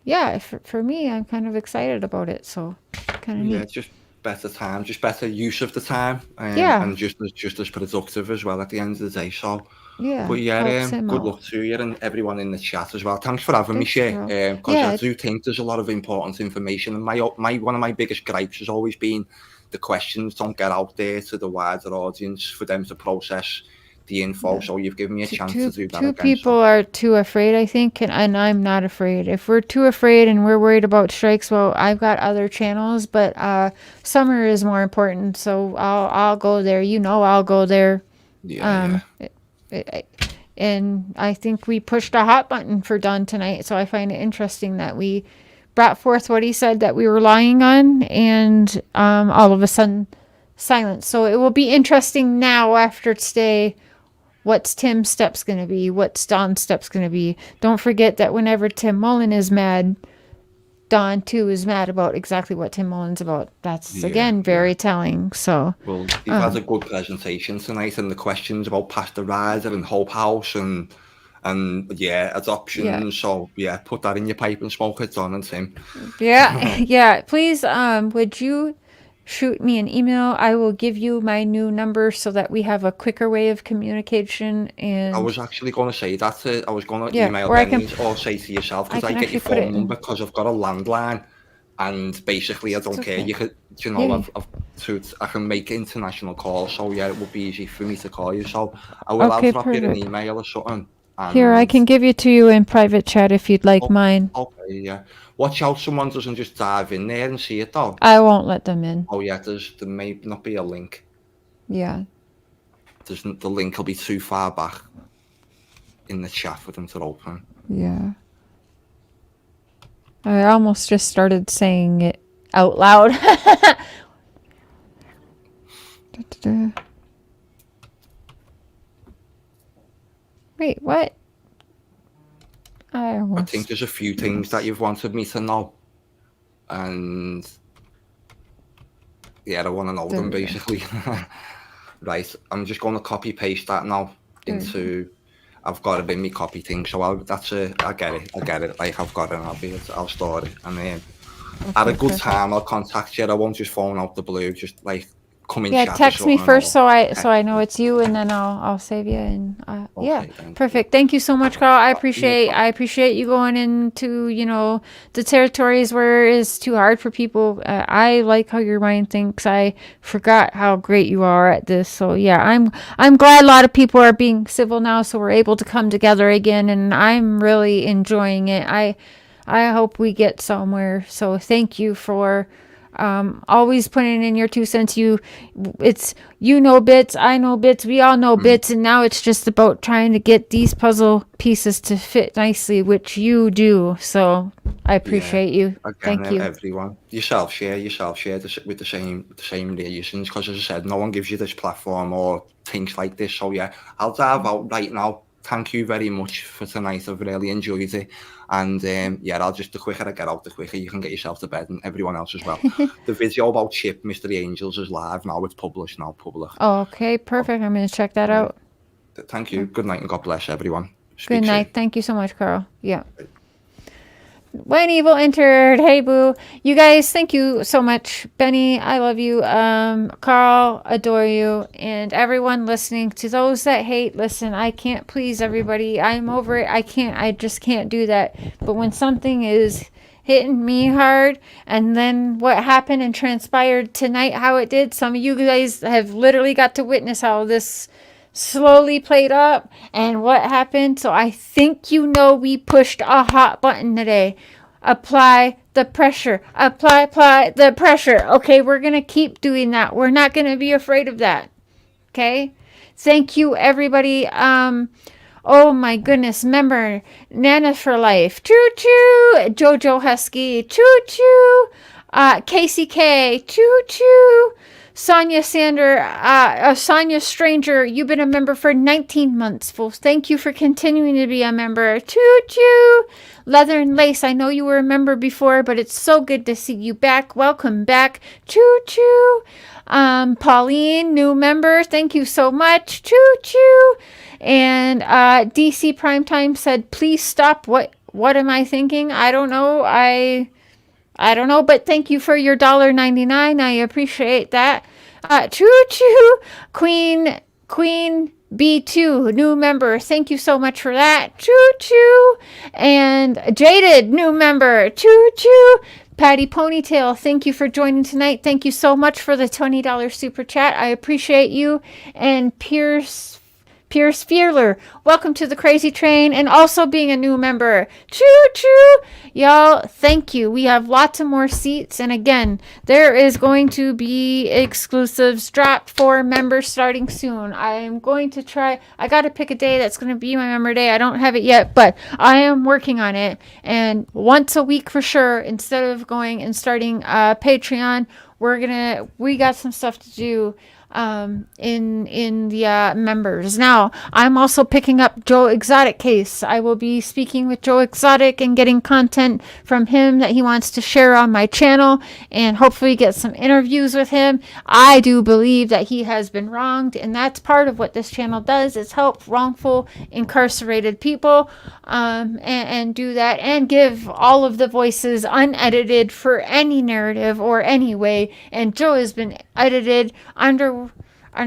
yeah, for me, I'm kind of excited about it. So, kind of neat. It's just better time, just better use of the time, and just as productive as well at the end of the day. So, yeah, but yeah, good luck to you and everyone in the chat as well. Thanks for having me, Shay. Because I do think there's a lot of important information, and my one of my biggest gripes has always been the questions don't get out there to the wider audience for them to process the info. So you've given me a chance to do that again. People are too afraid, I think, and I'm not afraid. If we're too afraid and we're worried about strikes, well, I've got other channels, but summer is more important. So I'll go there. I'll go there. And I think we pushed a hot button for Don tonight. So I find it interesting that we brought forth what he said that we were lying on, and all of a sudden silence. So it will be interesting now after today. What's Tim's steps going to be? What's Don's steps going to be? Don't forget that whenever Tim Mullen is mad, Don too is mad about exactly what Tim Mullen's about. That's again very telling. So well, you've had a good presentation tonight, and the questions about Pastor Rider and Hope House and adoption. Yeah. So put that in your pipe and smoke it, Don and Tim. Yeah. Please, would you shoot me an email? I will give you my new number so that we have a quicker way of communication. And I was actually going to say that. I was going to email Benny or say to yourself, because I get your phone number because I've got a landline, and basically I don't care. You could, I can make international calls, so it would be easy for me to call you. So I'll drop you an email or something. Here, I can give it to you in private chat if you'd like mine. Okay, yeah. Watch out someone doesn't just dive in there and see it, though. I won't let them in. Oh, yeah, there may not be a link. Yeah. The link will be too far back in the chat for them to open. Yeah. I almost just started saying it out loud. Wait, what? I think there's a few things that you've wanted me to know. And I want to know them, basically. Right, I'm just going to copy paste that now into... I've got it in my copy thing, so I get it. Like, I've got it, I'll store it. And then at a good time, I'll contact you. I won't just phone out the blue, just like... text me first so I know it's you, and then I'll save you. And perfect. Thank you so much, Carl. I appreciate you going into the territories where it's too hard for people. I like how your mind thinks. I forgot how great you are at this. So I'm glad a lot of people are being civil now, so we're able to come together again, and I'm really enjoying it. I hope we get somewhere. So thank you for always putting in your 2 cents. Bits, I know bits, we all know bits, and now it's just about trying to get these puzzle pieces to fit nicely, which you do. So I appreciate you. Again, thank you, everyone. Yourself share with the same reasons, because as I said, no one gives you this platform or things like this. So I'll dive out right now. Thank you very much for tonight. I've really enjoyed it. And the quicker I get out, the quicker you can get yourself to bed, and everyone else as well. The video about Chip, Mystery Angels, is live now. It's published now, public. Okay, perfect. I'm going to check that out. Thank you. Good night, and God bless everyone. Good night. Thank you so much, Carl. Yeah. When Evil entered. Hey, boo. You guys, thank you so much. Benny, I love you. Carl, adore you. And everyone listening, to those that hate, listen, I can't please everybody. I'm over it. I just can't do that. But when something is hitting me hard, and then what happened and transpired tonight, how it did, some of you guys have literally got to witness how this slowly played up and what happened. So I think we pushed a hot button today. Apply the pressure. Apply the pressure. Okay, we're going to keep doing that. We're not going to be afraid of that. Okay? Thank you, everybody. Oh my goodness. Remember, Nana for life. Choo choo. Jojo Husky. Choo choo. Casey K, choo choo. Sonia Sonia Stranger, you've been a member for 19 months. Well, thank you for continuing to be a member. Choo choo. Leather and Lace, I know you were a member before, but it's so good to see you back. Welcome back. Choo choo. Pauline, new member. Thank you so much. Choo choo. And DC Primetime said, please stop. What am I thinking? I don't know. I don't know, but thank you for your $1.99. I appreciate that. Choo choo. Queen B2, new member. Thank you so much for that. Choo choo. And Jaded, new member. Choo choo. Patty Ponytail, thank you for joining tonight. Thank you so much for the $20 super chat. I appreciate you. And Pierce Fearler, welcome to the Crazy Train and also being a new member. Choo choo. Y'all, thank you. We have lots of more seats. And again, there is going to be exclusives dropped for members starting soon. I am going to try. I got to pick a day that's going to be my member day. I don't have it yet, but I am working on it. And once a week for sure, instead of going and starting Patreon, we got some stuff to do in the members. Now, I'm also picking up Joe Exotic case. I will be speaking with Joe Exotic and getting content from him that he wants to share on my channel and hopefully get some interviews with him. I do believe that he has been wronged, and that's part of what this channel does, is help wrongful incarcerated people and do that and give all of the voices unedited for any narrative or any way. And Joe has been edited under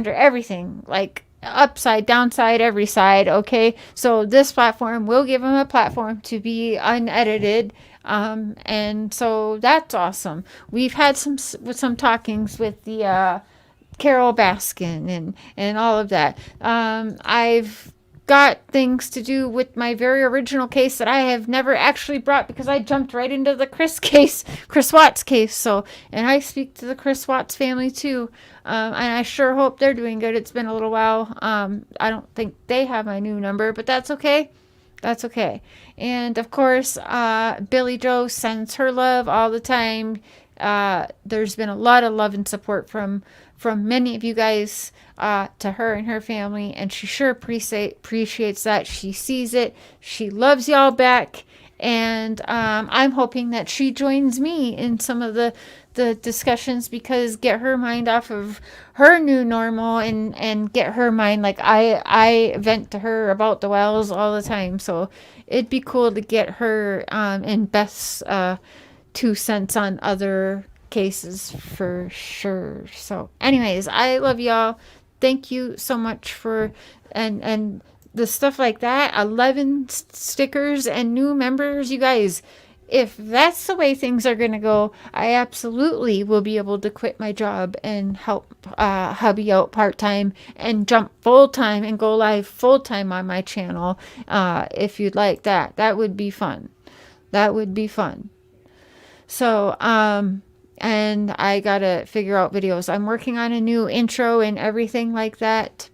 everything, like upside, downside, every side. Okay, so this platform will give him a platform to be unedited, and so that's awesome. We've had some talkings with the Carol Baskin and all of that. I've got things to do with my very original case that I have never actually brought because I jumped right into the Chris Watts case. So, and I speak to the Chris Watts family too. And I sure hope they're doing good. It's been a little while. I don't think they have my new number, but that's okay. That's okay. And of course, Billy Joe sends her love all the time. There's been a lot of love and support from many of you guys to her and her family, and she sure appreciates that. She sees it. She loves y'all back, and I'm hoping that she joins me in some of the discussions, because get her mind off of her new normal and get her mind, like I vent to her about the wells all the time, so it'd be cool to get her and Beth's 2 cents on other cases for sure. So anyways, I love y'all. Thank you so much for and the stuff like that. 11 stickers and new members, you guys. If that's the way things are going to go, I absolutely will be able to quit my job and help hubby out part-time and jump full-time and go live full-time on my channel. If you'd like that, that would be fun. That would be fun. So, and I gotta figure out videos. I'm working on a new intro and everything like that.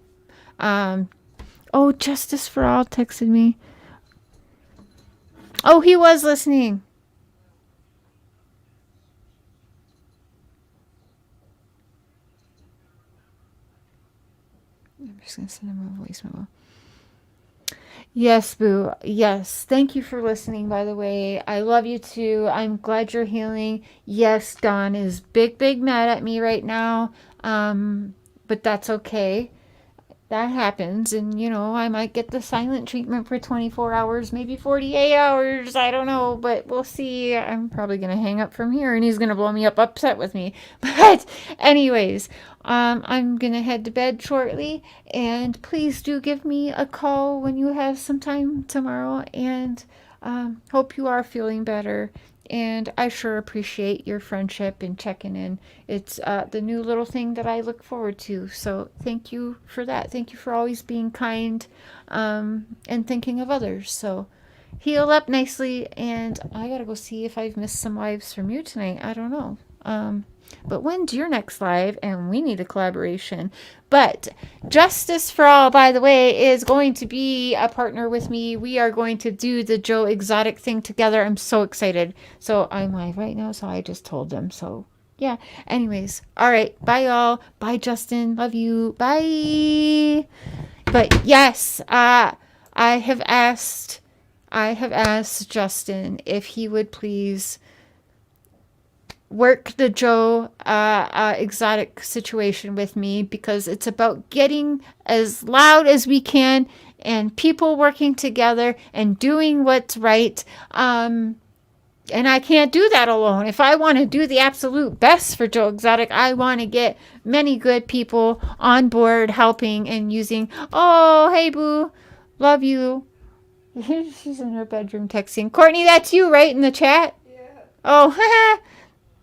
Oh, Justice for All texted me. Oh, he was listening. I'm just gonna send him a voice memo. Yes, Boo. Yes. Thank you for listening, by the way. I love you too. I'm glad you're healing. Yes, Dawn is big mad at me right now. But that's okay. That happens. And, you know, I might get the silent treatment for 24 hours, maybe 48 hours. I don't know, but we'll see. I'm probably going to hang up from here and he's going to blow me up upset with me. But anyways, I'm going to head to bed shortly, and please do give me a call when you have some time tomorrow, and hope you are feeling better. And I sure appreciate your friendship and checking in. It's the new little thing that I look forward to. So thank you for that. Thank you for always being kind and thinking of others. So heal up nicely. And I got to go see if I've missed some lives from you tonight. I don't know. But when's your next live? And we need a collaboration. But Justice for All, by the way, is going to be a partner with me. We are going to do the Joe Exotic thing together. I'm so excited. So I'm live right now, so I just told them. So yeah. Anyways, all right. Bye, y'all. Bye, Justin. Love you. Bye. But yes, I have asked Justin if he would please work the Joe Exotic situation with me, because it's about getting as loud as we can and people working together and doing what's right. And I can't do that alone. If I want to do the absolute best for Joe Exotic, I want to get many good people on board helping and using. Oh, hey, boo. Love you. She's in her bedroom texting. Courtney, that's you, right, in the chat? Yeah. Oh,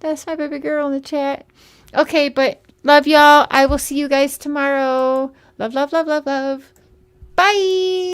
that's my baby girl in the chat. Okay, but love y'all. I will see you guys tomorrow. Love, love, love, love, love. Bye.